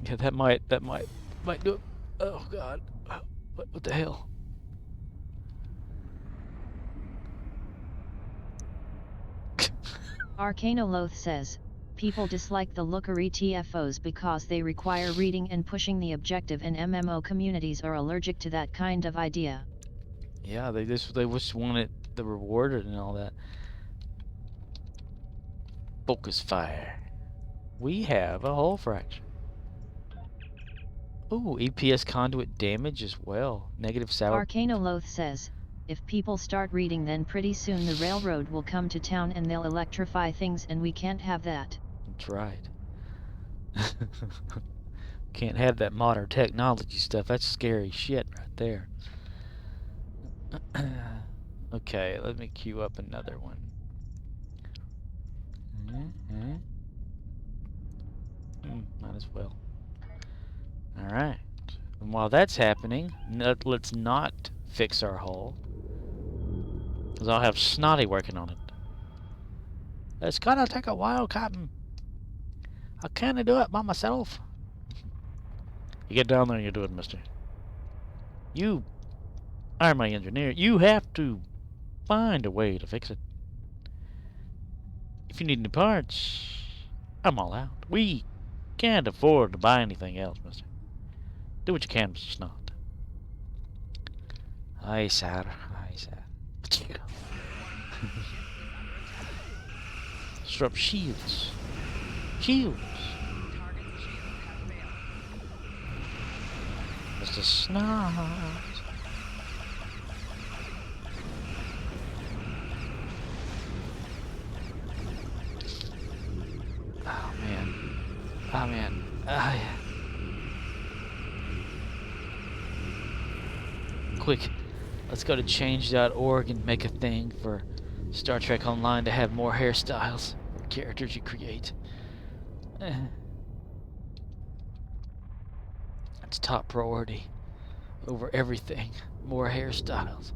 Yeah, that might do it. Oh god. What the hell? Arcanoloth says, people dislike the Lukari TFOs because they require reading and pushing the objective, and MMO communities are allergic to that kind of idea. Yeah, they just wanted the rewarded and all that. Focus fire. We have a hull fracture. Ooh, EPS conduit damage as well. Negative sour. Arcanoloth says, if people start reading, then pretty soon the railroad will come to town and they'll electrify things, and we can't have that. That's right. Can't have that modern technology stuff. That's scary shit right there. Okay, let me queue up another one. Might as well. Alright. And while that's happening, let's not fix our hull. Because I'll have Snotty working on it. It's gonna take a while, Captain. I can't do it by myself. You get down there and you do it, mister. You are my engineer. You have to find a way to fix it. If you need any parts, I'm all out. We can't afford to buy anything else, mister. Do what you can, Mr. Snot. Aye, sir. Aye, sir. Disrupt shields. Shields. Mr. Snot. Oh man. Oh man. Yeah. Quick, let's go to change.org and make a thing for Star Trek Online to have more hairstyles. characters you create. That's top priority over everything. More hairstyles.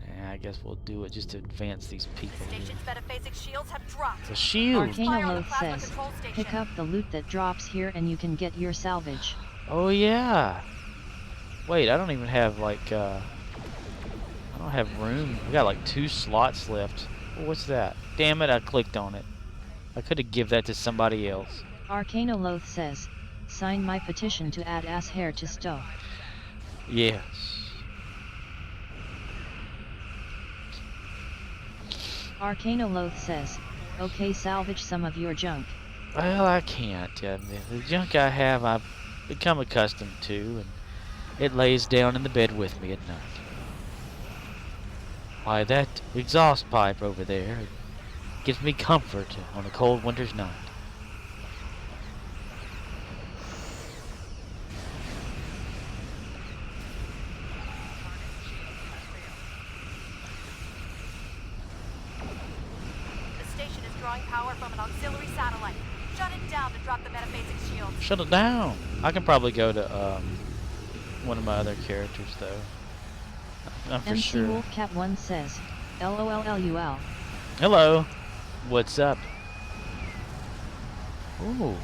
Yeah, I guess we'll do it just to advance these people. The station's metaphasic shields have dropped. The shield! Arcanoloth says, pick up the loot that drops here and you can get your salvage. Oh yeah! Wait, I don't even have like, I don't have room. I got like 2 slots left. What's that? Damn it, I clicked on it. I could have give that to somebody else. Arcanoloth says, sign my petition to add ass hair to stow. Yes. Arcanoloth says, okay, salvage some of your junk. Well, I can't. The junk I have, I've become accustomed to, and it lays down in the bed with me at night. Why, that exhaust pipe over there, it gives me comfort on a cold winter's night. The station is drawing power from an auxiliary satellite. Shut it down to drop the metaphasic shield. Shut it down! I can probably go to, one of my other characters, though. I'm for MC sure. Wolfcat1 says, LOLLUL. Hello! What's up? Ooh.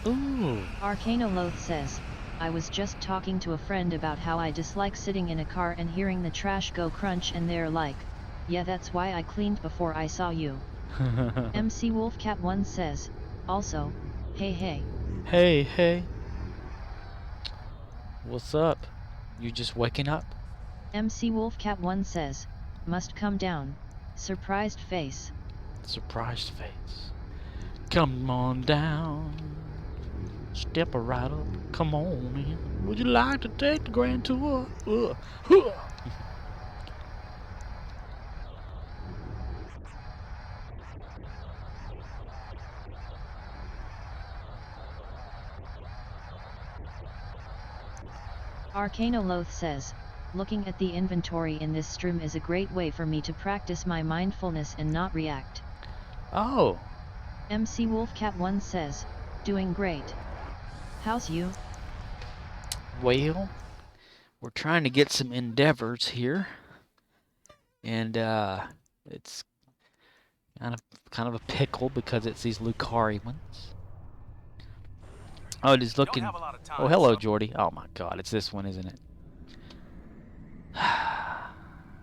Ooh. Arcanoloth says, I was just talking to a friend about how I dislike sitting in a car and hearing the trash go crunch, and they're like, yeah, that's why I cleaned before I saw you. MC Wolfcat1 says, also, hey hey. Hey, hey. What's up? You just waking up? MC Wolfcat1 says, must come down, surprised face. Surprised face. Come on down. Step right up. Come on in. Would you like to take the grand tour? Huh. Arcanoloth says, looking at the inventory in this stream is a great way for me to practice my mindfulness and not react. Oh. MC Wolfcat1 says, doing great. How's you? Well, we're trying to get some endeavors here. And it's kind of a pickle because it's these Lukari ones. Oh, it is looking. Oh, hello, Jordy. Oh my God, it's this one, isn't it?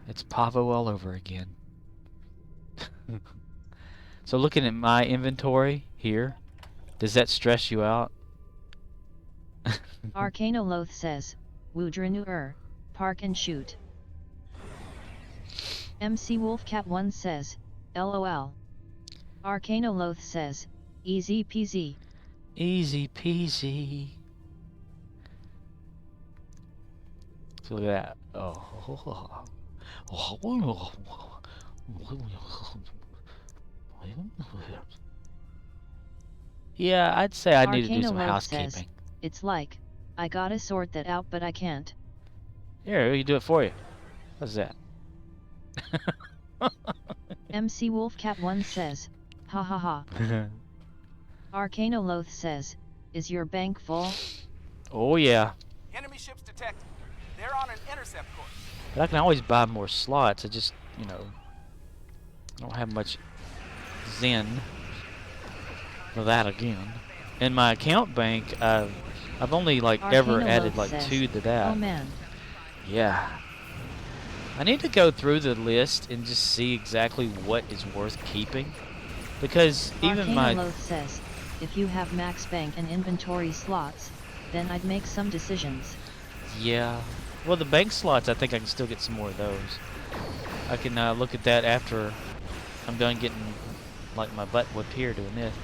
It's Pavo all over again. So looking at my inventory here, does that stress you out? Arcanoloth says, Woo Dranuur, park and shoot. MC Wolfcat1 says, LOL. Arcanoloth says, easy peasy. Easy peasy. So look at that. Oh. Yeah, I'd say I need to do some Arcanoloth housekeeping. says, it's like, I gotta sort that out but I can't. Here, we can do it for you. How's that? MC Wolfcat1 says, ha ha ha. Arcanoloth says, is your bank full? Oh yeah. Enemy ships detected. They're on an intercept course. But I can always buy more slots. I just, I don't have much zen for that again. In my account bank, I've only like ever Arcanoloth added like says, 2 to that. oh man. Yeah. I need to go through the list and just see exactly what is worth keeping. Because even Arcanoloth says, if you have max bank and inventory slots, then I'd make some decisions. Yeah. Well, the bank slots, I think I can still get some more of those. I can look at that after I'm done getting like my butt whipped here doing this.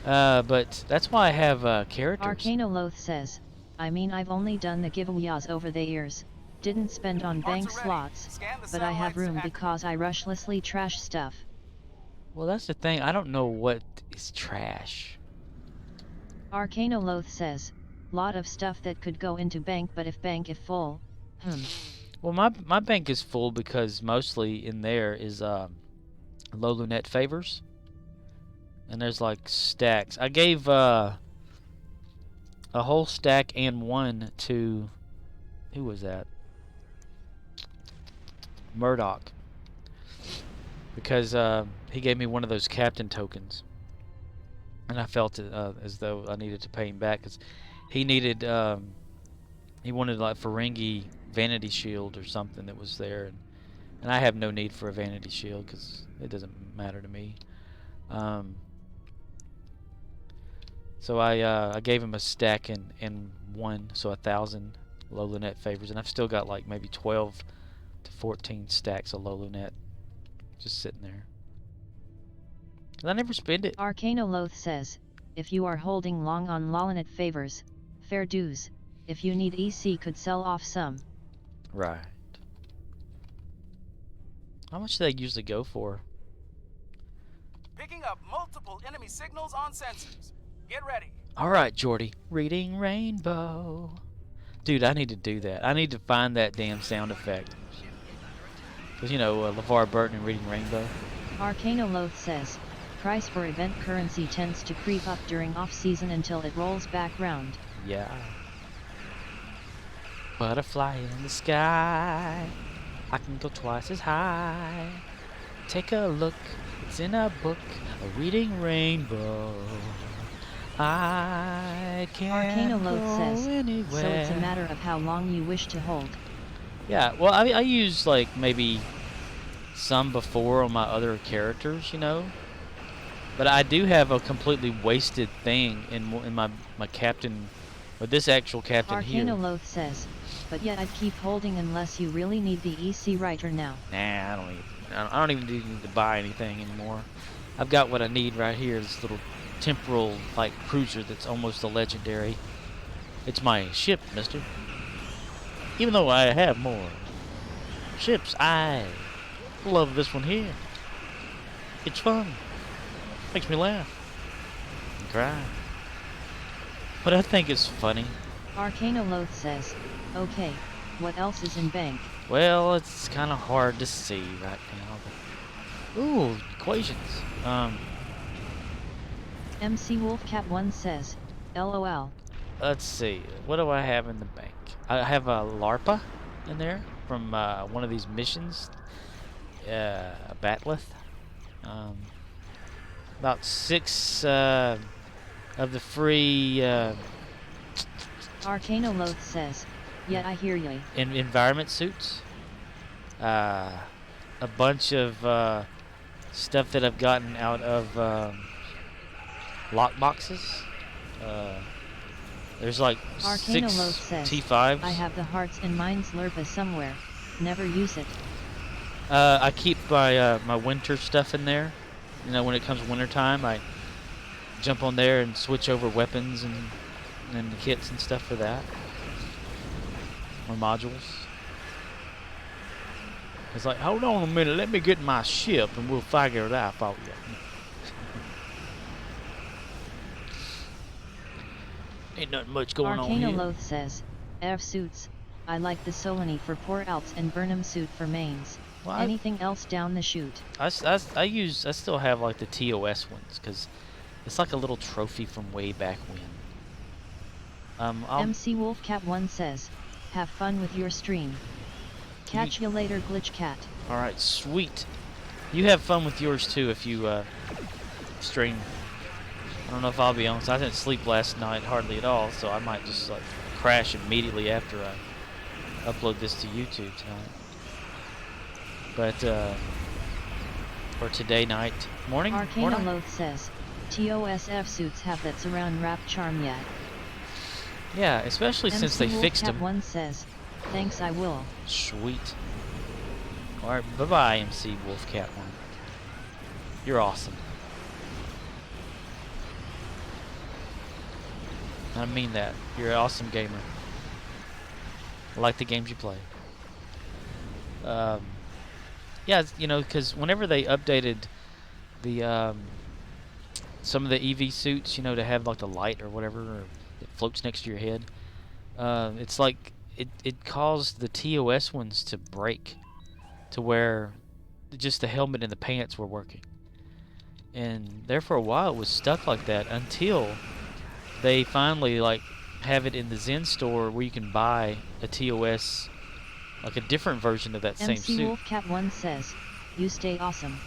But that's why I have characters. Arcanoloth says, I mean I've only done the giveaways over the years, didn't spend on bank slots, but I have room because I rushlessly trash stuff. Well, that's the thing. I don't know what is trash. Arcanoloth says, lot of stuff that could go into bank, but if bank if full, Well, my bank is full because mostly in there is low lunette favors, and there's like stacks. I gave a whole stack and one to, who was that? Murdoch, because he gave me one of those captain tokens, and I felt as though I needed to pay him back because he needed he wanted like Ferengi vanity shield or something that was there, and I have no need for a vanity shield because it doesn't matter to me. So I gave him a stack and one, so 1,000 low lunette favors, and I've still got like maybe 12 to 14 stacks of low lunette just sitting there. And I never spend it. Arcanoloth says, if you are holding long on Lolinet favors, fair dues. If you need EC, could sell off some. Right. How much do they usually go for? Picking up multiple enemy signals on sensors. Get ready. Alright, Jordy. Reading Rainbow. Dude, I need to do that. I need to find that damn sound effect. Because, you know, LeVar Burton and Reading Rainbow. Arcanoloth says, price for event currency tends to creep up during off-season until it rolls back round. Yeah. Butterfly in the sky. I can go twice as high. Take a look. It's in a book. A Reading Rainbow. I can't Arcanoloth go says, anywhere. so it's a matter of how long you wish to hold. Yeah, well, I use like maybe some before on my other characters, you know. But I do have a completely wasted thing in my captain, or this actual captain here. Arcanoloth says, but yet I'd keep holding unless you really need the EC writer now. Nah, I don't even need to buy anything anymore. I've got what I need right here. This little temporal like cruiser that's almost a legendary. It's my ship, mister. Even though I have more ships, I love this one here. It's fun. Makes me laugh and cry. But I think it's funny. Arcanoloth says, okay, what else is in bank? Well, it's kind of hard to see right now. But... Ooh, equations. MC Wolfcat1 says, LOL. Let's see. What do I have in the bank? I have a LARPA in there from one of these missions. Battleth. About 6 of the free Arcanoloth says, yet I hear ye. environment suits. A bunch of stuff that I've gotten out of lock boxes. There's like Arcanoloth 6 says, T5s. I have the hearts and minds LARPA somewhere. Never use it. I keep my winter stuff in there. You know, when it comes winter time, I jump on there and switch over weapons and the kits and stuff for that. Or modules. It's like, hold on a minute, let me get my ship and we'll figure it out for you. Ain't nothing much going on here. Arcanoloth says, F suits, I like the Solani for poor outs and Burnham suit for mains. Well, Anything else down the chute? I still have like the TOS ones because it's like a little trophy from way back when. MC Wolfcat1 says, have fun with your stream. Catch you later, Glitch Cat. Alright, sweet. You have fun with yours too if you stream. I don't know if I'll be on, so I didn't sleep last night hardly at all, so I might just like crash immediately after I upload this to YouTube tonight. But for today night, morning? Arcanoloth says, TOSF suits have that surround wrap charm yet. Yeah, especially since they fixed them. MC Wolfcat1 says, thanks I will. Sweet. Alright, bye-bye, MC Wolfcat 1. You're awesome. I mean that. You're an awesome gamer. I like the games you play. Yeah, you know, because whenever they updated the some of the EV suits, you know, to have like the light or whatever, or it floats next to your head. It's like it caused the TOS ones to break, to where just the helmet and the pants were working. And there for a while it was stuck like that until they finally like have it in the Zen store where you can buy a TOS, like a different version of that same MC suit. Wolfcat1 says, "You stay awesome."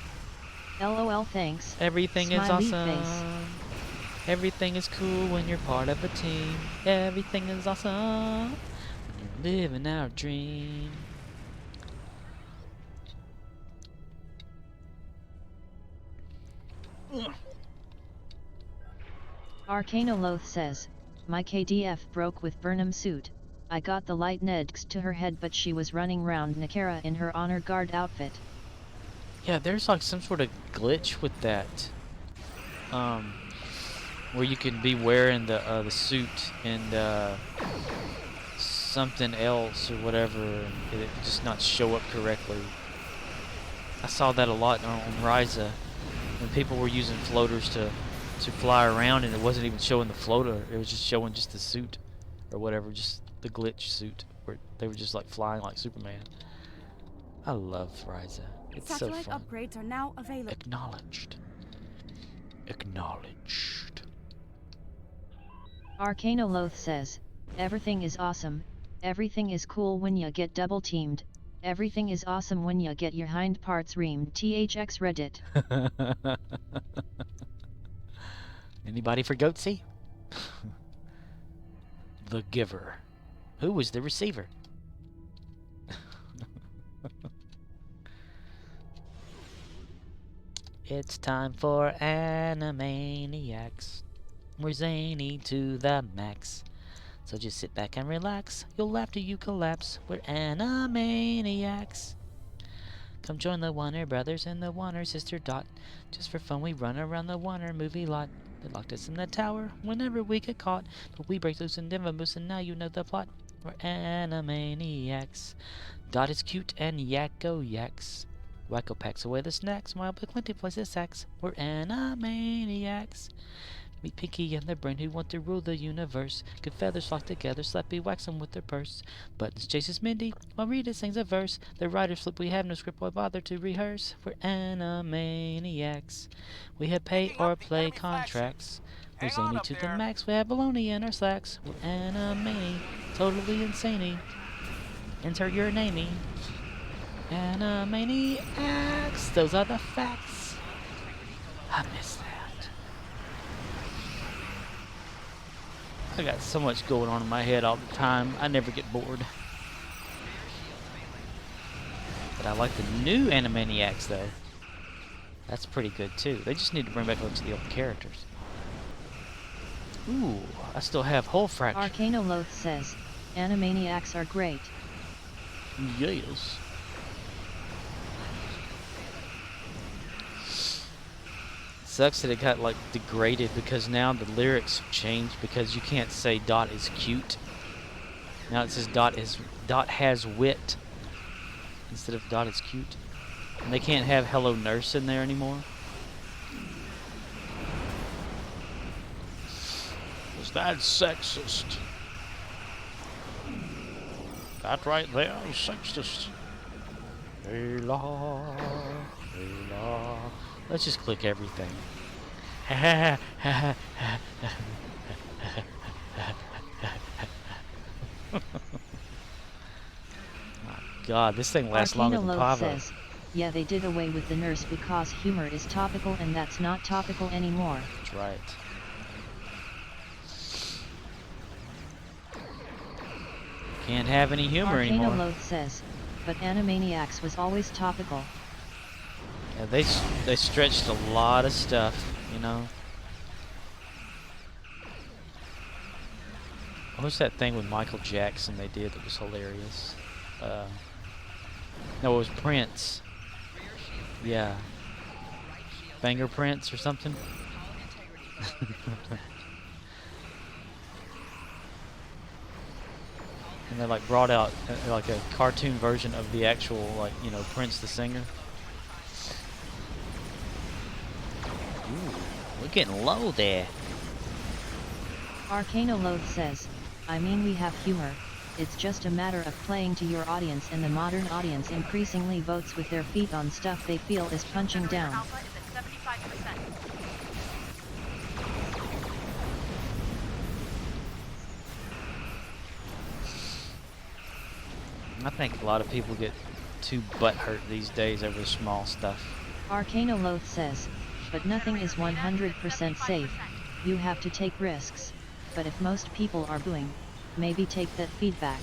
LOL, thanks. Everything is Smiley awesome. face. Everything is cool when you're part of a team. Everything is awesome. When you're living our dream. Arcanoloth says, "My KDF broke with Burnham suit. I got the light nedks to her head, but she was running round Nakara in her honor guard outfit." Yeah, there's like some sort of glitch with that. Where you can be wearing the suit and something else or whatever, and it just not show up correctly. I saw that a lot on Ryza when people were using floaters to fly around, and it wasn't even showing the floater. It was just showing just the suit or whatever, just the glitch suit where they were just like flying like Superman. I love Ryza. It's so Satellite fun. upgrades are now available. Acknowledged. Acknowledged. Arcanoloth says, "Everything is awesome. Everything is cool when ya get double teamed. Everything is awesome when ya get your hind parts reamed." THX Reddit. Anybody for Goatsy? The giver. Who was the receiver? It's time for Animaniacs. We're zany to the max. So just sit back and relax. You'll laugh till you collapse. We're Animaniacs. Come join the Warner Brothers and the Warner Sister Dot. Just for fun we run around the Warner movie lot. They locked us in the tower whenever we get caught. But we break loose in Denvermoose and now you know the plot. We're Animaniacs. Dot is cute and Yakko yaks. Wacko packs away the snacks while Bill Clinton plays the sax. We're Animaniacs. Meet Pinky and the Brain who want to rule the universe. Good feathers flock together, Slappy whacks them with their purse. Buttons chases Mindy while Rita sings a verse. The writers flip, we have no script, why bother to rehearse? We're Animaniacs. We have pay or play contracts. We're Hang on zany up to the there. max, we have baloney in our slacks. We're Animani, totally insane. Enter your namey. Animaniacs, those are the facts. I miss that. I got so much going on in my head all the time, I never get bored. But I like the new Animaniacs though. That's pretty good too. They just need to bring back a bunch of the old characters. Ooh, I still have Hull Fracture. Arcanoloth says, "Animaniacs are great." Yes. Sucks that it got like degraded because now the lyrics have changed because you can't say Dot is cute. Now it says Dot has wit instead of Dot is cute. And they can't have Hello Nurse in there anymore. Is that sexist? That right there is sexist. Hey la, hey la. Let's just click everything. My God, this thing lasts longer than Arcanoloth Pavo. says, "Yeah, they did away with the nurse because humor is topical and that's not topical anymore." That's right. Can't have any humor anymore. Arcanoloth says, "But Animaniacs was always topical." Yeah, they stretched a lot of stuff, you know. What was that thing with Michael Jackson they did that was hilarious? No, it was Prince. Yeah. Fingerprints or something? And they like brought out like a cartoon version of the actual, like, you know, Prince the singer. Ooh, we're getting low there. Arcanoloth says, "I mean we have humor, it's just a matter of playing to your audience, and the modern audience increasingly votes with their feet on stuff they feel is punching down. Alpha is at 75%. I think a lot of people get too butthurt these days over small stuff. Arcanoloth says, but nothing is 100% safe, you have to take risks, but if most people are booing, maybe take that feedback.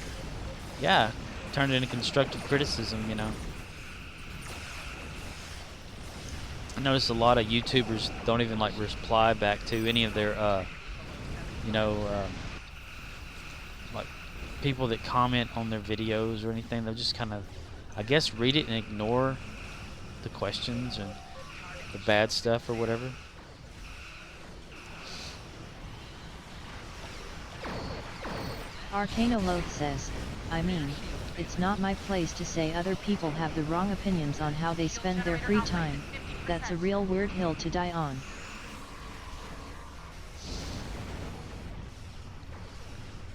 Yeah, turn it into constructive criticism, you know. I notice a lot of YouTubers don't even like reply back to any of their, you know, like people that comment on their videos or anything. They'll just kind of, I guess, read it and ignore the questions and the bad stuff or whatever. Arcanoloth says, I mean, it's not my place to say other people have the wrong opinions on how they spend their free time. That's a real weird hill to die on.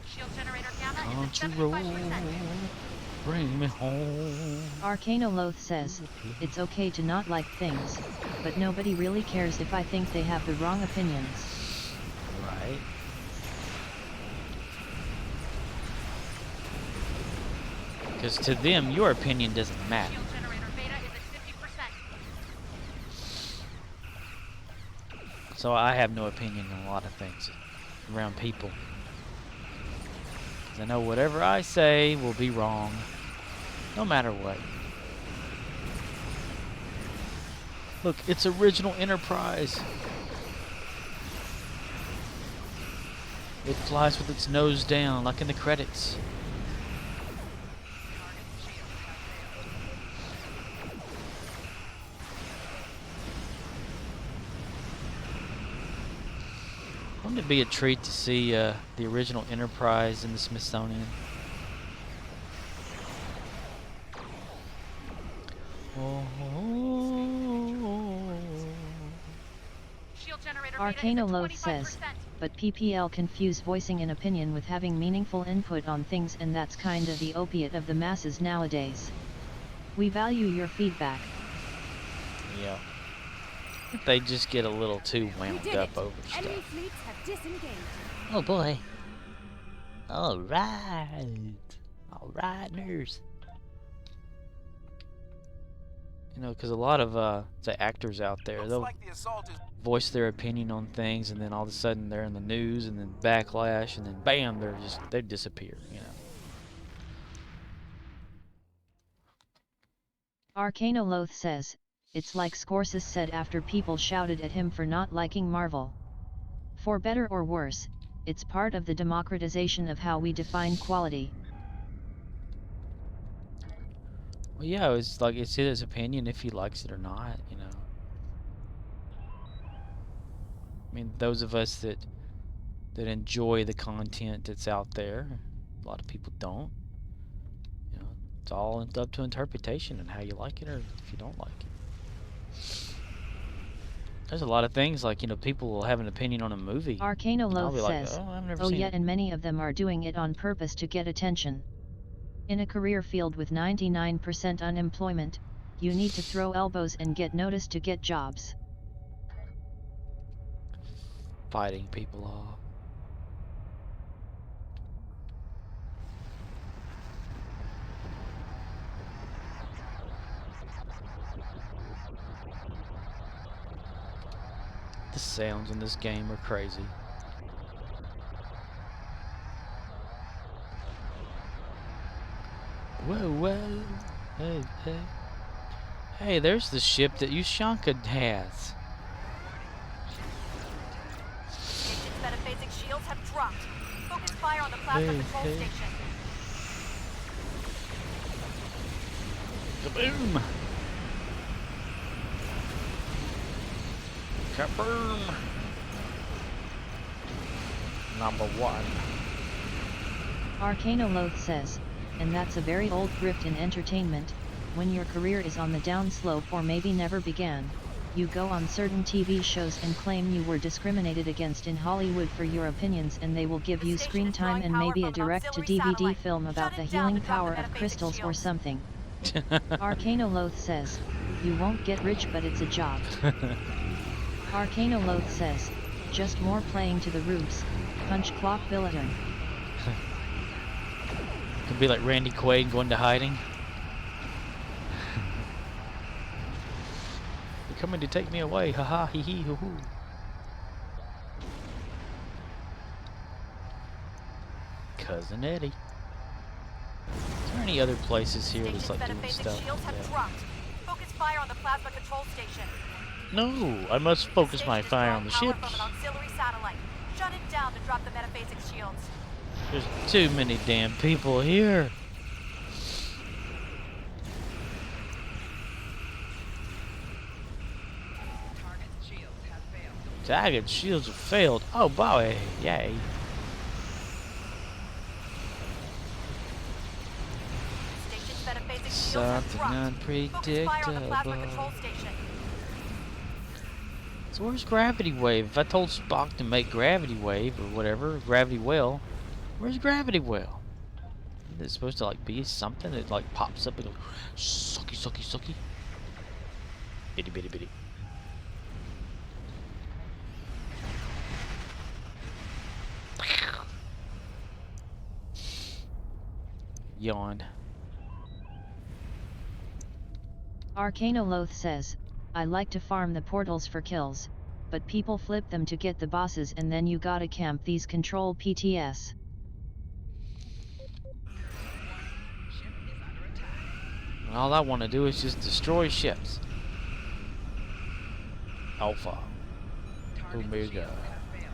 Shield generator gamma is Don't at you roll, 75%. bring me home. Arcanoloth says, it's okay to not like things, but nobody really cares if I think they have the wrong opinions. Right. Because to them, your opinion doesn't matter. Shield generator beta is at 50%. So I have no opinion on a lot of things around people. 'Cause I know whatever I say will be wrong, no matter what. Look, it's original Enterprise. It flies with its nose down, like in the credits. Wouldn't it be a treat to see the original Enterprise in the Smithsonian? Shield generator beta is at Arcanoloth says, 25%. but PPL confuse voicing an opinion with having meaningful input on things, and that's kinda the opiate of the masses nowadays. We value your feedback. Yeah. They just get a little too wound up over Enemy stuff. fleets have disengaged. Oh boy. Alright. Alright, nurse. You know, because a lot of the actors out there, Looks they'll like the assault is voice their opinion on things, and then all of a sudden they're in the news, and then backlash, and then bam, they disappear, you know. Arcanoloth says, it's like Scorsese said after people shouted at him for not liking Marvel. For better or worse, it's part of the democratization of how we define quality. Well, yeah, it's like it's his opinion if he likes it or not, you know. I mean, those of us that enjoy the content that's out there, a lot of people don't. You know, it's all up to interpretation and how you like it or if you don't like it. There's a lot of things like, you know, people will have an opinion on a movie. And I'll Arcanoloth be like, says, oh, I've never oh seen yeah, it. and many of them are doing it on purpose to get attention. In a career field with 99% unemployment, you need to throw elbows and get noticed to get jobs. Fighting people off. The sounds in this game are crazy. Whoa, whoa. Hey, hey. Hey, there's the ship that Ushanka has. Agent's metaphasic shields have dropped. Focus fire on the plasma control Hey. station. Kaboom! Kaboom! Number one. Arcanoloth says, and that's a very old grift in entertainment, when your career is on the downslope or maybe never began. you go on certain TV shows and claim you were discriminated against in Hollywood for your opinions, and they will give The you station screen is time drawing and power maybe a from an auxiliary direct-to-DVD satellite. film Shut about it the down healing to drop power the of metaphasic crystals or shields. something. Arcanoloth says, you won't get rich but it's a job. Arcanoloth says, just more playing to the roots, punch clock billeter. Could be like Randy Quaid going to hiding. You're coming to take me away, haha, hee hee, hoo hoo. Cousin Eddie. Is there any other places here that's Station's like doing metaphasic stuff? shields have Yeah. dropped. Focus fire on the plasma control station. No, I must focus my Station is fire drawing on the power ships. from an auxiliary satellite. Shut it down to drop the metaphasic shields. There's too many damn people here. Target's shields have failed. Target shields have failed. Oh boy, yay. Station's metaphasic shields Something have dropped. Focus fire on the plasma unpredictable. control station. So where's Gravity Wave? If I told Spock to make Gravity Wave or whatever, Gravity Well, where's Gravity Well? Is it supposed to like be something that like pops up and goes sucky sucky sucky? Bitty bitty bitty. Yawned. Arcanoloth says, I like to farm the portals for kills, but people flip them to get the bosses and then you gotta camp these control PTS. Ship is under attack. And all I want to do is just destroy ships. Alpha. Target's Omega. shields have failed.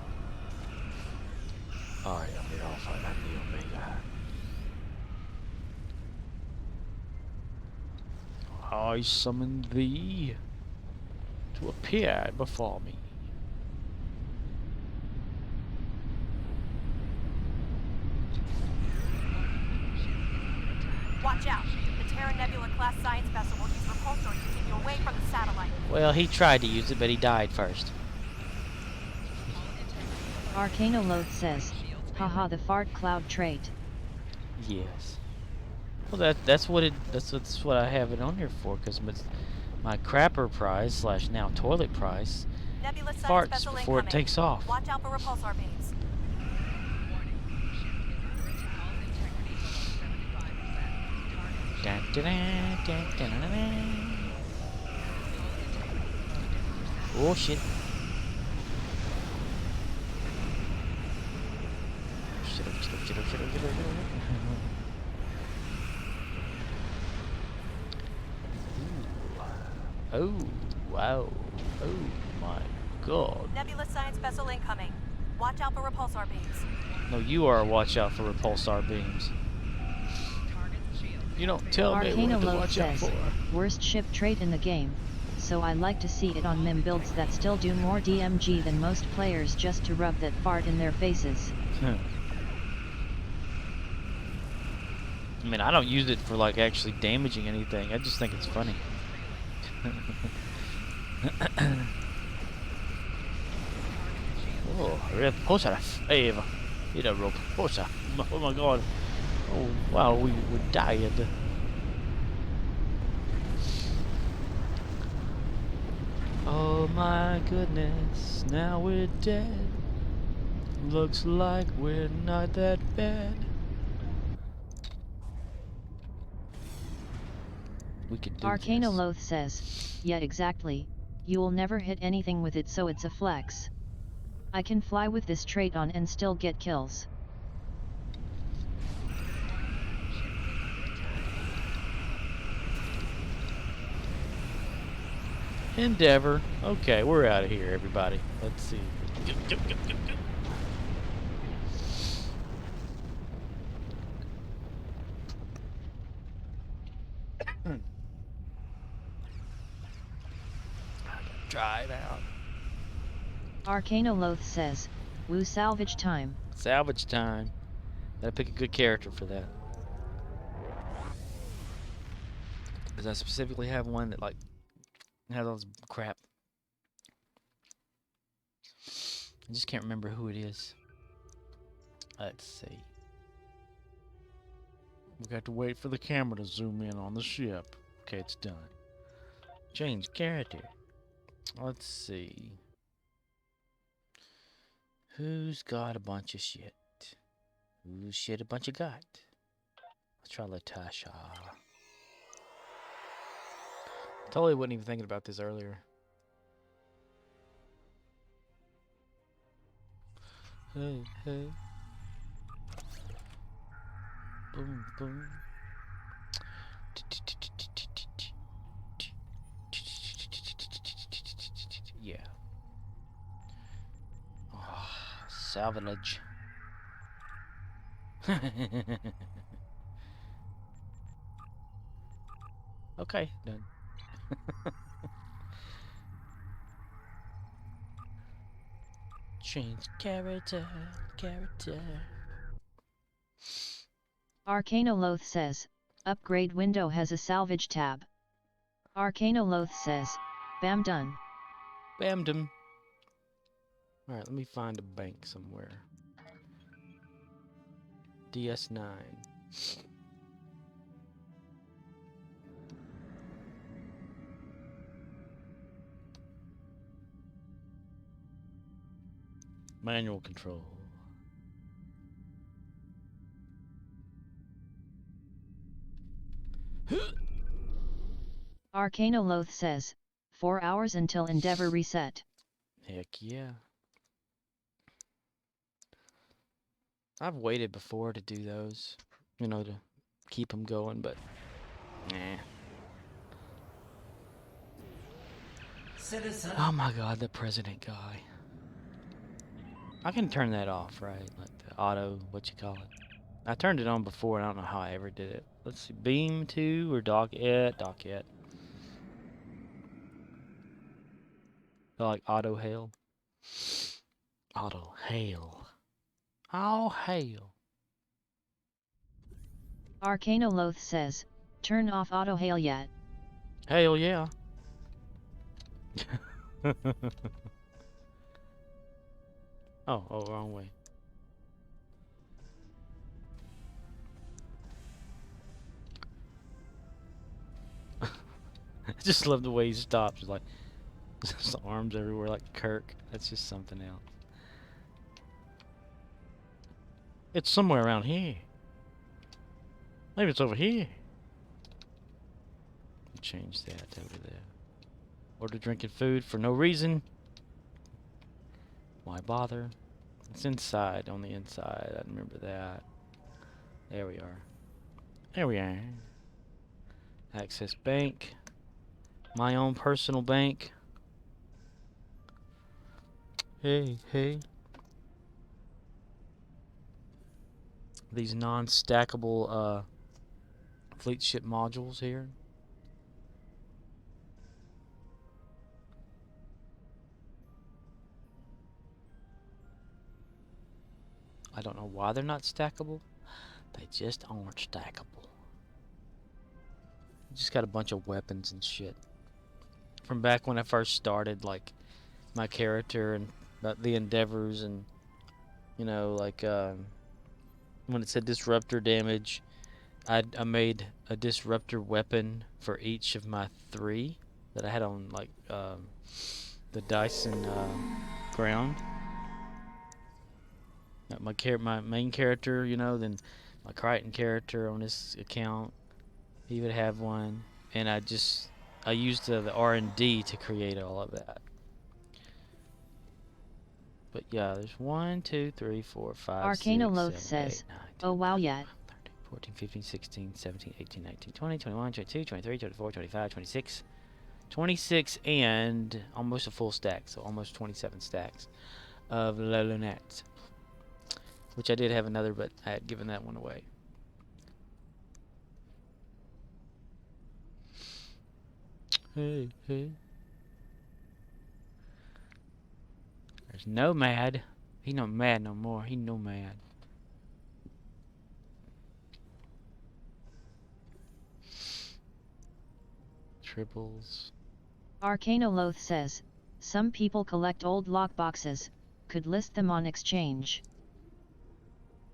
I am the Alpha and the Omega. I summon thee to appear before me. Watch out. The Terran Nebula class science vessel will use repulsor to keep you away from the satellite. Well, he tried to use it, but he died first. Arcanoloth says, haha the fart cloud trait. Yes. Well, that's what I have it on here for, because my crapper prize slash now toilet prize Nebula science farts vessel before it incoming. takes off. Watch out for repulsor beams. Warning. Ship is under attack. Integrity below 75%. Target Dun, dun, dun, dun, dun, dun, dun. Oh shit. Shit up, shit up, shit up, shit up, shit up, shit up. Oh, wow. Oh my god. Nebula science vessel incoming. Watch out for repulsor beams. No, you are a watch out for repulsar beams. Target's shields. You don't tell me what to Arcanoloth watch out says, for. worst ship trait in the game, so I like to see it on MIM builds that still do more DMG than most players just to rub that fart in their faces. I mean, I don't use it for like actually damaging anything. I just think it's funny. Oh, repulsor favor. It a repulsor. Oh my god. Oh wow, we died. Oh my goodness, now we're dead. Looks like we're not that bad. We could do this. Arcanoloth says, yeah exactly, you'll never hit anything with it so it's a flex. I can fly with this trait on and still get kills. Endeavor. Okay, we're out of here, everybody. Let's see. Go, go, go, go, go. Drive out. Arcanoloth says, woo salvage time. Salvage time. Gotta pick a good character for that. Because I specifically have one that like has all this crap. I just can't remember who it is. Let's see. We got to wait for the camera to zoom in on the ship. Okay, it's done. Change character. Let's see. Who's got a bunch of shit? Who's shit a bunch of got? Let's try Latasha. Totally wasn't even thinking about this earlier. Hey, hey. Boom, boom. Yeah. Oh, Salvage. Okay, done. Change character. Arcanoloth says, upgrade window has a salvage tab. Arcanoloth says, bam done. Bammed him. Alright, let me find a bank somewhere. DS9. Manual control. Arcanoloth says, 4 hours until Endeavor reset. Heck yeah. I've waited before to do those, you know, to keep them going, but nah. Citizen. Oh my god, the president guy. I can turn that off, right? Like the auto, what you call it. I turned it on before, and I don't know how I ever did it. Let's see, beam to or dock it. Like auto hail. Auto hail. Oh hail. Arcanoloth says, turn off auto hail yet. Hell yeah. Oh, wrong way. I just love the way he stops. It's like his arms everywhere like Kirk. That's just something else. It's somewhere around here. Maybe it's over here. Change that over there. Order drinking food for no reason. Why bother? It's inside, on the inside. I remember that. There we are. There we are. Access bank. My own personal bank. Hey, hey. These non-stackable fleet ship modules here. I don't know why they're not stackable. They just aren't stackable. Just got a bunch of weapons and shit. From back when I first started, like, my character and the endeavors and, you know, like, when it said disruptor damage, I made a disruptor weapon for each of my 3 that I had on, like, the Dyson ground. My main character, you know, then my Crichton character on this account, he would have one, and I used the R&D to create all of that. But yeah, there's 1, 2, 3, 4, 5, 6, Arcanoloth 7, says, 8, 9, 10, oh wow yet. 13, 14, 15, 16, 17, 18, 19, 20, 21, 22, 23, 24, 25, 26, 26, and almost a full stack, so almost 27 stacks of Lelue, which I did have another, but I had given that one away. Hey, hey. There's Nomad. He not mad no more. He Nomad. Triples. Arcanoloth says, some people collect old lockboxes, could list them on exchange.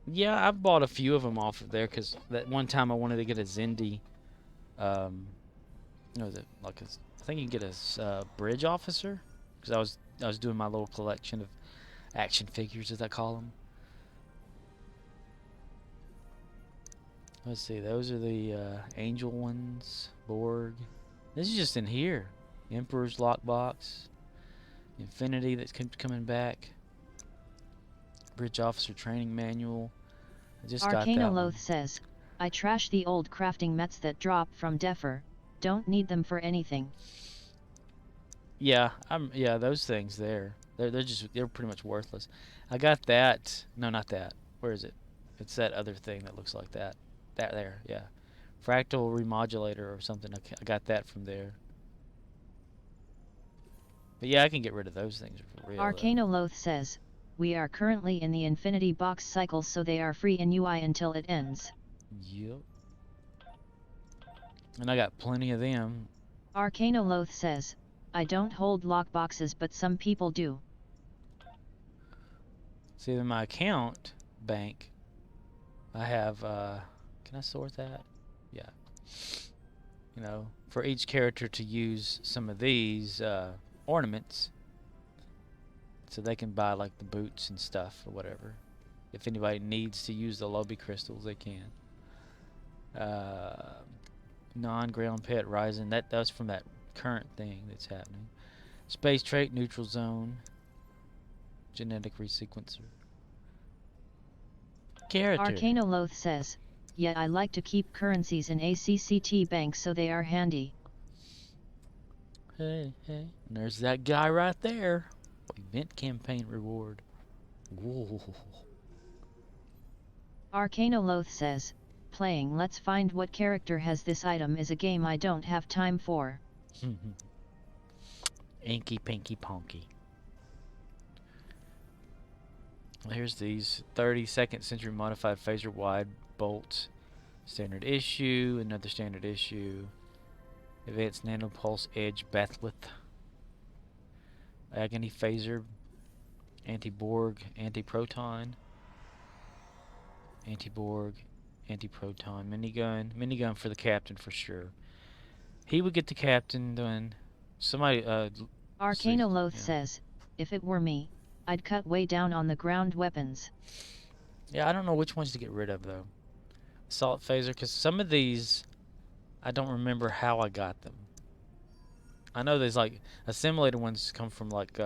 Yeah, I've bought a few of them off of there because that one time I wanted to get a Zindi. You know, I think you can get a bridge officer because I was doing my little collection of action figures, as I call them. Let's see, those are the angel ones, Borg. This is just in here. Emperor's lockbox, Infinity that's coming back, bridge officer training manual. I just got that one. Arcanoloth says, I trash the old crafting mets that drop from Defer, don't need them for anything. Yeah, yeah, those things there. They're pretty much worthless. I got that. No, not that. Where is it? It's that other thing that looks like that. That there, yeah. Fractal remodulator or something. I got that from there. But yeah, I can get rid of those things for real. Arcanoloth says, we are currently in the Infinity Box cycle, so they are free in UI until it ends. Yep. And I got plenty of them. Arcanoloth says, I don't hold lockboxes, but some people do. See, in my account bank, I have, can I sort that? Yeah. You know, for each character to use some of these ornaments, so they can buy like the boots and stuff or whatever. If anybody needs to use the Lobby crystals, they can. Non-ground pet rising. That's from that current thing that's happening. Space trait, neutral zone, genetic resequencer. Character. Arcanoloth says, yeah, I like to keep currencies in ACCT bank so they are handy. Hey, and there's that guy right there. Event campaign reward. Whoa. Arcanoloth says, playing Let's Find What Character Has This Item is a game I don't have time for. Inky Pinky Ponky. Here's these 32nd century modified phaser wide bolts. Standard issue, another standard issue. Advanced nanopulse edge bathleth. Agony phaser. Anti-Borg, anti-proton. Anti-Borg, anti-proton. Minigun for the captain for sure. He would get the captain doing somebody Arcanoloth says, if it were me, I'd cut way down on the ground weapons. Yeah, I don't know which ones to get rid of though. Assault phaser, because some of these I don't remember how I got them. I know there's like assimilated ones come from like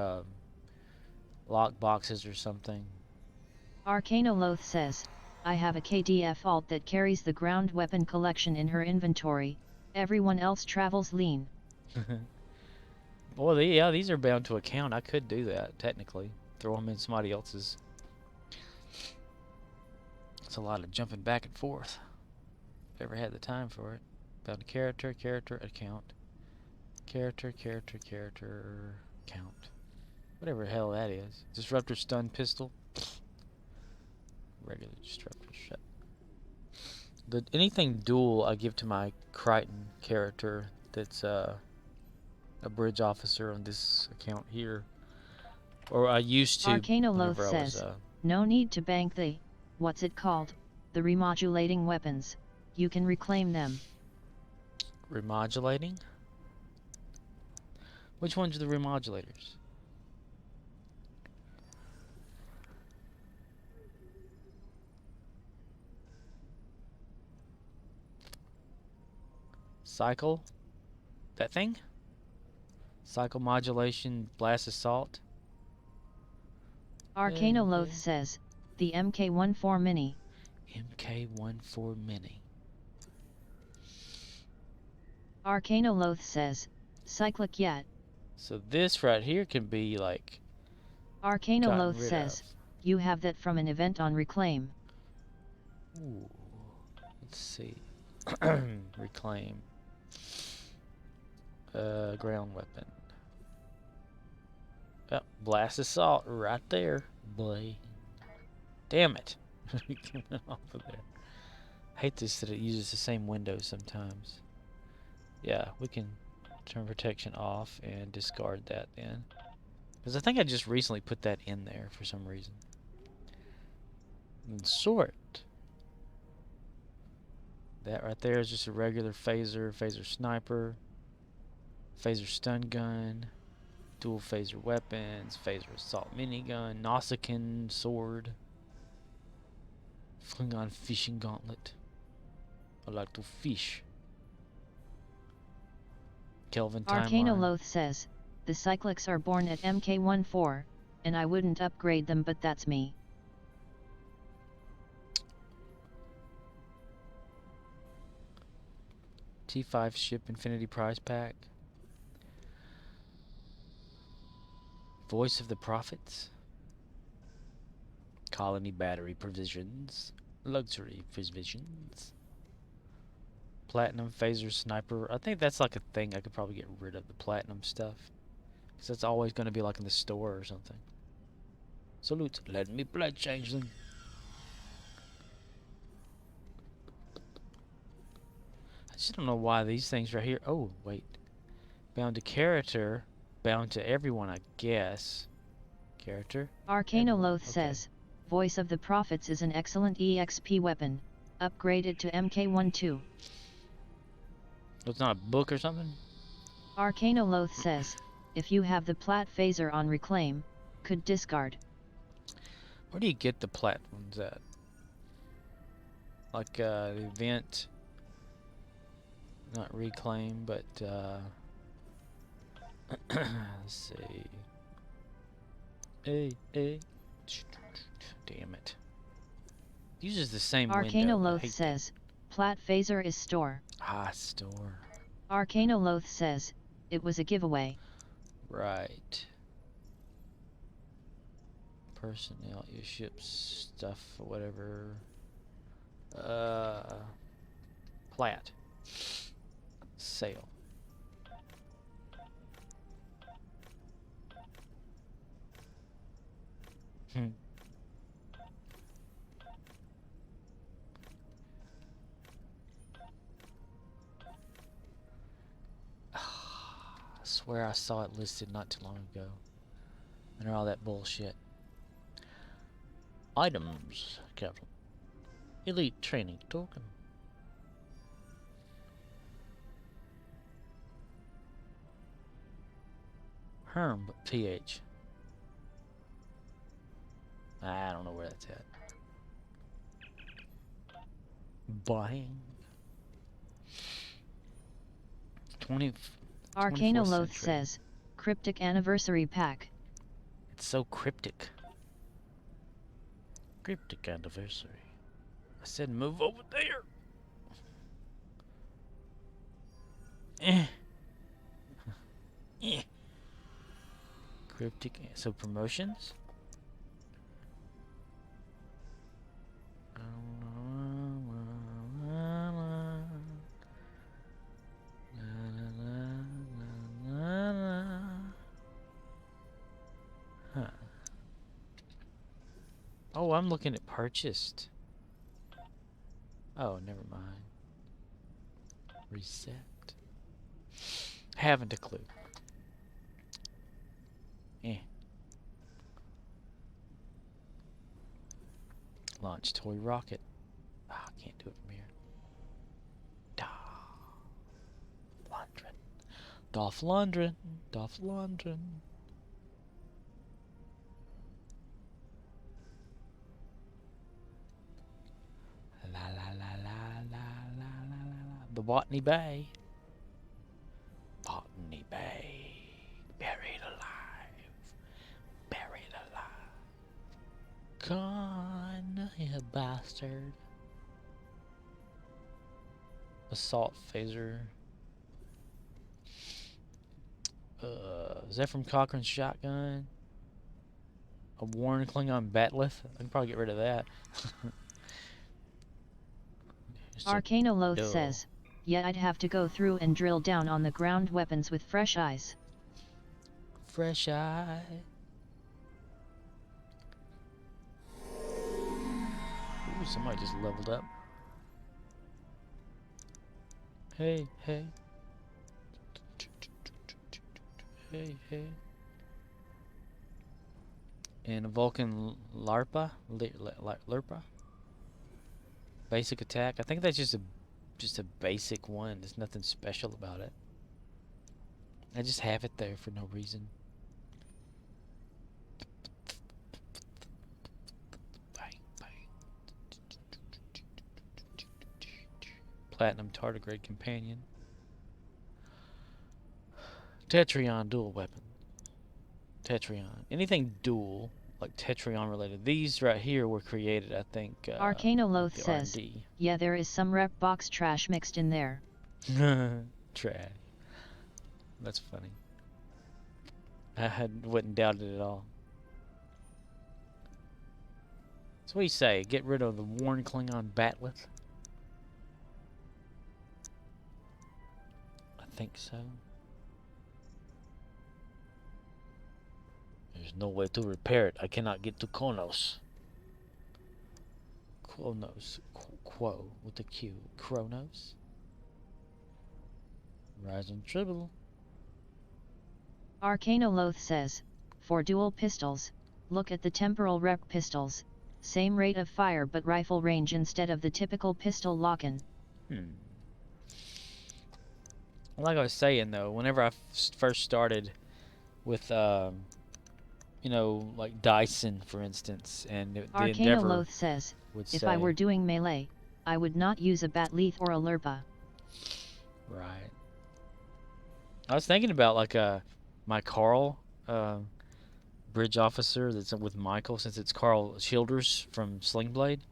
lock boxes or something. Arcanoloth says, I have a KDF alt that carries the ground weapon collection in her inventory, everyone else travels lean. Well, yeah, these are bound to a count. I could do that, technically. Throw them in somebody else's. It's a lot of jumping back and forth. If ever had the time for it. Bound to character, account. Character, count. Whatever the hell that is. Disruptor stun pistol. Regular disruptor shit. Anything dual I give to my Crichton character that's a bridge officer on this account here. Or I used to. Arcanoloth says, no need to bank the, what's it called, the remodulating weapons, you can reclaim them. Remodulating? Which ones are the remodulators? Cycle? That thing? Cycle modulation, blast assault? Arcanoloth says, the MK14 Mini. MK14 Mini. Arcanoloth says, cyclic yet. So this right here can be like... Arcanoloth says, you have that from an event on Reclaim. Ooh. Let's see. Reclaim. Ground weapon. Oh, blast assault right there, boy. Damn it. Off of there. I hate this that it uses the same window sometimes. Yeah, we can turn protection off and discard that then. Because I think I just recently put that in there for some reason. And sort. That right there is just a regular phaser, phaser sniper, phaser stun gun, dual phaser weapons, phaser assault minigun, Nausicaan sword, Klingon fishing gauntlet. I like to fish. Kelvin timeline. Arcanoloth says, the Cyclics are born at MK14, and I wouldn't upgrade them, but that's me. T5 ship Infinity Prize Pack. Voice of the Prophets. Colony battery provisions. Luxury provisions. Platinum phaser sniper. I think that's like a thing. I could probably get rid of the platinum stuff. Because that's always going to be like in the store or something. Salute. Let me play changeling. I just don't know why these things right here. Oh, wait. Bound to character. Bound to everyone, I guess. Character. Arcanoloth Okay. says, Voice of the Prophets is an excellent EXP weapon. Upgrade it to MK12. It's not a book or something? Arcanoloth says, if you have the plat phaser on reclaim, could discard. Where do you get the plat ones at? Like, the event. Not reclaim, but, let's see. Hey. Damn it. Uses the same window. Arcanoloth says, plat phaser is store. Ah, store. Arcanoloth says, it was a giveaway. Right. Personnel, your ship's stuff, or whatever. Plat. Sale. I swear I saw it listed not too long ago. And all that bullshit. Items, Captain. Elite training token. Herm PH. I don't know where that's at. Buying. 20. Arcanoloth says, Cryptic Anniversary Pack. It's so cryptic. Cryptic anniversary. I said move over there. Cryptic. So promotions. Huh. Oh, I'm looking at purchased. Oh, never mind. Reset. Haven't a clue. Launch toy rocket. Ah, I can't do it from here. Dolph Lundgren. Dolph Lundgren. La la la la la la la la. The Botany Bay. Botany Bay. Buried alive. Buried alive. Gone, you bastard. Assault phaser. Is that from Cochrane's shotgun? A worn Klingon Bat'leth? I can probably get rid of that. Arcanoloth says, yet I'd have to go through and drill down on the ground weapons with fresh eyes. Fresh eye. Ooh, somebody just leveled up. Hey. Hey. And a Vulcan Larpa? Lurpa? Basic attack. I think that's just a basic one. There's nothing special about it. I just have it there for no reason. Platinum Tardigrade Companion. Tetrion dual weapon. Tetrion. Anything dual, like Tetrion related. These right here were created, I think. Arcanoloth the says, R&D. yeah, there is some rep box trash mixed in there. Trash. That's funny. Wouldn't doubt it at all. So what do you say? Get rid of the worn Klingon Batlet? I think so. There's no way to repair it. I cannot get to Kronos. Kronos. Quo with a Q. Kronos. Rise and Tribble. Arcanoloth says, for dual pistols, look at the temporal rep pistols. Same rate of fire but rifle range instead of the typical pistol lock-in. Like I was saying though, whenever I first started with, you know, like Dyson for instance, and the Endeavor Arcanoloth says, would if say, I were doing melee, I would not use a Batleth or a Lurpa. Right. I was thinking about like my Carl bridge officer that's with Michael, since it's Carl Childers from Sling Blade,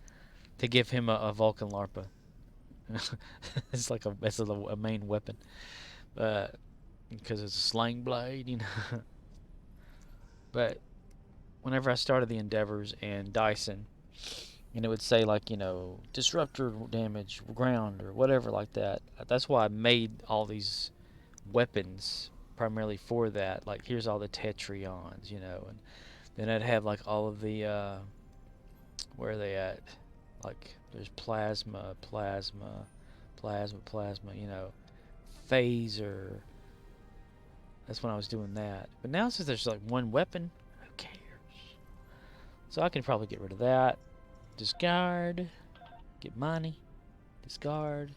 to give him a Vulcan Larpa. It's like a main weapon, because it's a sling blade, you know. But whenever I started the Endeavors and Dyson, and it would say like, you know, disruptor damage, ground, or whatever like that. That's why I made all these weapons primarily for that. Like here's all the Tetrions, you know, and then I'd have like all of the where are they at? Like there's plasma, you know, phaser. That's when I was doing that. But now since there's like one weapon, who cares? So I can probably get rid of that. Discard. Get money. Discard.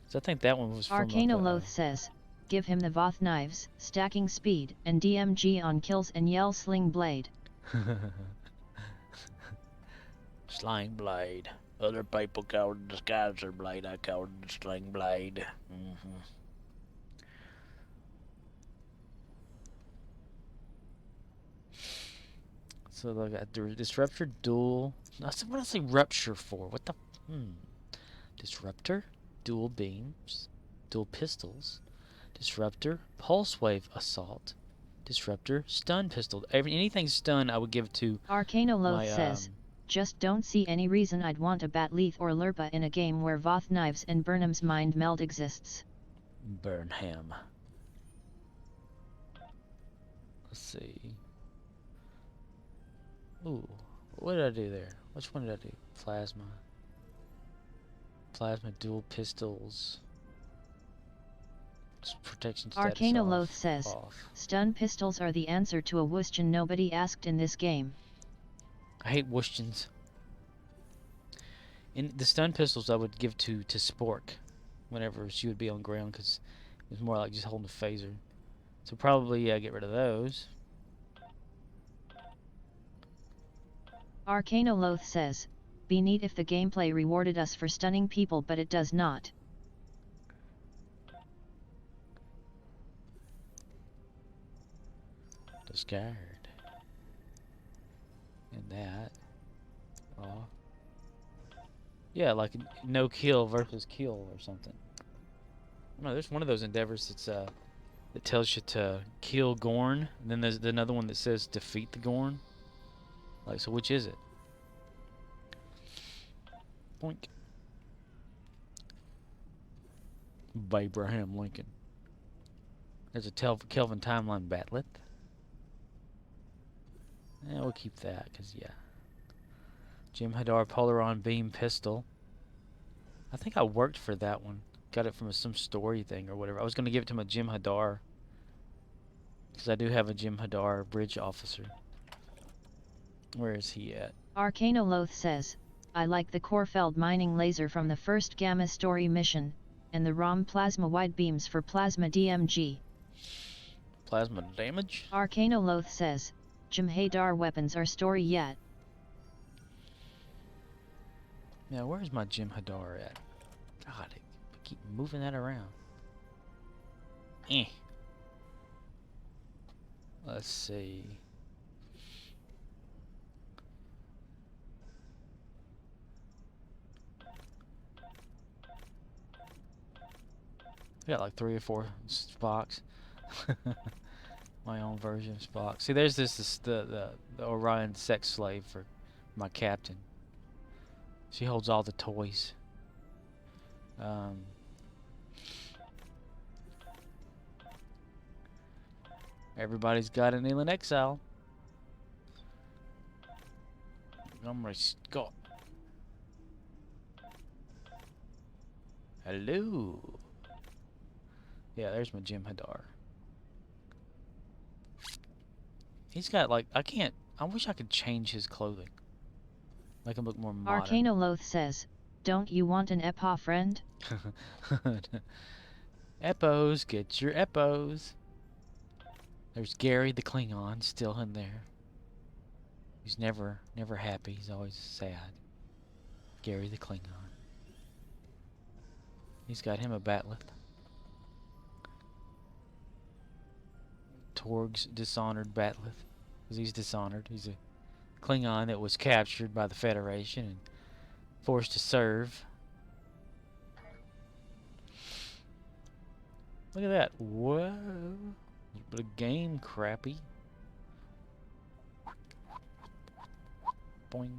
So I think that one was from Arcanoloth says, give him the Voth knives, stacking speed, and DMG on kills and yell Sling Blade. Sling Blade. Other people call it the Disguiser Blade. I call it the Sling Blade. So like a Disruptor dual. What did I say Rupture for? What the? Disruptor, dual beams, dual pistols, Disruptor, Pulse Wave Assault, Disruptor, Stun Pistol. Anything stun I would give to Arcanoloth says, just don't see any reason I'd want a Batleth or Lurpa in a game where Voth knives and Burnham's mind meld exists. Burnham. Let's see. Ooh, what did I do there? Which one did I do? Plasma. Plasma dual pistols. Protection status Arcanoloth off. says, stun pistols are the answer to a question nobody asked in this game. I hate Wushtions. In the stun pistols I would give to Spork whenever she would be on ground, because it was more like just holding a phaser. So probably get rid of those. Arcanoloth says, be neat if the gameplay rewarded us for stunning people, but it does not. Discard. And that. Oh. Yeah, like no kill versus kill or something. No, there's one of those Endeavors that's that tells you to kill Gorn, and then there's another one that says defeat the Gorn. Like, so which is it? Boink. By Abraham Lincoln. There's a Kelvin Timeline Batlet. Yeah, we'll keep that, because, yeah. Jim Hadar Polaron Beam Pistol. I think I worked for that one. Got it from some story thing or whatever. I was going to give it to my Jim Hadar, because I do have a Jim Hadar Bridge Officer. Where is he at? Arcanoloth says, I like the Korfeld mining laser from the first Gamma Story mission, and the ROM plasma wide beams for plasma DMG. Plasma damage? Arcanoloth says, Jem'Hadar weapons are story yet. Yeah, where's my Jem'Hadar at? God, I keep moving that around. Eh. Let's see. I got like 3 or 4 Spocks. My own version of Spock. See, there's the Orion sex slave for my captain. She holds all the toys. Everybody's got an alien exile. Montgomery Scott. Hello. Yeah, there's my Jem'Hadar. He's got like I wish I could change his clothing. Make him look more modern. Arcanoloth says, don't you want an EPA friend? Epos, get your Epos. There's Gary the Klingon still in there. He's never happy. He's always sad. Gary the Klingon. He's got him a Bat'leth. Torg's dishonored Bat'leth. Because he's dishonored. He's a Klingon that was captured by the Federation and forced to serve. Look at that. Whoa. But a game crappy. Boing.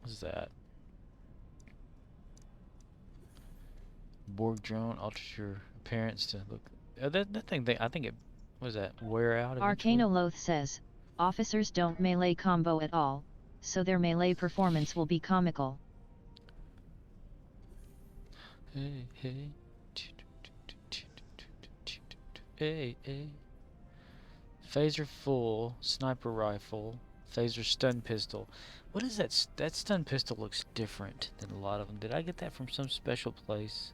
What's that? Borg drone alters your appearance to look. That thing, I think it was that wear out. Arcanoloth says, officers don't melee combo at all, so their melee performance will be comical. Hey, hey. Hey, hey. Phaser full, sniper rifle, phaser stun pistol. What is that? That stun pistol looks different than a lot of them. Did I get that from some special place?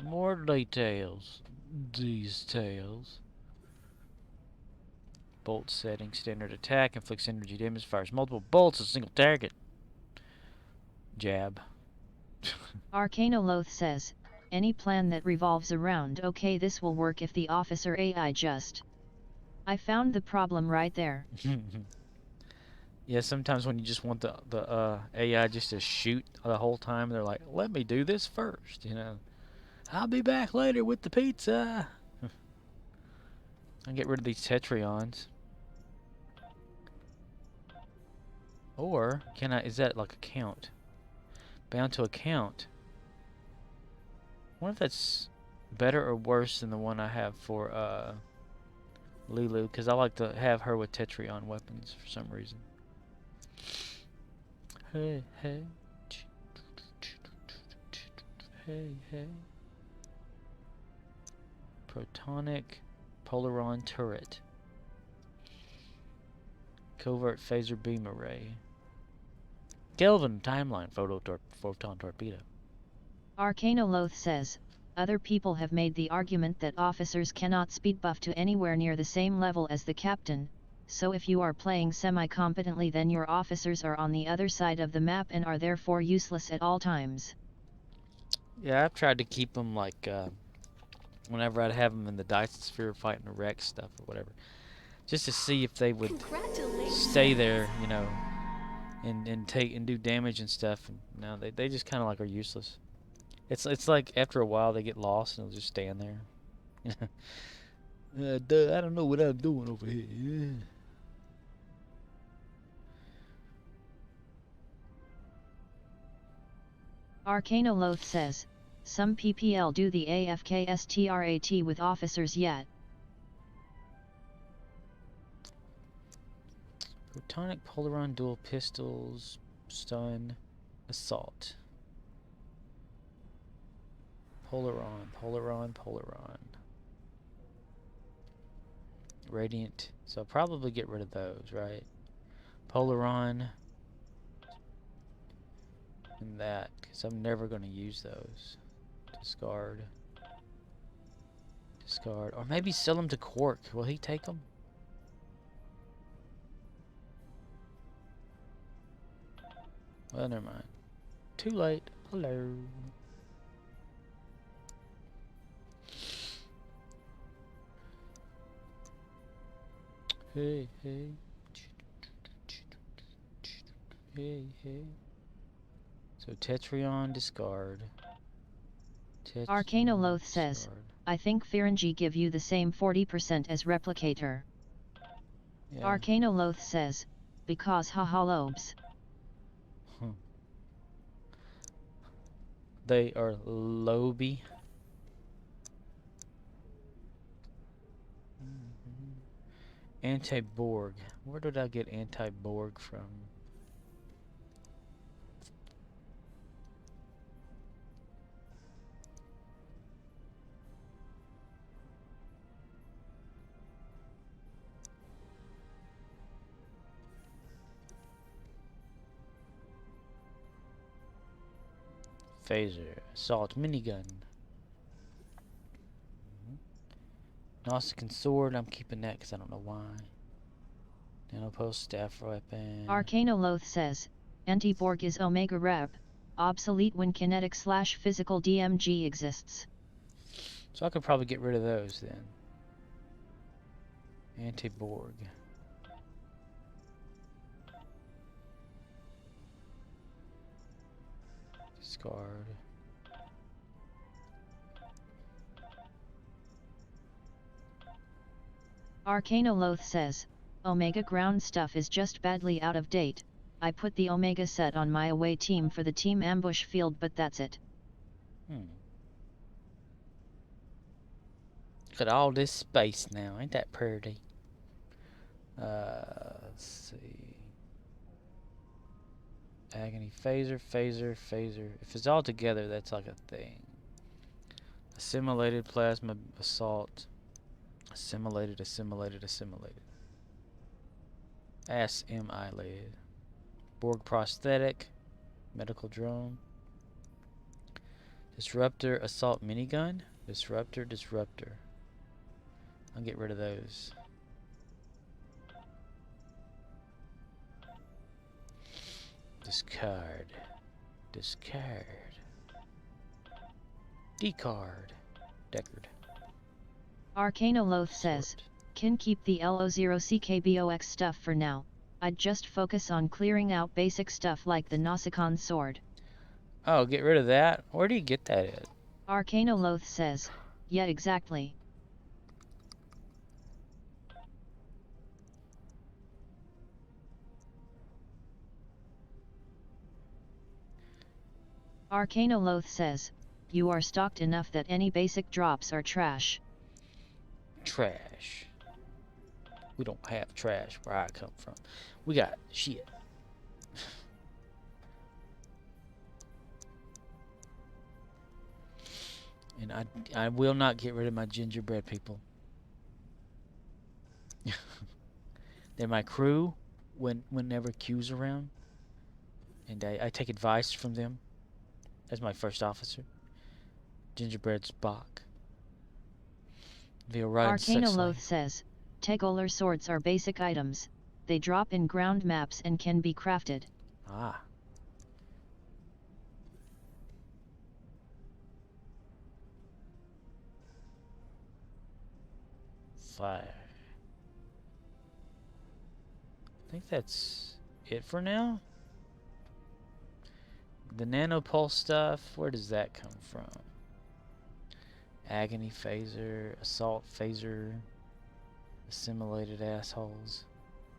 More details. These tales. Bolt setting, standard attack, inflicts energy damage, fires multiple bolts at a single target. Jab. Arcanoloth says, any plan that revolves around okay this will work if the officer AI just. I found the problem right there. Yeah, sometimes when you just want the AI just to shoot the whole time, they're like, let me do this first, you know. I'll be back later with the pizza. I'll get rid of these Tetrions. Or, can I, is that like a count? Bound to a count. I wonder if that's better or worse than the one I have for Lelue, because I like to have her with Tetrion weapons for some reason. Hey, hey. Hey, hey. Protonic Polaron turret. Covert phaser beam array. Kelvin timeline photon torpedo. Arcanoloth says, other people have made the argument that officers cannot speed buff to anywhere near the same level as the captain, so if you are playing semi-competently then your officers are on the other side of the map and are therefore useless at all times. Yeah, I've tried to keep them like, whenever I'd have them in the Dyson Sphere fighting the Rex stuff or whatever, just to see if they would stay there, you know, and do damage and stuff. And now they just kind of like are useless. It's like after a while they get lost and they'll just stand there. Duh, I don't know what I'm doing over here. Yeah. Arcanoloth says, some PPL do the AFKSTRAT with officers yet. Protonic Polaron dual pistols, stun, assault. Polaron. Radiant. So I'll probably get rid of those, right? Polaron. And that, because I'm never going to use those. Discard. Discard. Or maybe sell them to Quark. Will he take them? Well, never mind. Too late. Hello. Hey, hey. Hey, hey. So Tetrion, discard. Arcanoloth says, I think Ferengi give you the same 40% as Replicator. Yeah. Arcanoloth says, because haha lobes. They are Lobe. Anti-Borg. Where did I get anti-Borg from? Phaser. Assault minigun. Nausicaan sword. I'm keeping that because I don't know why. Nanopulse staff weapon. Arcanoloth says, Anti-Borg is Omega Rep, obsolete when kinetic/physical DMG exists. So I could probably get rid of those then. Anti-Borg. Discard. Arcanoloth says, Omega ground stuff is just badly out of date. I put the Omega set on my away team for the team ambush field, but that's it. Look at all this space now. Ain't that pretty? Let's see. Agony, phaser. If it's all together, that's like a thing. Assimilated plasma assault. Assimilated. Assimilated. Borg prosthetic. Medical drone. Disruptor assault minigun. Disruptor. I'll get rid of those. Discard. Decard. Deckard. Arcanoloth says, can keep the LO0CKBOX stuff for now. I'd just focus on clearing out basic stuff like the Nausicaan sword. Oh, get rid of that? Where do you get that at? Arcanoloth says, yeah, exactly. Arcanoloth says, you are stocked enough that any basic drops are trash. Trash. We don't have trash where I come from. We got shit. And I will not get rid of my gingerbread people. They're my crew whenever Q's around. And I take advice from them as my first officer. Gingerbread's Bach. Arcanoloth says, Tegolar swords are basic items. They drop in ground maps and can be crafted. Ah. Fire. I think that's it for now. The nanopulse stuff, where does that come from? Agony phaser, assault phaser, assimilated assholes,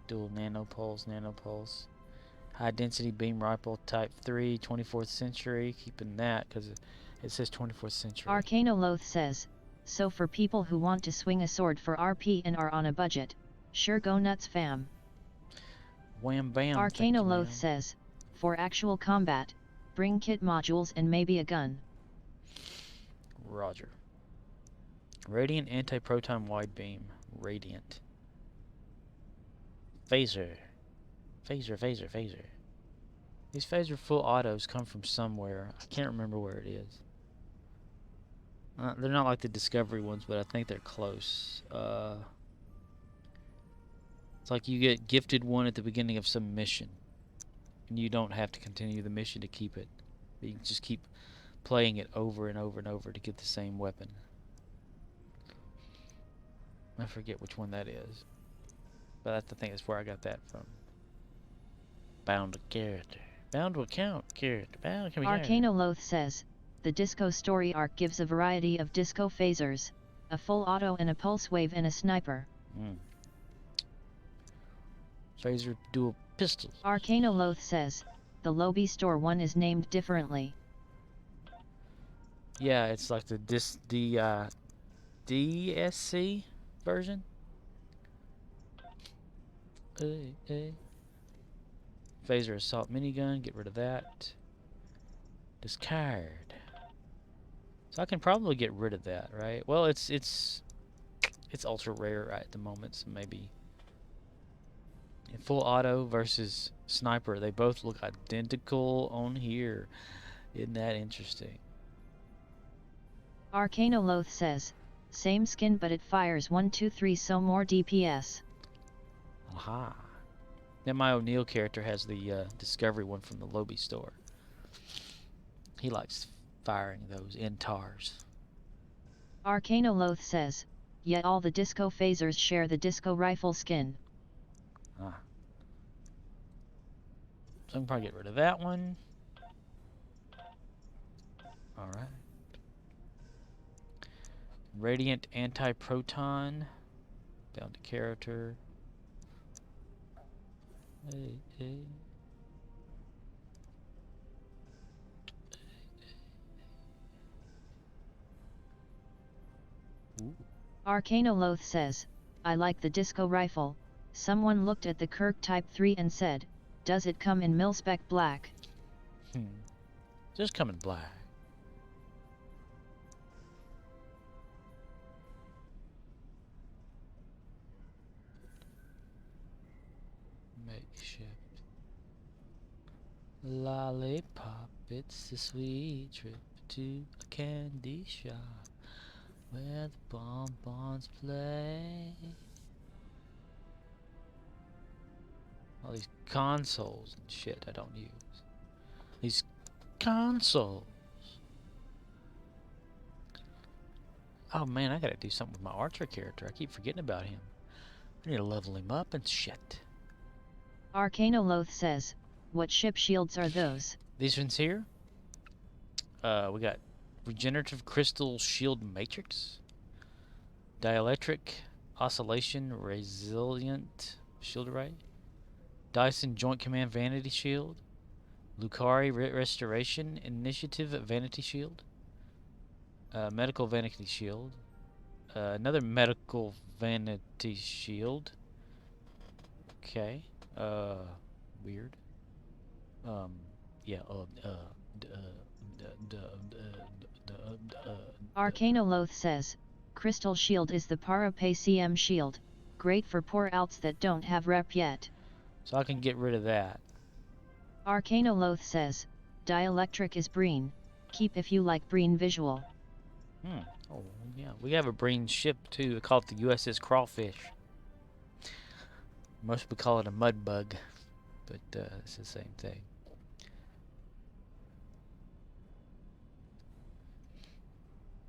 dual nanopulse, high density beam rifle type 3, 24th century, keeping that because it says 24th century. Arcanoloth says, so for people who want to swing a sword for RP and are on a budget, sure go nuts fam. Wham bam. Arcanoloth says, for actual combat, bring kit modules and maybe a gun. Roger. Radiant anti-proton wide beam. Radiant. Phaser. Phaser, phaser, phaser. These phaser full autos come from somewhere. I can't remember where it is. They're not like the Discovery ones, but I think they're close. It's like you get gifted one at the beginning of some mission. And you don't have to continue the mission to keep it. But you can just keep playing it over and over and over to get the same weapon. I forget which one that is. But I think that's where I got that from. Bound to character. Bound to account character. Bound to character. Arcanoloth says, the Disco story arc gives a variety of disco phasers, a full auto and a pulse wave and a sniper. Phaser dual pistols. Arcanoloth says, the Lobby store one is named differently. Yeah, it's like the DSC version. Phaser assault minigun, get rid of that. Discard. So I can probably get rid of that, right? Well, it's ultra rare right at the moment, so maybe. In full auto versus sniper, they both look identical on here. Isn't that interesting? Arcanoloth says, same skin but it fires 1 2 3 so more DPS. Aha. Then my O'Neill character has the Discovery one from the Lobby store. He likes firing those NTARs. Arcanoloth says, yet all the disco phasers share the disco rifle skin. Ah. So I can probably get rid of that one. Alright. Radiant anti-proton. Down to character. Hey. Ooh. Arcanoloth says, I like the disco rifle. Someone looked at the Kirk Type 3 and said, does it come in mil-spec black? Just come in black. Makeshift. Lollipop, it's a sweet trip to a candy shop where the bonbons play. All these consoles and shit I don't use. These consoles. Oh man, I gotta do something with my archer character. I keep forgetting about him. I need to level him up and shit. Arcanoloth says, what ship shields are those? These ones here. We got Regenerative Crystal Shield Matrix. Dielectric Oscillation Resilient Shield Array. Dyson Joint Command Vanity Shield. Lukari Restoration Initiative Vanity Shield. Medical Vanity Shield. Another Medical Vanity Shield. Okay. Weird. Yeah. Arcanoloth says, Crystal Shield is the Para-Pay CM shield, great for poor outs that don't have rep yet. So I can get rid of that. Arcanoloth says, Dielectric is Breen, keep if you like Breen visual. Oh, yeah. We have a Breen ship too. We call it the USS Crawfish. Most would call it a mud bug, but it's the same thing.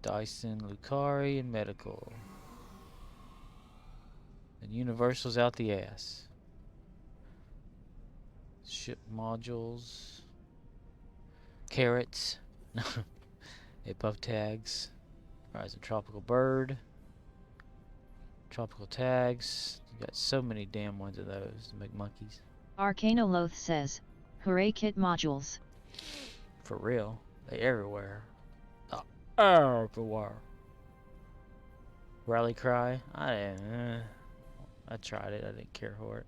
Dyson, Lukari, and Medical. And Universal's out the ass. Ship modules. Carrots. Buff tags. Rise of Tropical Bird. Tropical tags. You got so many damn ones of those to make monkeys. Arcanoloth says, hooray kit modules. For real. They everywhere. Everywhere. Rally Cry. I tried it. I didn't care for it.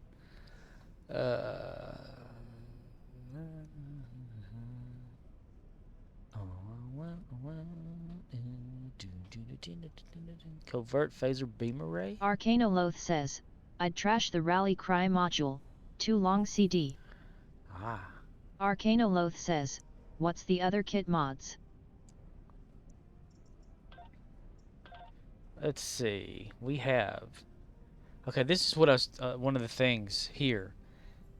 Covert phaser beam array? Arcanoloth says, I'd trash the rally cry module, too long CD. Ah. Arcanoloth says, what's the other kit mods? Let's see. We have. Okay, this is what I was. One of the things here.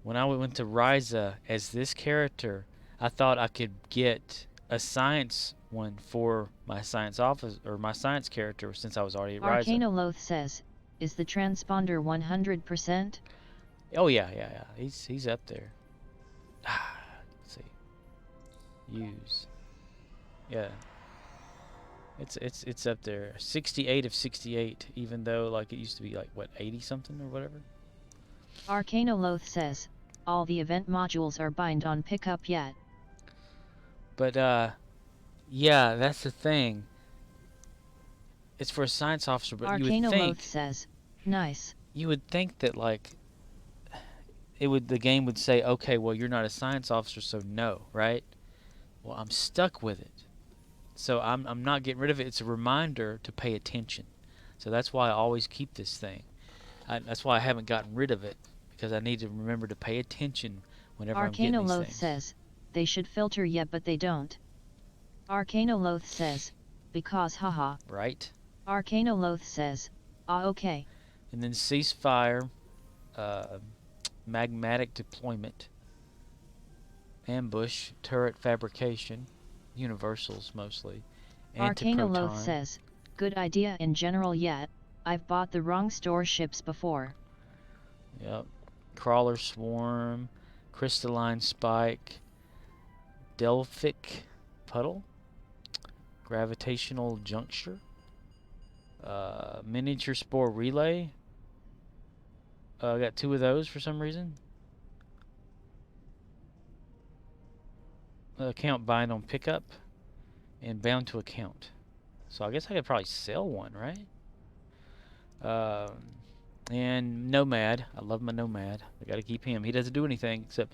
When I went to Ryza as this character, I thought I could get a science one for my science office or my science character since I was already at Ryza. Arcanoloth says, is the transponder 100%? Oh yeah. He's up there. Let's see. Use. Yeah. It's up there. 68 of 68, even though like it used to be like what 80 something or whatever. Arcanoloth says, all the event modules are bind on pickup yet. But yeah, that's the thing. It's for a science officer, but Arcanoloth says, nice. you would think that like the game would say, okay, well you're not a science officer, so no, right? Well, I'm stuck with it. So I'm not getting rid of it. It's a reminder to pay attention. So that's why I always keep this thing. That's why I haven't gotten rid of it, because I need to remember to pay attention whenever I'm getting these Arcanoloth things. says, they should filter yet but they don't. Arcanoloth says, because haha. Right? Arcanoloth says, ah okay. And then ceasefire, magmatic deployment, ambush, turret fabrication, universals mostly. Arcanoloth says, good idea in general yet, I've bought the wrong store ships before. Yep. Crawler swarm, crystalline spike, delphic puddle, gravitational juncture, miniature spore relay. I got 2 of those for some reason. Account bind on pickup and bound to account. So I guess I could probably sell one, right? And Nomad. I love my Nomad. I gotta keep him. He doesn't do anything except,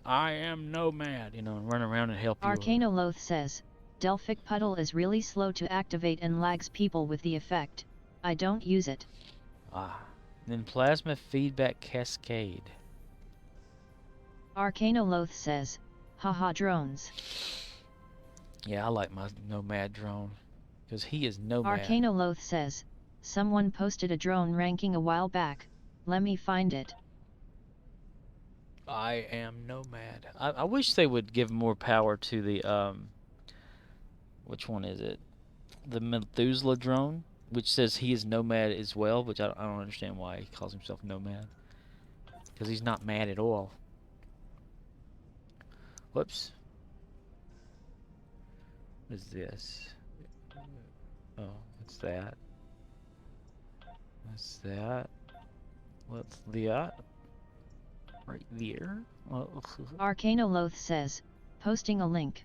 I am Nomad, you know, and run around and help you. Arcanoloth says, Delphic Puddle is really slow to activate and lags people with the effect. I don't use it. Ah. Then Plasma Feedback Cascade. Arcanoloth says, haha drones. Yeah, I like my Nomad drone, because he is Nomad. Arcanoloth says, someone posted a drone ranking a while back, let me find it. I am Nomad. I wish they would give more power to the, which one is it? The Methuselah drone, which says he is Nomad as well, which I don't understand why he calls himself Nomad. Because he's not mad at all. Whoops. What is this? Oh, what's that? What's that? What's that? Right there? Oh. Arcanoloth says, posting a link.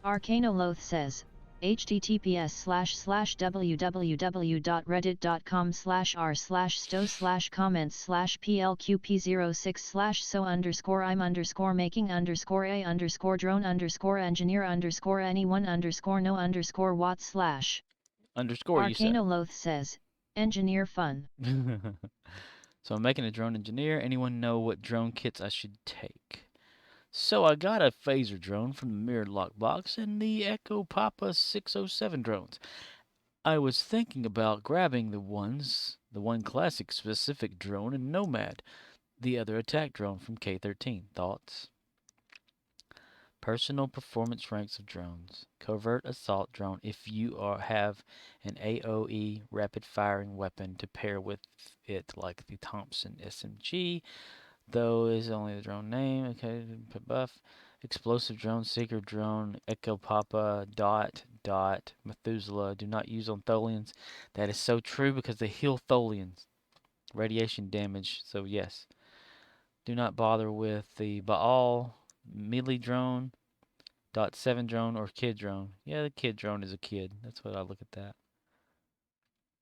Arcanoloth says, https://www.reddit.com/r/so_I'm_making_anyone_no_what/. Underscore, you said. Arcanoloth says, engineer fun. So I'm making a drone engineer. Anyone know what drone kits I should take? So I got a phaser drone from the Mirrored Lockbox and the Echo Papa 607 drones. I was thinking about grabbing the one classic specific drone and Nomad, the other attack drone from K13. Thoughts? Personal performance ranks of drones. Covert assault drone if you have an AOE rapid firing weapon to pair with it, like the Thompson SMG, though is only the drone name. Okay, buff. Explosive drone, seeker drone, Echo Papa, dot, Methuselah. Do not use on Tholians. That is so true because they heal Tholians. Radiation damage, so yes. Do not bother with the Baal, melee drone, .7 drone, or kid drone. Yeah, the kid drone is a kid. That's what I look at that.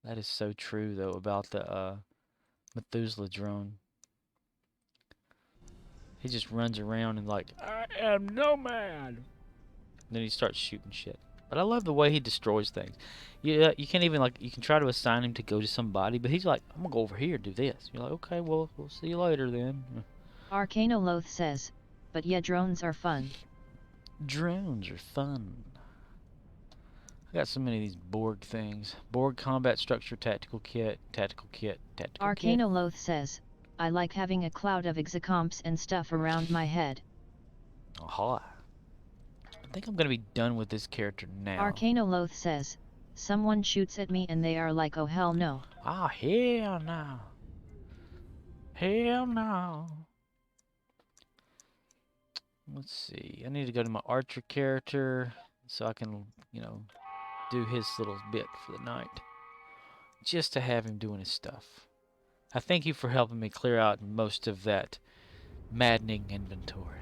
That is so true, though, about the Methuselah drone. He just runs around and like, I am Nomad. Then he starts shooting shit. But I love the way he destroys things. You can't even, like, you can try to assign him to go to somebody, but he's like, I'm gonna go over here and do this. You're like, okay, well, we'll see you later then. Arcanoloth says, but yeah, drones are fun. Drones are fun. I got so many of these Borg things. Borg combat structure, tactical kit, tactical kit, tactical kit. Arcanoloth says, I like having a cloud of exocomps and stuff around my head. Aha. I think I'm gonna be done with this character now. Arcanoloth says, someone shoots at me and they are like, oh hell no. Ah, hell no. Hell no. Let's see. I need to go to my archer character so I can, you know, do his little bit for the night. Just to have him doing his stuff. I thank you for helping me clear out most of that maddening inventory.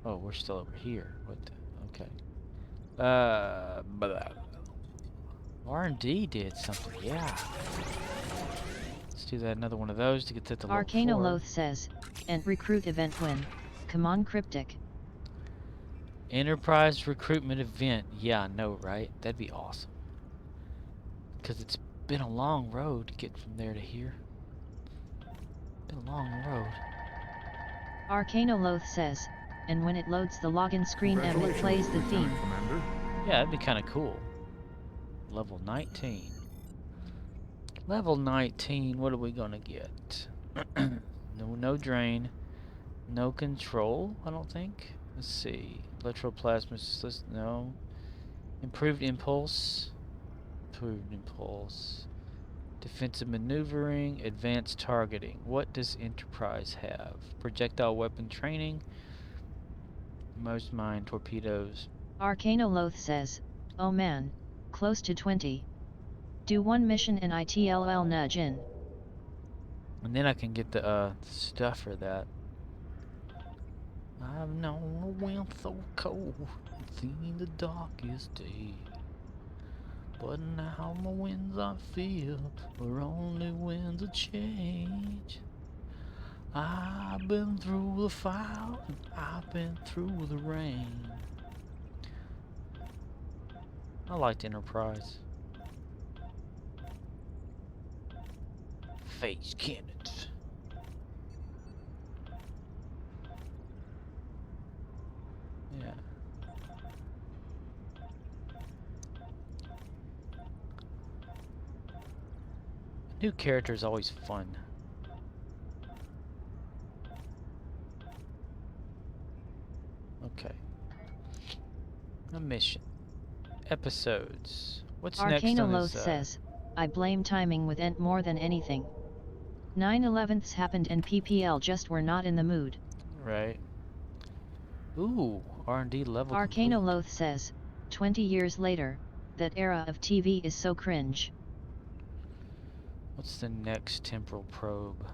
Oh, we're still over here. What the? Okay. R&D did something, yeah. Let's do that, another one of those to get to the level 4. Arcanoloth says, and recruit event win. Come on, Cryptic. Enterprise recruitment event. Yeah, I know, right? That'd be awesome. Because it's been a long road to get from there to here. Been a long road. Arcanoloth says, and when it loads the login screen and it plays the theme. Commander. Yeah, that'd be kind of cool. Level 19. Level 19, what are we gonna get? No drain. No control, I don't think. Let's see. Electroplasma, no. Improved impulse. Improved impulse. Defensive maneuvering. Advanced targeting. What does Enterprise have? Projectile weapon training. Most mine torpedoes. Arcanoloth says, oh man, close to 20. Do one mission and ITLL nudge in. And then I can get the stuff for that. I've known a wind so cold, seen the darkest day. But now the winds I feel are only winds of change. I've been through the fire, and I've been through the rain. I liked Enterprise. Phase cannons. Yeah. New character is always fun. Okay. A mission. Episodes. What's next on Arcanoloth this? says, I blame timing with Ent more than anything. 9/11ths happened and PPL just were not in the mood. Right. Ooh, R&D level. complete. Arcanoloth says, 20 years later, that era of TV is so cringe. What's the next temporal probe?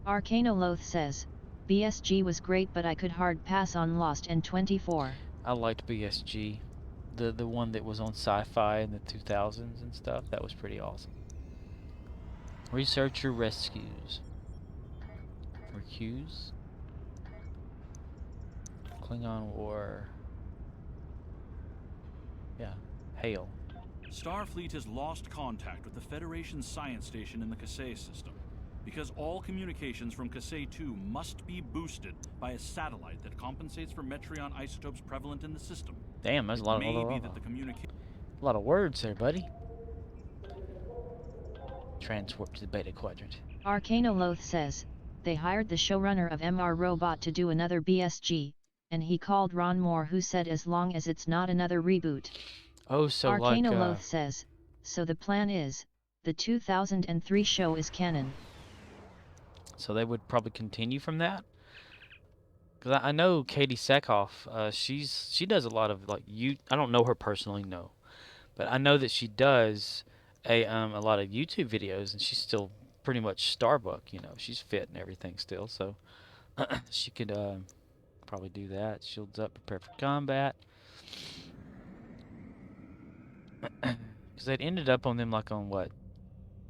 Arcanoloth says, BSG was great but I could hard pass on Lost and 24. I liked BSG. The one that was on sci-fi in the 2000s and stuff. That was pretty awesome. Researcher rescues. Recuse. Klingon War. Yeah. Hail. Starfleet has lost contact with the Federation's science station in the Kasei system, because all communications from Kasei 2 must be boosted by a satellite that compensates for Metreon isotopes prevalent in the system. Damn, that's a lot of words there, buddy. Transport to the Beta Quadrant. Arcanoloth says, they hired the showrunner of MR Robot to do another BSG, and he called Ron Moore who said as long as it's not another reboot. Oh, so Arcanoloth says, so the plan is, the 2003 show is canon. So they would probably continue from that? Because I know Katie Sackhoff, she does a lot of, like, I don't know her personally, no. But I know that she does a lot of YouTube videos, and she's still pretty much Starbuck, you know. She's fit and everything still, so she could probably do that. Shields up, prepare for combat. Because they'd ended up on them, like, on what?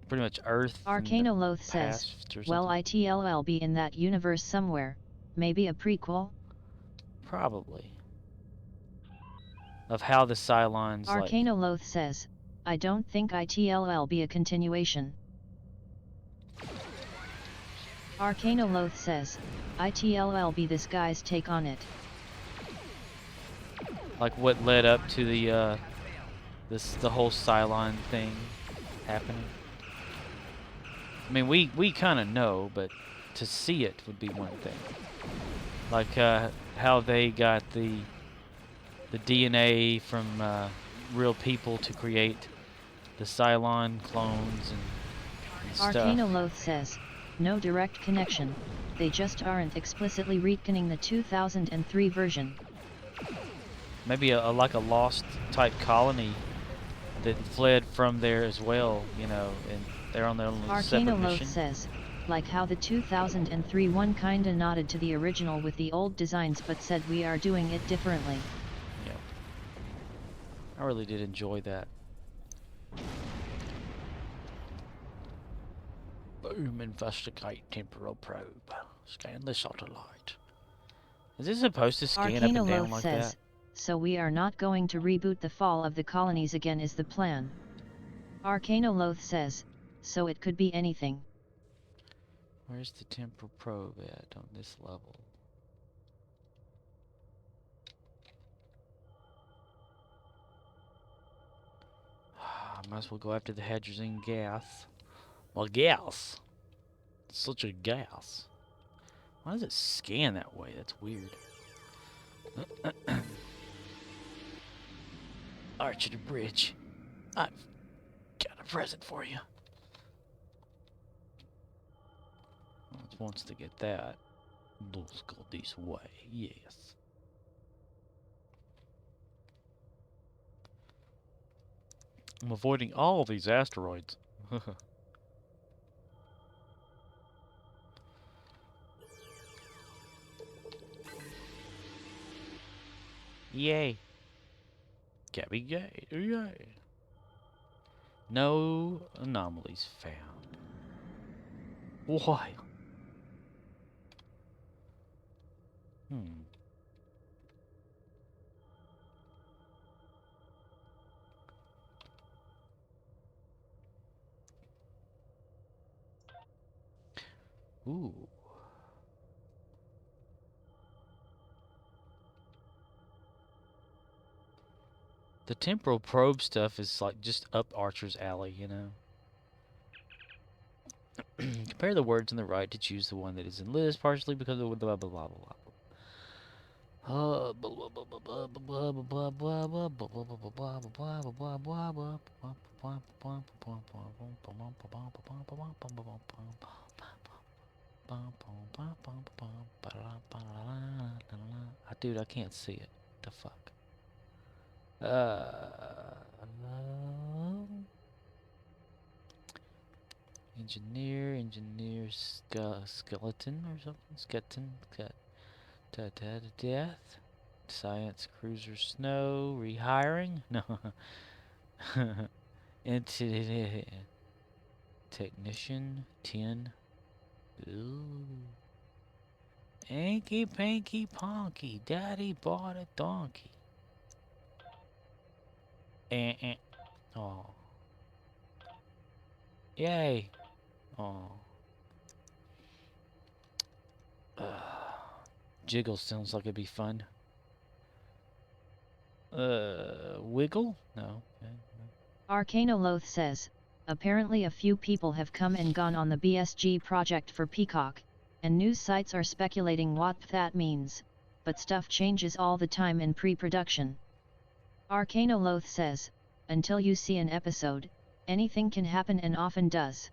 Pretty much Earth. Arcanoloth says, well, ITLL be in that universe somewhere. Maybe a prequel? Probably. of how the Cylons like. Arcanoloth says, I don't think it'll be a continuation. Arcanoloth says, it'll be this guy's take on it. Like what led up to the the whole Cylon thing happening. I mean, we kind of know, but to see it would be one thing. Like how they got the DNA from real people to create the Cylon clones and stuff. Arcanoloth says, no direct connection, they just aren't explicitly retconning the 2003 version. Maybe like a lost type colony that fled from there as well, you know, and they're on their own separate mission. Arcanoloth says, like how the 2003 one kinda nodded to the original with the old designs but said we are doing it differently. Yeah. I really did enjoy that. Boom, investigate temporal probe. Scan the satellite. Is it supposed to scan up and down Arcanoloth like says, that? so we are not going to reboot the fall of the colonies again is the plan. Arcanoloth says, so it could be anything. Where's the temporal probe at on this level? Might as well go after the hydrogen gas. Well, gas. It's such a gas. Why does it scan that way? That's weird. Arch of the bridge. I've got a present for you. It wants to get that. Let's go this way. Yes. I'm avoiding all these asteroids. Yay. Gabby gay. Yay. No anomalies found. Why? Ooh. The temporal probe stuff is like just up Archer's alley, you know. Compare the words on the right to choose the one that is in list, partially because of blah blah blah blah blah. Dude, I can't see it. The fuck? Engineer, skeleton or something? Death. Science cruiser snow. Rehiring? No. Technician 10. Ooh. Anky panky ponky. Daddy bought a donkey. Oh. Yay. Oh. Jiggle sounds like it'd be fun. Wiggle? No. Arcanoloth says, apparently a few people have come and gone on the BSG project for Peacock, and news sites are speculating what that means, but stuff changes all the time in pre-production. Arcanoloth says, until you see an episode, anything can happen and often does.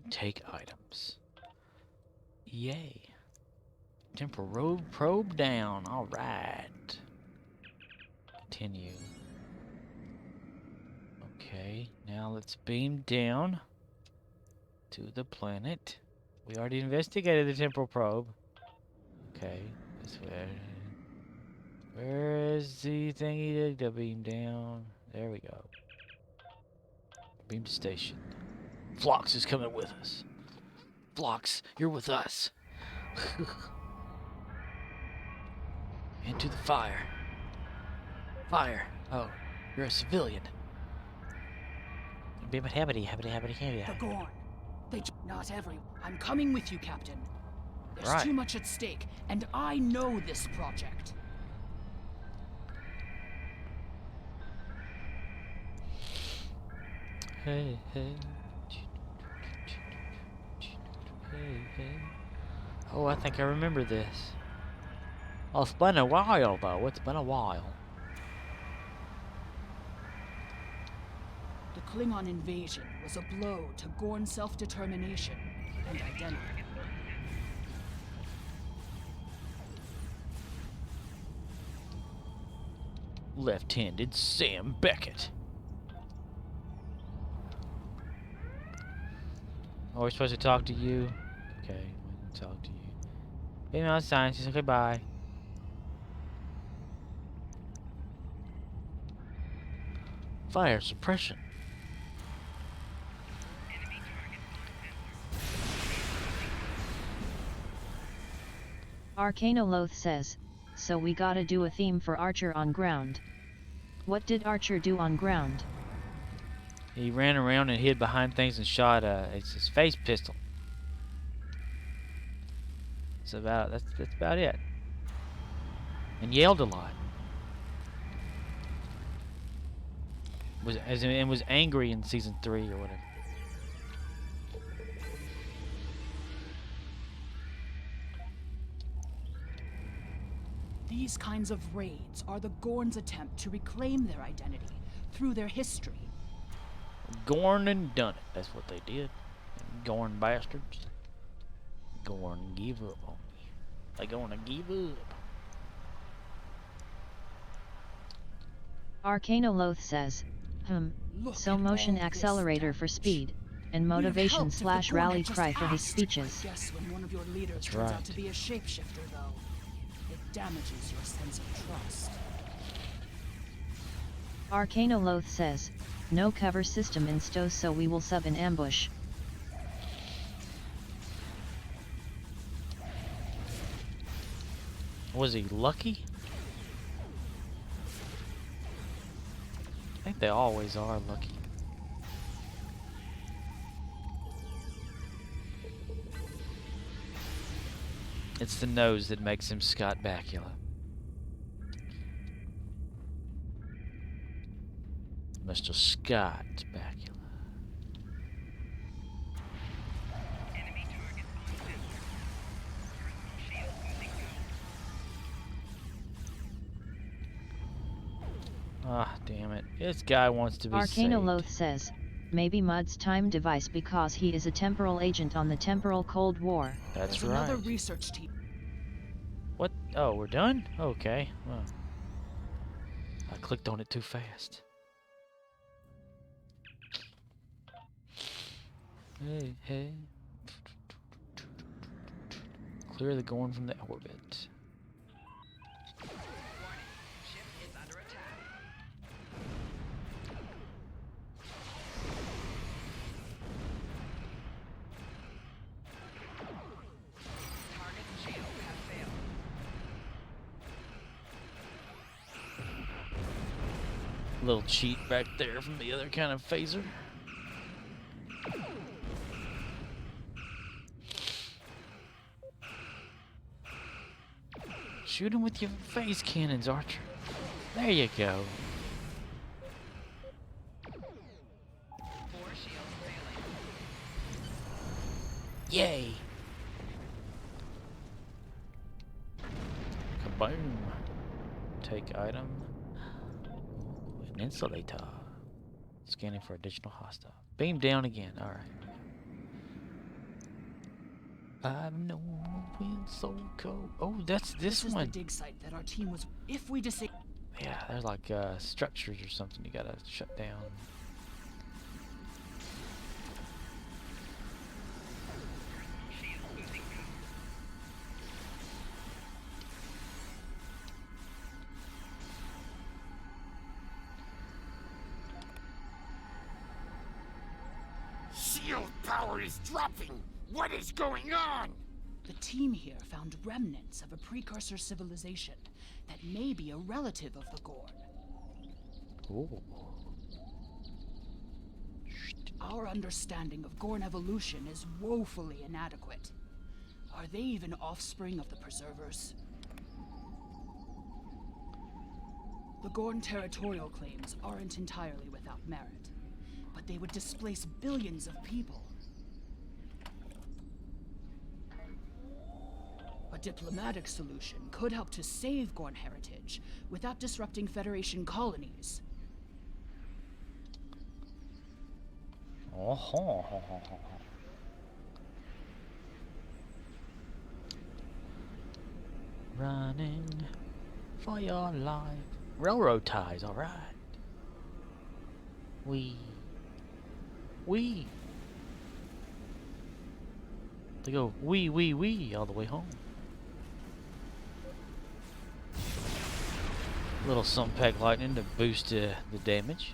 Take items. Yay. Temporal probe down. Alright. Continue. Okay, now let's beam down to the planet. We already investigated the temporal probe. Okay, this way. Where is the thingy to beam down? There we go. Beam to station. Phlox is coming with us. Phlox, you're with us. Into the fire. Fire. Oh, you're a civilian. The Gorn. Not every. I'm coming with you, Captain. There's Right. too much at stake, and I know this project. Hey, hey. Hey, hey. Oh, I think I remember this. Oh, it's been a while, though. It's been a while. The Klingon invasion was a blow to Gorn self-determination and identity. Left-handed Sam Beckett. Oh, we're supposed to talk to you? Okay, we'll talk to you. Female science, okay, bye. Fire suppression. Arcanoloth says, so we gotta do a theme for Archer on ground. What did Archer do on ground? He ran around and hid behind things and shot it's his face pistol. That's about it. And yelled a lot. Was angry in season 3 or whatever. These kinds of raids are the Gorn's attempt to reclaim their identity through their history. Gorn and done it. That's what they did. Gorn bastards. Gorn give up on me. They gonna give up. Arcanoloth says, Look so at motion all this accelerator for damage. speed, and We'd have motivation helped if the Gorn / rally had just cry for his asked. speeches. Guess when one of your leaders That's turns right. out to be a shapeshifter, though, it damages your sense of trust. Arcanoloth says, no cover system in stow, so we will sub in ambush. Was he lucky? I think they always are lucky. It's the nose that makes him Scott Bakula. Mr. Scott Bakula. Enemy target on sensor. Personal shield losing power. Ah, damn it. This guy wants to be Arcanoloth saved. says, maybe Mud's time device because he is a temporal agent on the temporal Cold War. That's There's another right. research team. What? Oh, we're done? Okay. Well, I clicked on it too fast. Hey, hey. Clear the Gorn from the orbit. Warning. Ship is under attack. Target shield has failed. Little cheat back there from the other kind of phaser. Shoot him with your phase cannons, Archer. There you go. 4 shields failing. Yay! Kaboom! Take item. An insulator. Scanning for additional hostile. Beam down again. Alright. I've known the wind so cold. Oh, that's this Is the one. dig site that our team was. If we disable. Yeah, there's like structures or something you gotta shut down. Shield losing power. Shield power is dropping. What is going on? The team here found remnants of a precursor civilization that may be a relative of the Gorn. Ooh. Our understanding of Gorn evolution is woefully inadequate. Are they even offspring of the Preservers? The Gorn territorial claims aren't entirely without merit, but they would displace billions of people. A diplomatic solution could help to save Gorn heritage without disrupting Federation colonies. Oh. Running for your life. Railroad ties, all right. We. They go wee all the way home. Little Sunpack lightning to boost the damage.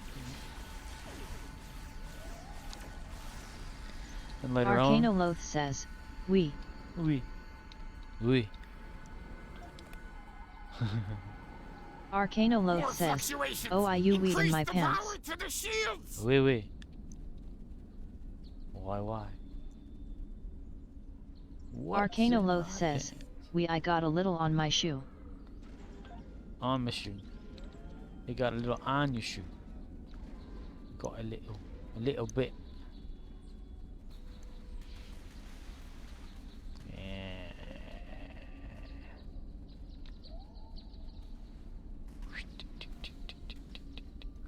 And later Arcanoloth says, we. Arcanoloth says, oh, I you weed in my pants. Oui. Why? What's in Arcanoloth my says, pants? I got a little on my shoe. On my shoe. You got a little on your shoe. Got a little bit. Yeah.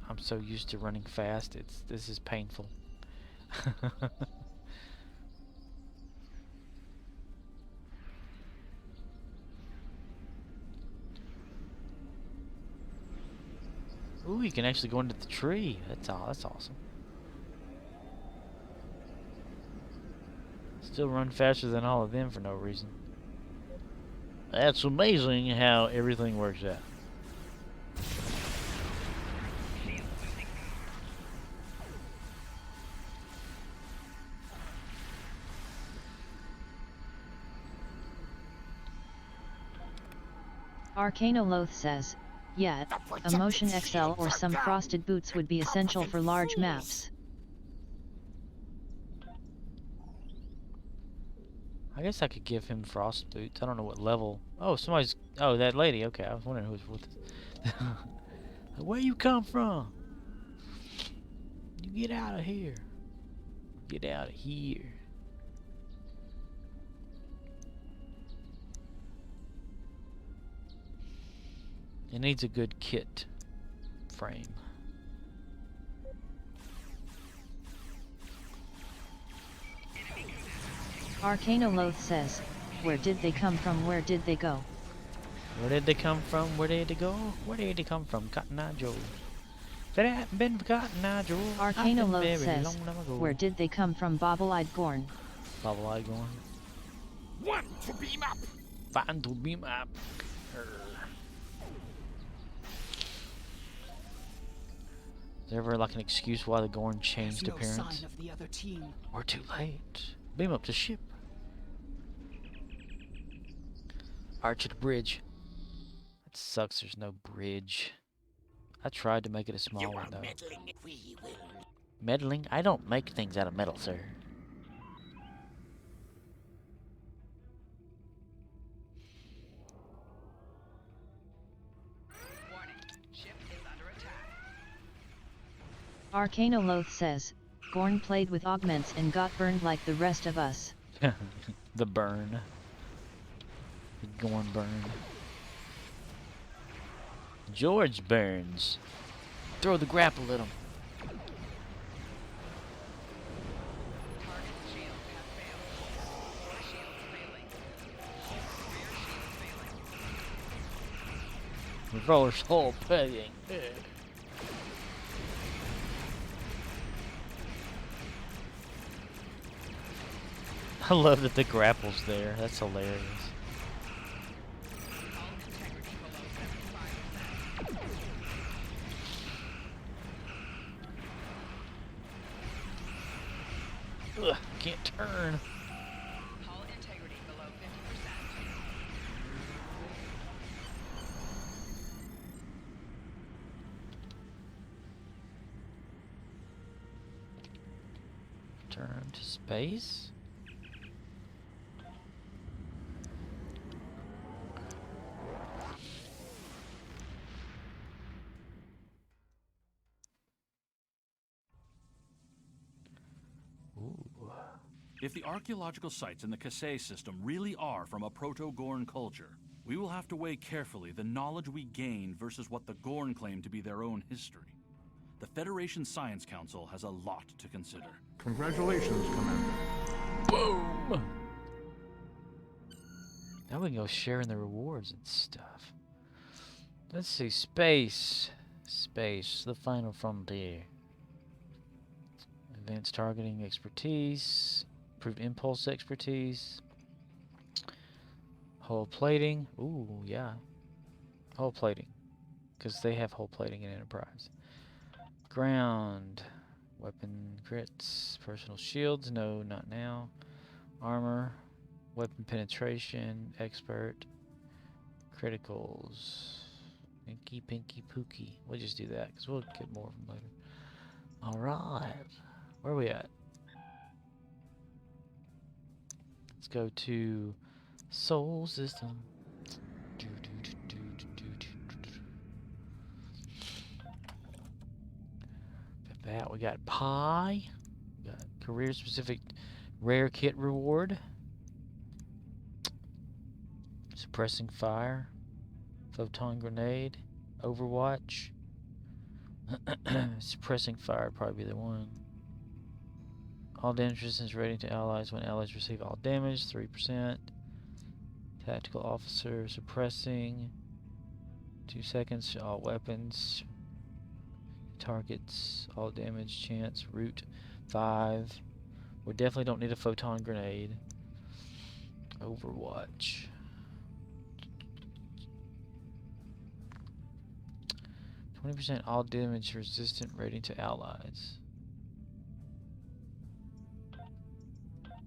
I'm so used to running fast. This is painful. Ooh, you can actually go into the tree. That's awesome. Still run faster than all of them for no reason. That's amazing how everything works out. Arcanoloth says, yeah, a Motion XL or some frosted boots would be essential for large maps. I guess I could give him frost boots. I don't know what level. Oh, somebody's. Oh, that lady. Okay, I was wondering who was with us. Where you come from? You get out of here. Get out of here. It needs a good kit frame. Arcanoloth says, where did they come from, where did they go? Where did they come from? Where did they go? Where did they come from? Cotton Eye Joe. If it hadn't been for Cotton Eye Joe, Arcanoloth says, where did they come from, Bobble-eyed Gorn? Bobble-eyed Gorn. One to beam up. Fine to beam up. Is there ever like an excuse why the Gorn changed There's no appearance? sign of the other team. We're too late. Beam up to ship. Arch at the bridge. That sucks, there's no bridge. I tried to make it a small one though. Meddling. We will. Meddling? I don't make things out of metal, sir. Warning. Ship is under attack. Arcanoloth says, Gorn played with augments and got burned like the rest of us. The burn. The Gorn burn. George Burns. Throw the grapple at him. Target shield has failed. Core shields failing. Rear shields failing. Reverse hull paying. I love that the grapple's there. That's hilarious. Hull integrity below 75%. Ugh, can't turn. Hull integrity below 50%. Space? Ooh. If the archaeological sites in the Kasei system really are from a Proto-Gorn culture, we will have to weigh carefully the knowledge we gain versus what the Gorn claim to be their own history. The Federation Science Council has a lot to consider. Congratulations, Commander. Boom! Now we can go sharing the rewards and stuff. Let's see, space. Space, the final frontier. Advanced targeting expertise. Improved impulse expertise. Hull plating. Ooh, yeah. Hull plating. Because they have hull plating in Enterprise. Ground. Weapon crits. Personal shields. No, not now. Armor. Weapon penetration. Expert. Criticals. Pinky, pinky, pooky. We'll just do that because we'll get more of them later. Alright. Where are we at? Let's go to Soul System. That we got pie. We got career specific rare kit reward. Suppressing fire. Photon grenade. Overwatch. Suppressing fire would probably be the one. All damage resistance rating to allies when allies receive all damage, 3%. Tactical officer suppressing. 2 seconds to all weapons. Targets, all damage chance, root 5. We definitely don't need a photon grenade. Overwatch. 20% all damage resistant rating to allies.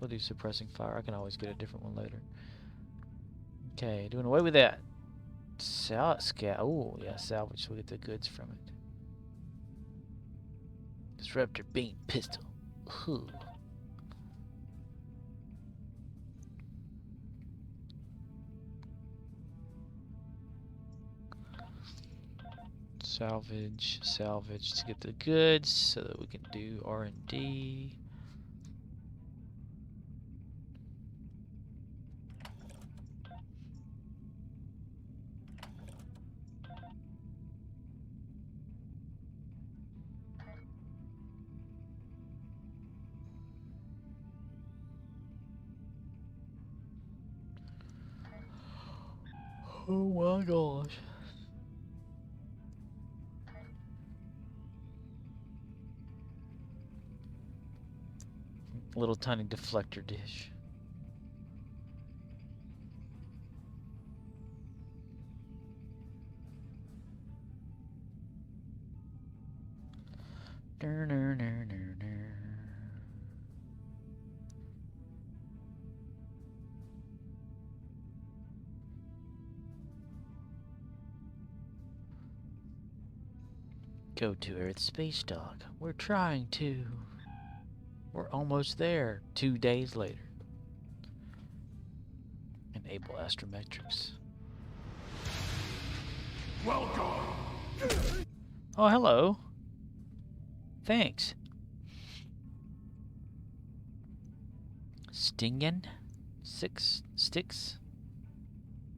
We'll do suppressing fire. I can always get a different one later. Okay, doing away with that. Oh, yeah, salvage. So we get the goods from it. Disruptor beam pistol. Ooh. Salvage to get the goods so that we can do R&D. Oh my gosh. Little tiny deflector dish. Go to Earth Space Dock. We're trying to. We're almost there. 2 days later. Enable astrometrics. Welcome! Oh, hello. Thanks. Stingen? Sticks?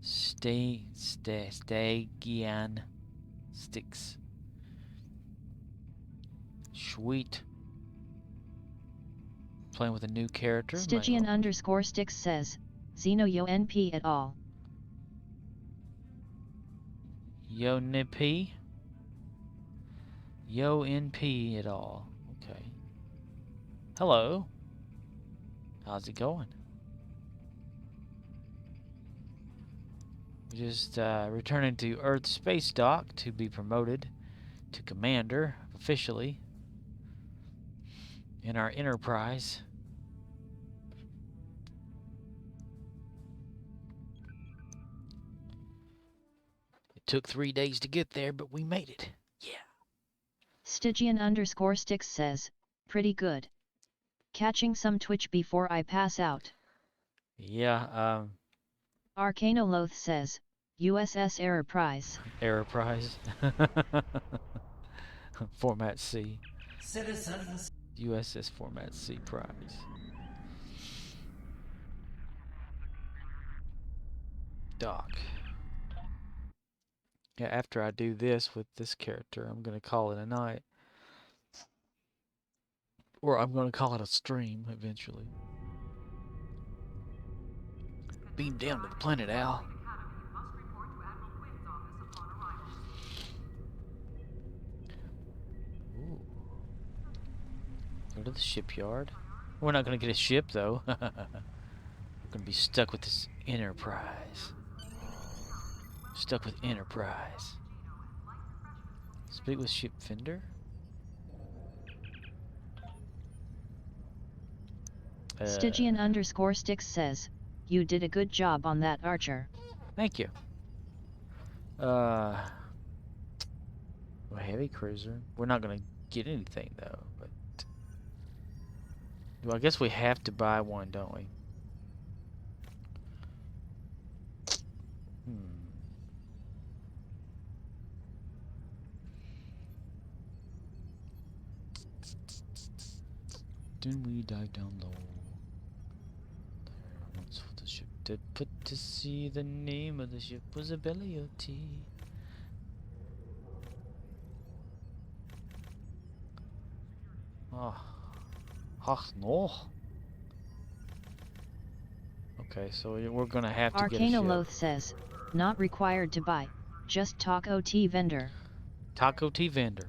Stagian sticks. Sweet. Playing with a new character. Stygian _ Sticks says, Xeno Yo NP et al. Yo NP? Yo NP et al. Okay. Hello. How's it going? We're just returning to Earth Space Dock to be promoted to Commander officially in our Enterprise. It took 3 days to get there, but we made it. Yeah. Stygian _ Sticks says, pretty good. Catching some Twitch before I pass out. Yeah, Arcanoloth says, USS Error Prize. error prize. Format C. Citizens. USS Format C prize. Doc. Yeah, after I do this with this character, I'm going to call it a night. Or I'm going to call it a stream eventually. Beam down to the planet, Al. Ooh. Go to the shipyard. We're not going to get a ship, though. We're going to be stuck with this Enterprise. Stuck with Enterprise. Speak with ship vendor. Stygian _Sticks says, you did a good job on that Archer. Thank you. A heavy cruiser. We're not gonna get anything though, but well, I guess we have to buy one, don't we? Then we dive down low. Once for the ship to put to sea. The name of the ship was a belly of tea. Oh, ach no. Okay, so we're gonna have to get a ship. Arcanoloth says, not required to buy, just Taco Tea vendor. Taco Tea vendor.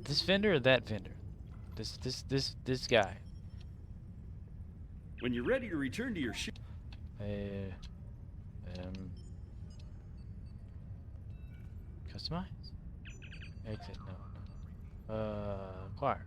This vendor or that vendor? This guy. When you're ready to return to your ship. Customize? Exit, no. Acquire.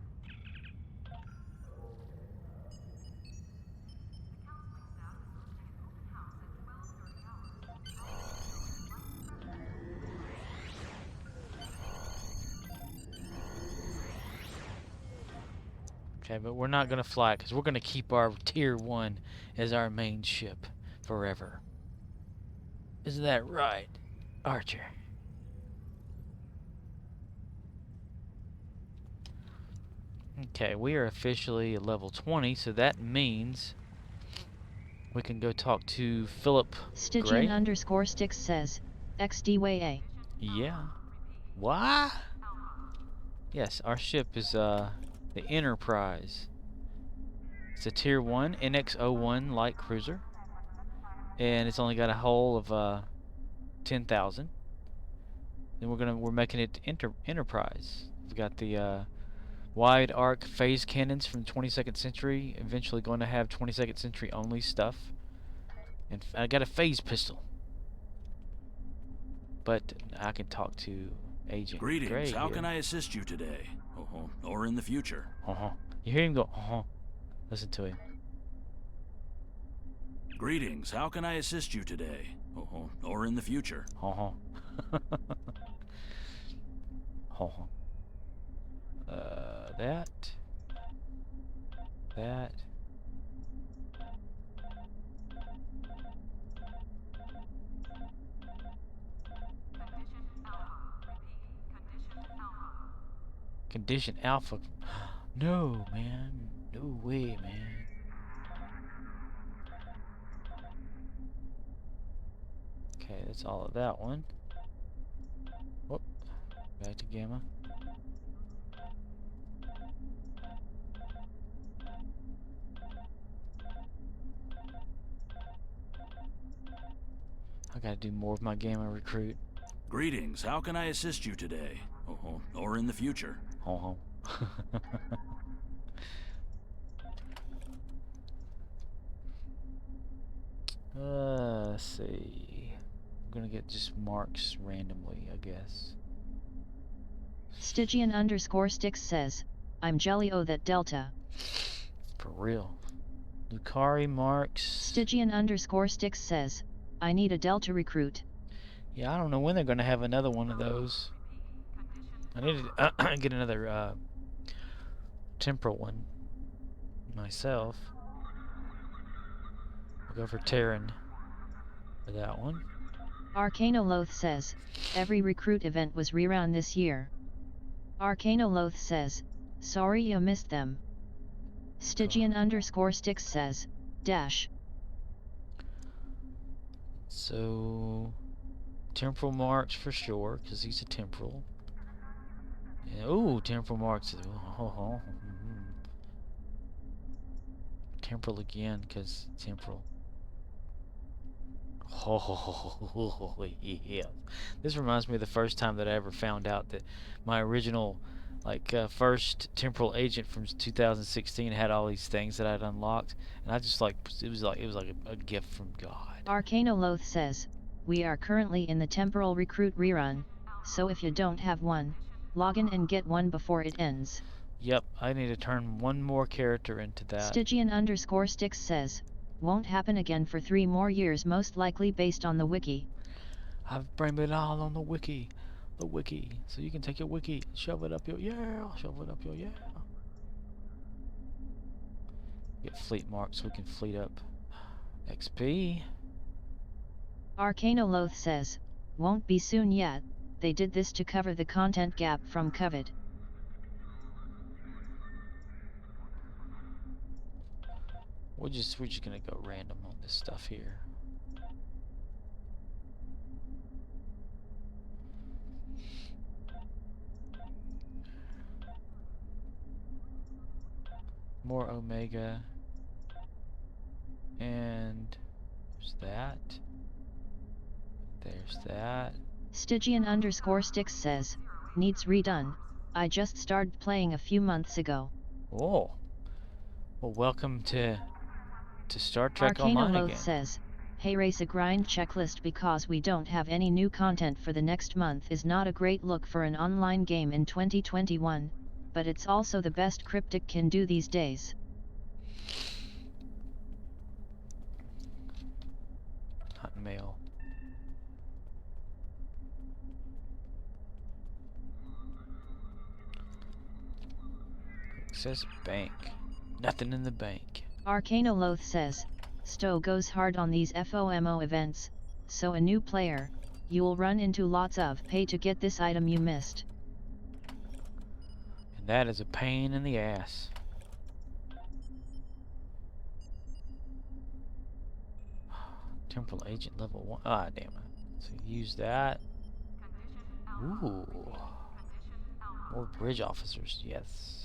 Okay, but we're not gonna fly because we're gonna keep our tier 1 as our main ship forever. Isn't that right, Archer? Okay, we are officially at level 20, so that means we can go talk to Philip Stygian Gray. _Sticks says, XDWA. Yeah. What? Yes, our ship is the Enterprise. It's a tier 1 NX-01 light cruiser, and it's only got a hull of 10,000. Then we're making it Enterprise. We've got the wide arc phase cannons from 22nd century. Eventually going to have 22nd century only stuff, and I got a phase pistol. But I can talk to Agent Greetings. Gray How here. can I assist you today? Or in the future? You hear him go, Listen to him. Greetings. How can I assist you today? Or in the future? That. Condition Alpha. No, man. No way, man. Okay, that's all of that one. Whoop. Back to Gamma. I gotta do more of my Gamma recruit. Greetings. How can I assist you today? Or in the future? Let's see. I'm gonna get just marks randomly, I guess. Stygian _Sticks says, I'm jelly o that Delta. For real. Lukari marks. Stygian _Sticks says, I need a Delta recruit. Yeah, I don't know when they're gonna have another one of those. I need to get another temporal one. myself. I'll go for Terran for that one. Arcanoloth says, every recruit event was rerun this year. Arcanoloth says, sorry you missed them. Stygian_Sticks says, dash. So, temporal marks for sure, because he's a temporal. Yeah, ooh, temporal marks. Temporal again, because temporal. Oh, yeah. This reminds me of the first time that I ever found out that my original, first temporal agent from 2016 had all these things that I'd unlocked, and I just it was like a gift from God. Arcanoloth says, we are currently in the temporal recruit rerun, so if you don't have one, log in and get one before it ends. Yep, I need to turn one more character into that. Stygian_Sticks says, won't happen again for 3 more years, most likely based on the wiki. I've blamed it all on the wiki. The wiki. So you can take your wiki, shove it up your shove it up your Get fleet marks so we can fleet up XP. Arcanoloth says, won't be soon yet, they did this to cover the content gap from COVID. We're just gonna go random on this stuff here. More Omega. And there's that. There's that. Stygian_Sticks says, needs redone, I just started playing a few months ago. Oh. Well, welcome to Star Trek Online again. Arcanoloth says, hey, race a grind checklist because we don't have any new content for the next month is not a great look for an online game in 2021, but it's also the best Cryptic can do these days. Hunt mail. It says bank. Nothing in the bank. Arcanoloth says, Stowe goes hard on these FOMO events, so a new player, you'll run into lots of pay to get this item you missed. And that is a pain in the ass. Temporal agent level 1. Ah, damn it. So use that. Ooh. More bridge officers, yes.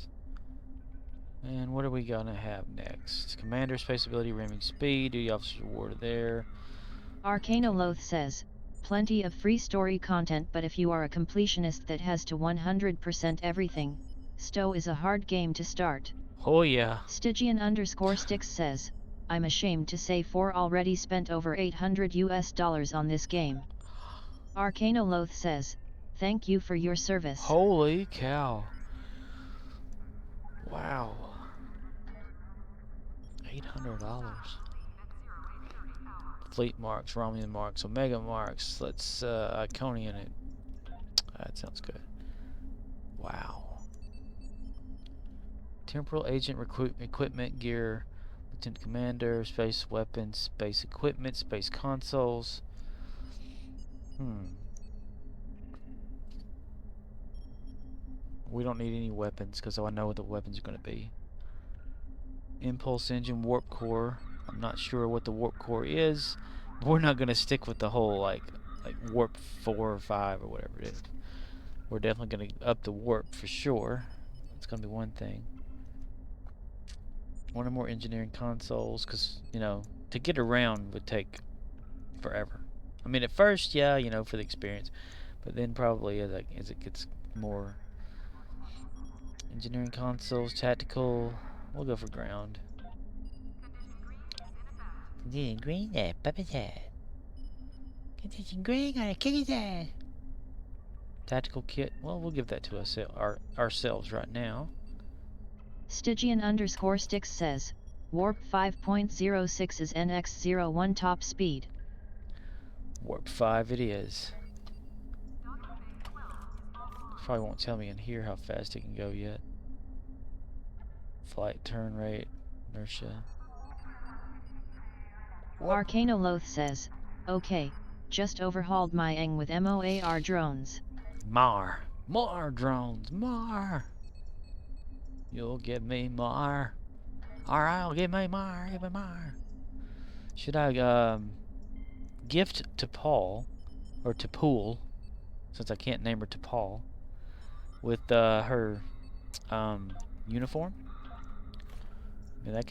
And what are we gonna have next? Commander, space ability, ramming speed, duty officer award there. Arcanoloth says, plenty of free story content, but if you are a completionist that has to 100% everything, Stowe is a hard game to start. Oh yeah. Stygian_Sticks says, I'm ashamed to say 4 already spent over $800 on this game. Arcanoloth says, thank you for your service. Holy cow. Wow. $800. Fleet marks, Romulan marks, Omega marks. Let's Iconian it. That sounds good. Wow. Temporal agent recruit equipment gear, lieutenant commander, space weapons, space equipment, space consoles. We don't need any weapons because I know what the weapons are going to be. Impulse engine, warp core. I'm not sure what the warp core is. But we're not going to stick with the whole like warp 4 or 5 or whatever it is. We're definitely going to up the warp for sure. It's going to be one thing. One or more engineering consoles, because you know, to get around would take forever. I mean, at first, yeah, you know, for the experience, but then probably as it gets more. Engineering consoles, tactical. We'll go for ground. Condition green there, Papa's head. Condition green, gotta kick his ass. Tactical kit. Well, we'll give that to ourselves right now. Stygian_Sticks says, Warp 5.06 is NX01 top speed. Warp 5 it is. Probably won't tell me in here how fast it can go yet. Flight turn rate. Inertia. Arcanoloth says, okay, just overhauled my Eng with MOAR drones. More drones, more. You'll give me more. Or I'll give me more, give me more. Should I gift to Paul, or to Pool, since I can't name her to Paul, with her uniform? I mean,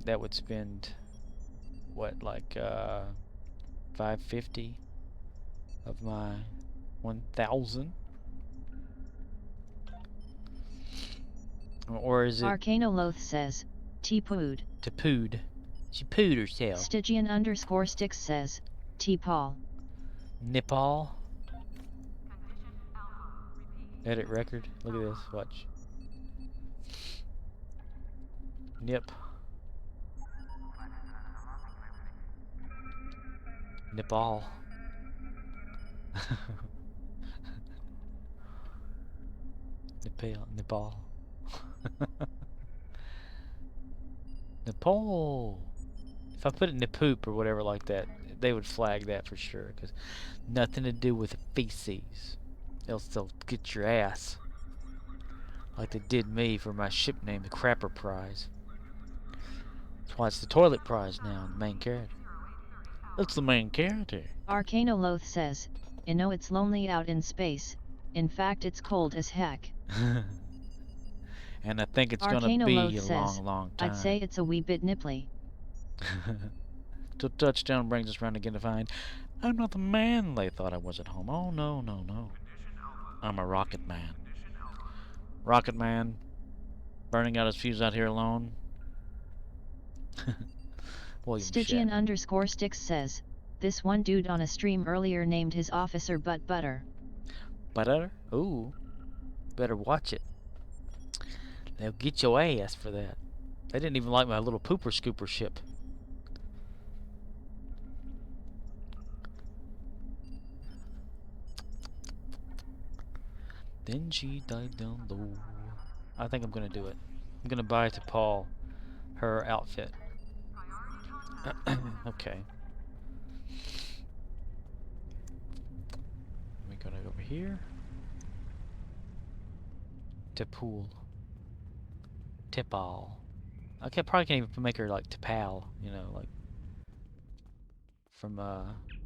that would spend what, like 550 of my 1,000, or is it Arcanoloth says, T-Pood. to Pood? She pooed herself. Stygian_Sticks says, T-Paul. Nepal. Edit record. Look at this. Watch. Nip. Nepal. Nepal. Nepal. If I put it in the poop or whatever like that, they would flag that for sure, because nothing to do with feces. Else they'll get your ass. Like they did me for my ship name, the Crapper Prize. That's why it's the toilet prize now, the main character. That's the main character. Arcanoloth says, you know it's lonely out in space. In fact, it's cold as heck. And I think it's gonna be a long time. I'd say it's a wee bit nipply. Till touchdown brings us round again to find I'm not the man they thought I was at home. Oh no, no, no. I'm a rocket man. Rocket man, burning out his fuse out here alone. Stygian_Sticks says, this one dude on a stream earlier named his officer Butter. Butter? Ooh. Better watch it. They'll get your ass for that. They didn't even like my little pooper scooper ship. Then she died down low. I think I'm gonna do it. I'm gonna buy to Paul her outfit. Okay. We're gonna go over here. To Pool. Tipal. Okay, probably can't even make her like Tipal, you know, like from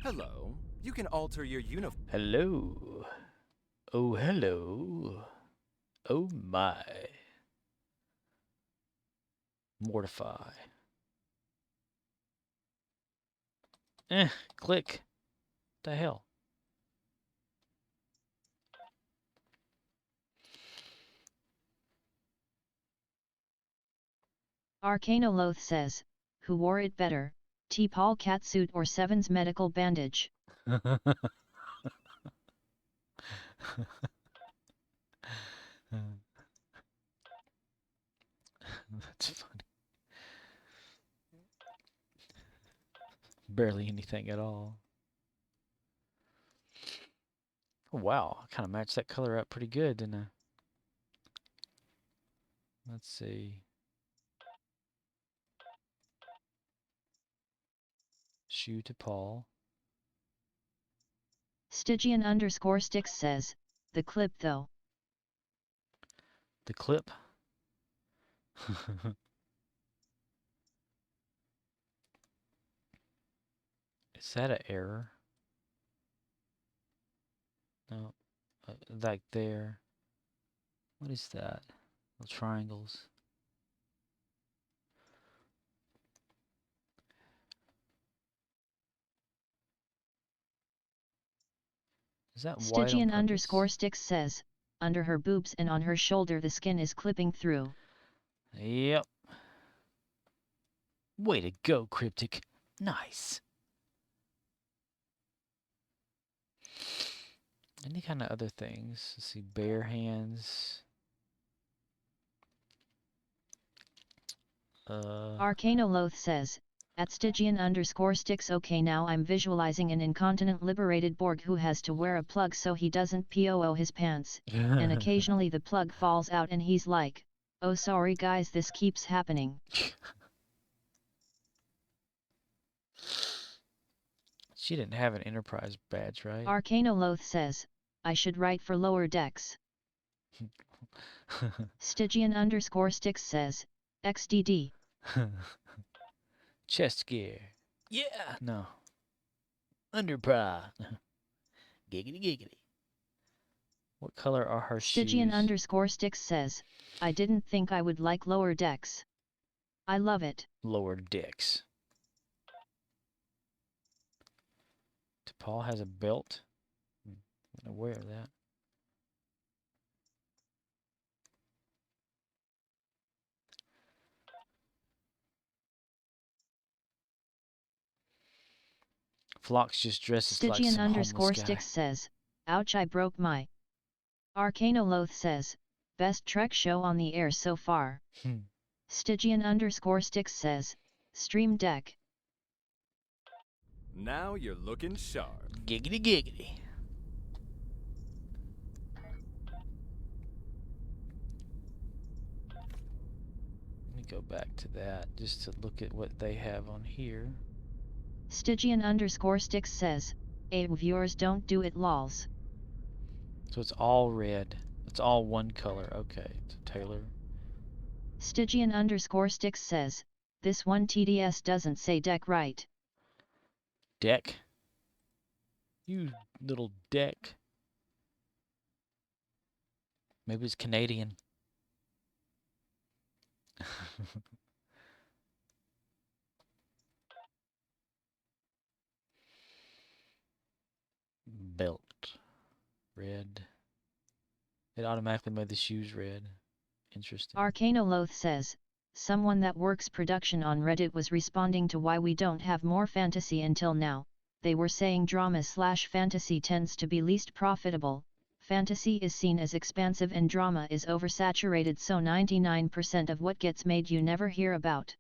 Hello. You can alter your uniform. Hello. Oh, hello. Oh my. Mortify. Click. What the hell? Arcanoloth says, who wore it better, T-Paul catsuit or Seven's medical bandage? That's funny. Barely anything at all. Oh, wow, I kind of matched that color up pretty good, didn't I? Let's see. Shoe to Paul. Stygian_Sticks says, the clip though. The clip? Is that an error? No. Like there. What is that? Little triangles. Is that white on purpose? Stygian_Sticks says, under her boobs and on her shoulder the skin is clipping through. Yep. Way to go, Cryptic. Nice. Any kind of other things? Let's see, bare hands. Arcanoloth says, at Stygian_Sticks, okay, now I'm visualizing an incontinent liberated Borg who has to wear a plug so he doesn't poo his pants, and occasionally the plug falls out and he's like, oh sorry guys, this keeps happening. She didn't have an Enterprise badge, right? Arcanoloth says, I should write for lower decks. Stygian_Stix says, XDD. Chest gear. Yeah. No. Enterprise. Giggity giggity. What color are her shoes? Stygian_Stix says, I didn't think I would like lower decks. I love it. Lower decks. T'Pol has a belt. I'm aware of that. Phlox just dresses like some homeless guy. Stygian_Stix says, ouch, I broke my. Arcanoloth says, best Trek show on the air so far. Stygian_Stix says, stream deck. Now you're looking sharp. Giggity giggity. Let me go back to that just to look at what they have on here. Stygian_Stix says, viewers don't do it lols. So it's all red. It's all one color. Okay, so Taylor. Stygian_Stix says, this one TDS doesn't say deck right. Deck? You little deck. Maybe it's Canadian. Belt. Red. It automatically made the shoes red. Interesting. Arcanoloth says, someone that works production on Reddit was responding to why we don't have more fantasy until now. They were saying drama/fantasy tends to be least profitable. Fantasy is seen as expansive and drama is oversaturated, so 99% of what gets made you never hear about.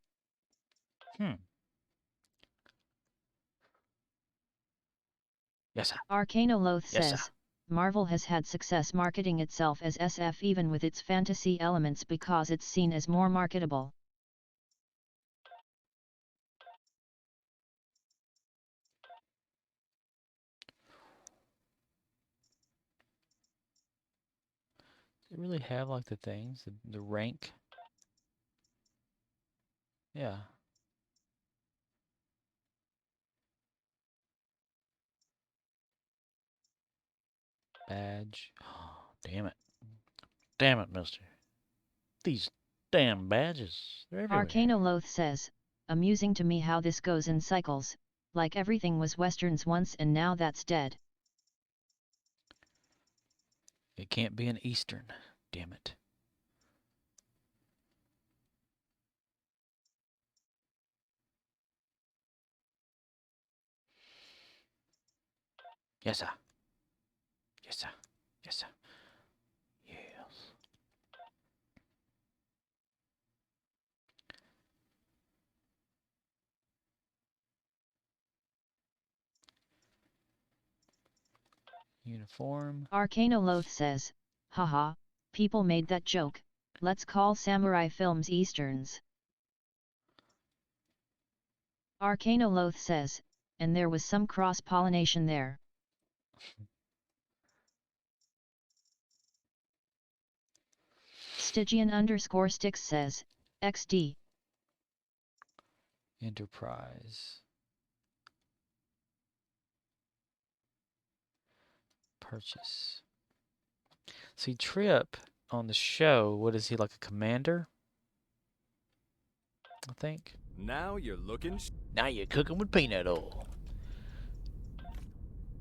Yes, sir. Arcanoloth Yes, says, sir. Marvel has had success marketing itself as SF even with its fantasy elements because it's seen as more marketable. Does it really have like the things, the rank? Yeah. Badge. Damn it. Damn it, mister. These damn badges. They're everywhere. Arcanoloth says, amusing to me how this goes in cycles, like everything was westerns once and now that's dead. It can't be an Eastern. Damn it. Yes, sir. Yes, sir. Yes, sir. Yes. Uniform. Arcanoloth says, haha, people made that joke, let's call samurai films Easterns. Arcanoloth says, and there was some cross-pollination there. Stygian_Stix says, XD. Enterprise. Purchase. See, Trip on the show, what is he, like a commander? I think. Now you're looking. Now you're cooking with peanut oil.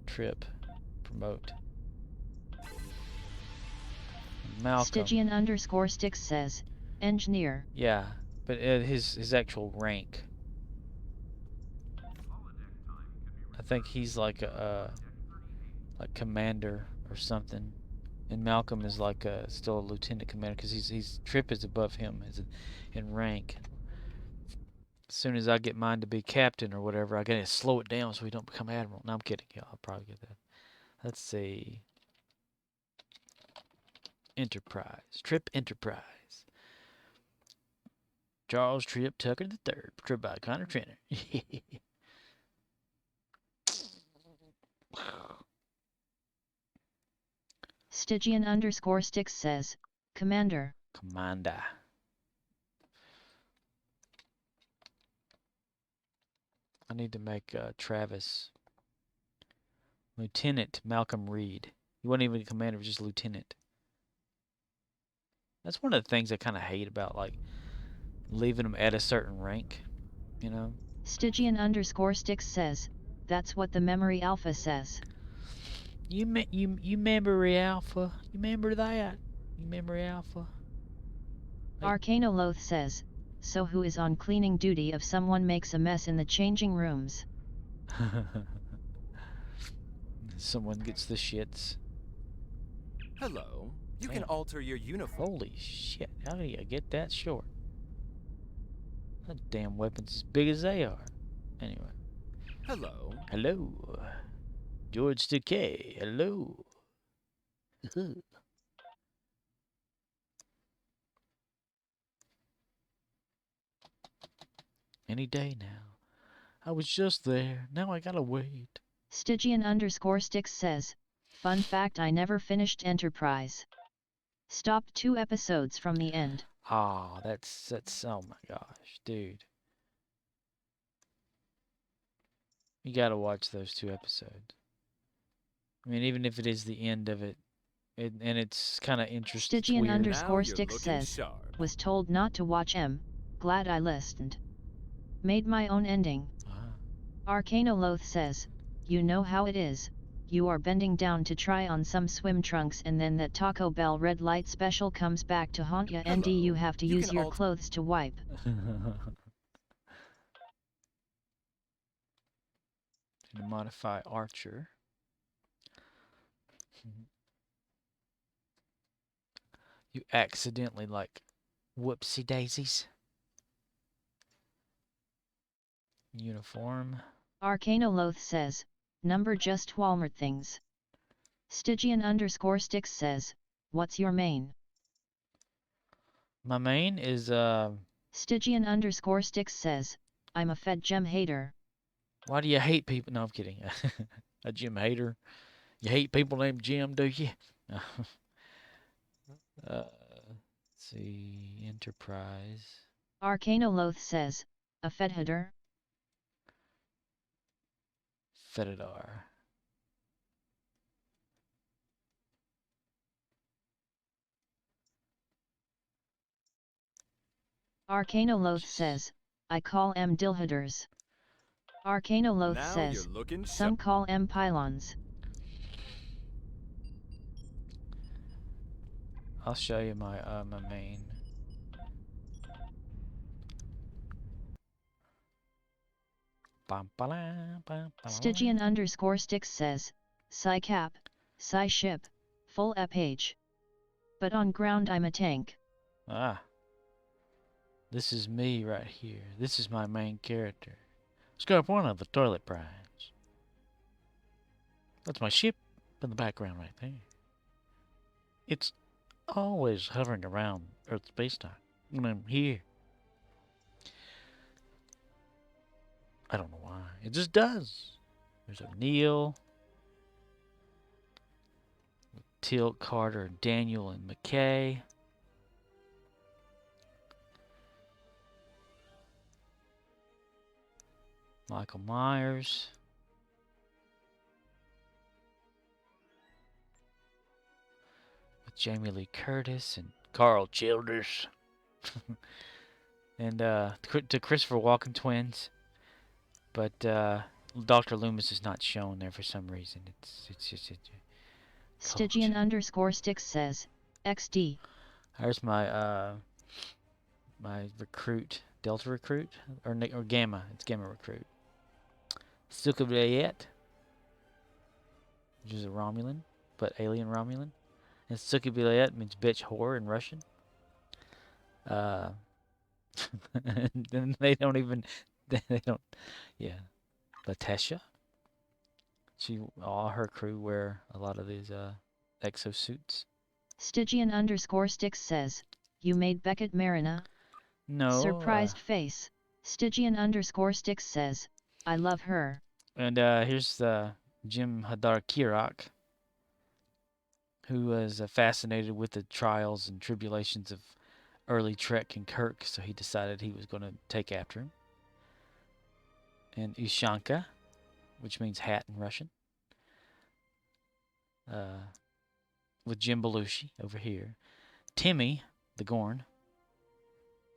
Trip. Promote. Malcolm. Stygian_Stix says, engineer. Yeah, but his actual rank. I think he's like a like commander or something, and Malcolm is like still a lieutenant commander because he's Trip is above him in rank. As soon as I get mine to be captain or whatever, I gotta slow it down so we don't become admiral. No, I'm kidding. Yeah, I'll probably get that. Let's see. Enterprise. Trip Enterprise. Charles Trip Tucker III. Portrayed by Connor Trenner. Stygian underscore Sticks says, Commander. Commander. I need to make Travis Lieutenant Malcolm Reed. He wasn't even a commander, he was just lieutenant. That's one of the things I kind of hate about, like, leaving them at a certain rank, you know? Stygian underscore Sticks says, that's what the memory alpha says. You memory alpha? You remember that? You memory alpha? Arcanoloth says, so who is on cleaning duty if someone makes a mess in the changing rooms? Someone gets the shits. Hello. You Damn. can alter your uniform. Holy shit, how do you get that short? That damn weapon's as big as they are. Anyway. Hello. Hello. George Decay, hello. Any day now. I was just there. Now I gotta wait. Stygian underscore Sticks says, fun fact, I never finished Enterprise. Stopped 2 episodes from the end. Ah, that's oh my gosh, dude. You gotta watch those 2 episodes. I mean, even if it is the end of it, and it's kind of interesting. Stygian weird. underscore Sticks says, was told not to watch glad I listened. Made my own ending. Arcanoloth says, you know how it is, you are bending down to try on some swim trunks and then that Taco Bell red light special comes back to haunt ya and you have to use your clothes to wipe. To modify Archer. You accidentally, like, whoopsie daisies. Uniform. Arcanoloth says, number just Walmart things. Stygian underscore Sticks says, what's your main? My main is, Stygian underscore Sticks says, I'm a Fed Gem hater. Why do you hate people? No, I'm kidding. A Jim hater. You hate people named Jim, do you? Let's see. Enterprise. Arcanoloth says, a Fed hater. Fedidar. Arcanoloth says, I call M Dilhaders. Arcanoloth Now says, you're looking some call M pylons. I'll show you my my main. Stygian underscore Sticks says, Psy cap, Psy ship, full page. But on ground I'm a tank. Ah. This is me right here. This is my main character. Scarp 1 of the Toilet Prize. That's my ship in the background right there. It's always hovering around Earth spacetime when I'm here. I don't know why. It just does. There's O'Neill, Tilt, Carter, Daniel, and McKay. Michael Myers. With Jamie Lee Curtis and Carl Childers. And to Christopher Walken twins. But Dr. Loomis is not shown there for some reason. It's just Stygian underscore Sticks says, XD. There's my my recruit, Delta recruit, or Gamma. It's Gamma recruit. Suka Bayet, which is a Romulan, but alien Romulan. And Suka Bayet means bitch whore in Russian. Then they don't even, they don't, yeah. Latesha. All her crew wear a lot of these exosuits. Stygian underscore Sticks says, you made Beckett Marina? No. Surprised face. Stygian underscore Sticks says, I love her. And here's Jim Hadar Kirok. who was fascinated with the trials and tribulations of early Trek and Kirk, so he decided he was going to take after him. And Ushanka, which means hat in Russian, with Jim Belushi over here. Timmy, the Gorn,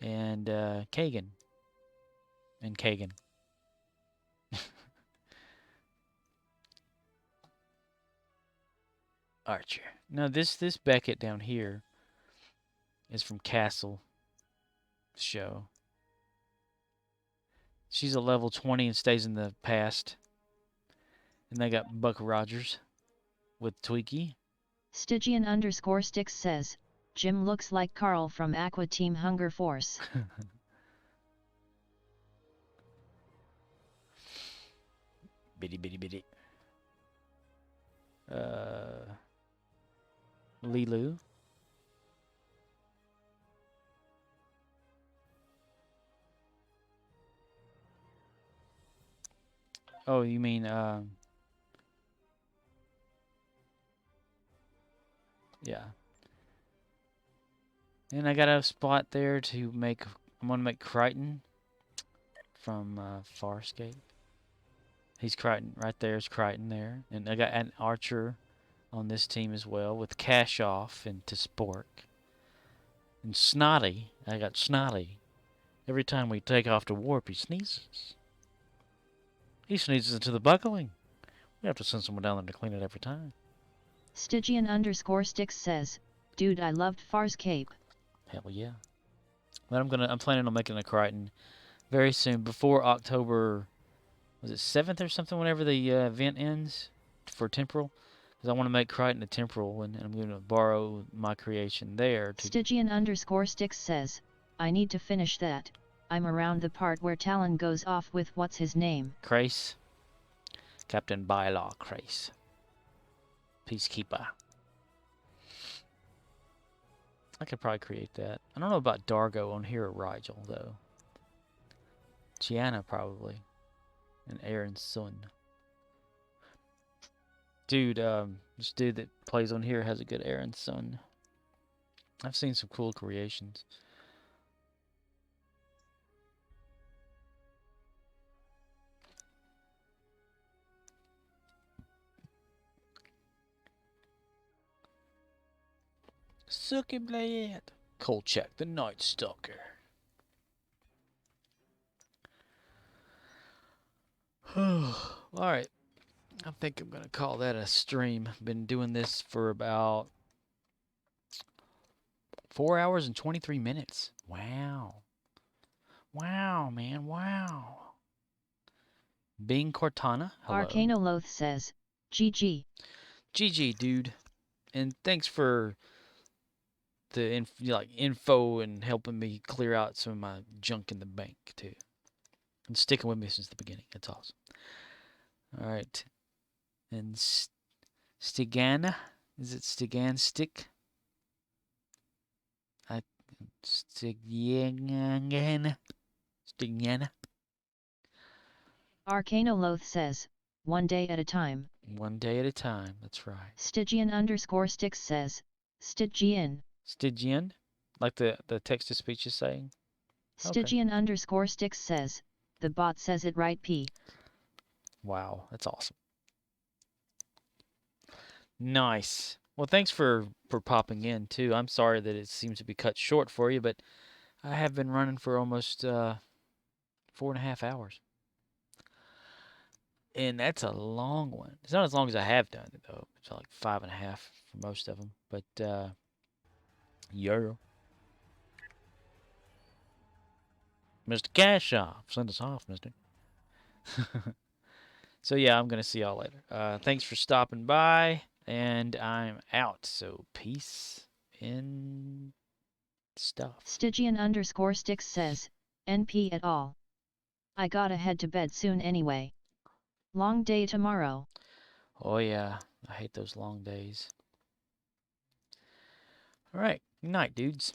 and Kagan. And Kagan. Archer. Now this Beckett down here is from Castle show. She's a level 20 and stays in the past. And they got Buck Rogers with Twiki. Stygian_Sticks says, Jim looks like Carl from Aqua Team Hunger Force. Bitty bitty bitty. Lelue. Oh, you mean yeah. And I got a spot there to make. I'm gonna make Crichton from Farscape. He's Crichton right there. Is Crichton there, and I got an Archer on this team as well with Cash Off into Spork. And Snotty, I got Snotty. Every time we take off to warp, he sneezes. He sneezes into the buckling. We have to send someone down there to clean it every time. Stygian_Sticks says, dude, I loved Farscape. Hell yeah. But I'm planning on making a Crichton very soon, before October, was it 7th or something, whenever the event ends for Temporal? Because I want to make Crichton a Temporal, and I'm going to borrow my creation there. Stygian_Sticks says, I need to finish that. I'm around the part where Talon goes off with what's his name? Crace. Captain Bylaw Crace. Peacekeeper. I could probably create that. I don't know about Dargo on here or Rigel, though. Gianna, probably. And Aaron's son. Dude, this dude that plays on here has a good Aaron's son. I've seen some cool creations. Sucky Blade. Kolchak, the Night Stalker. Alright. I think I'm going to call that a stream. Been doing this for about 4 hours and 23 minutes. Wow. Wow, man. Wow. Bing Cortana. Hello. Arcanoloth says, GG. GG, dude. And thanks for the info and helping me clear out some of my junk in the bank, too. And sticking with me since the beginning. That's awesome. All right. And Stigana. Is it Stigan Stick? Stigana. Stigana. Arcanoloth says, one day at a time. One day at a time. That's right. Stygian_Sticks says, Stygian. Stygian? Like the text-to-speech is saying? Stygian_Sticks says, the bot says it right, P. Wow, that's awesome. Nice. Well, thanks for popping in, too. I'm sorry that it seems to be cut short for you, but I have been running for almost 4.5 hours. And that's a long one. It's not as long as I have done it, though. It's like 5.5 for most of them. But, yeah. Mr. Cash Off. Send us off, mister. So, yeah, I'm going to see y'all later. Thanks for stopping by. And I'm out. So, peace in stuff. Stygian_Sticks says, NP at all. I gotta head to bed soon anyway. Long day tomorrow. Oh, yeah. I hate those long days. All right. Good night, dudes.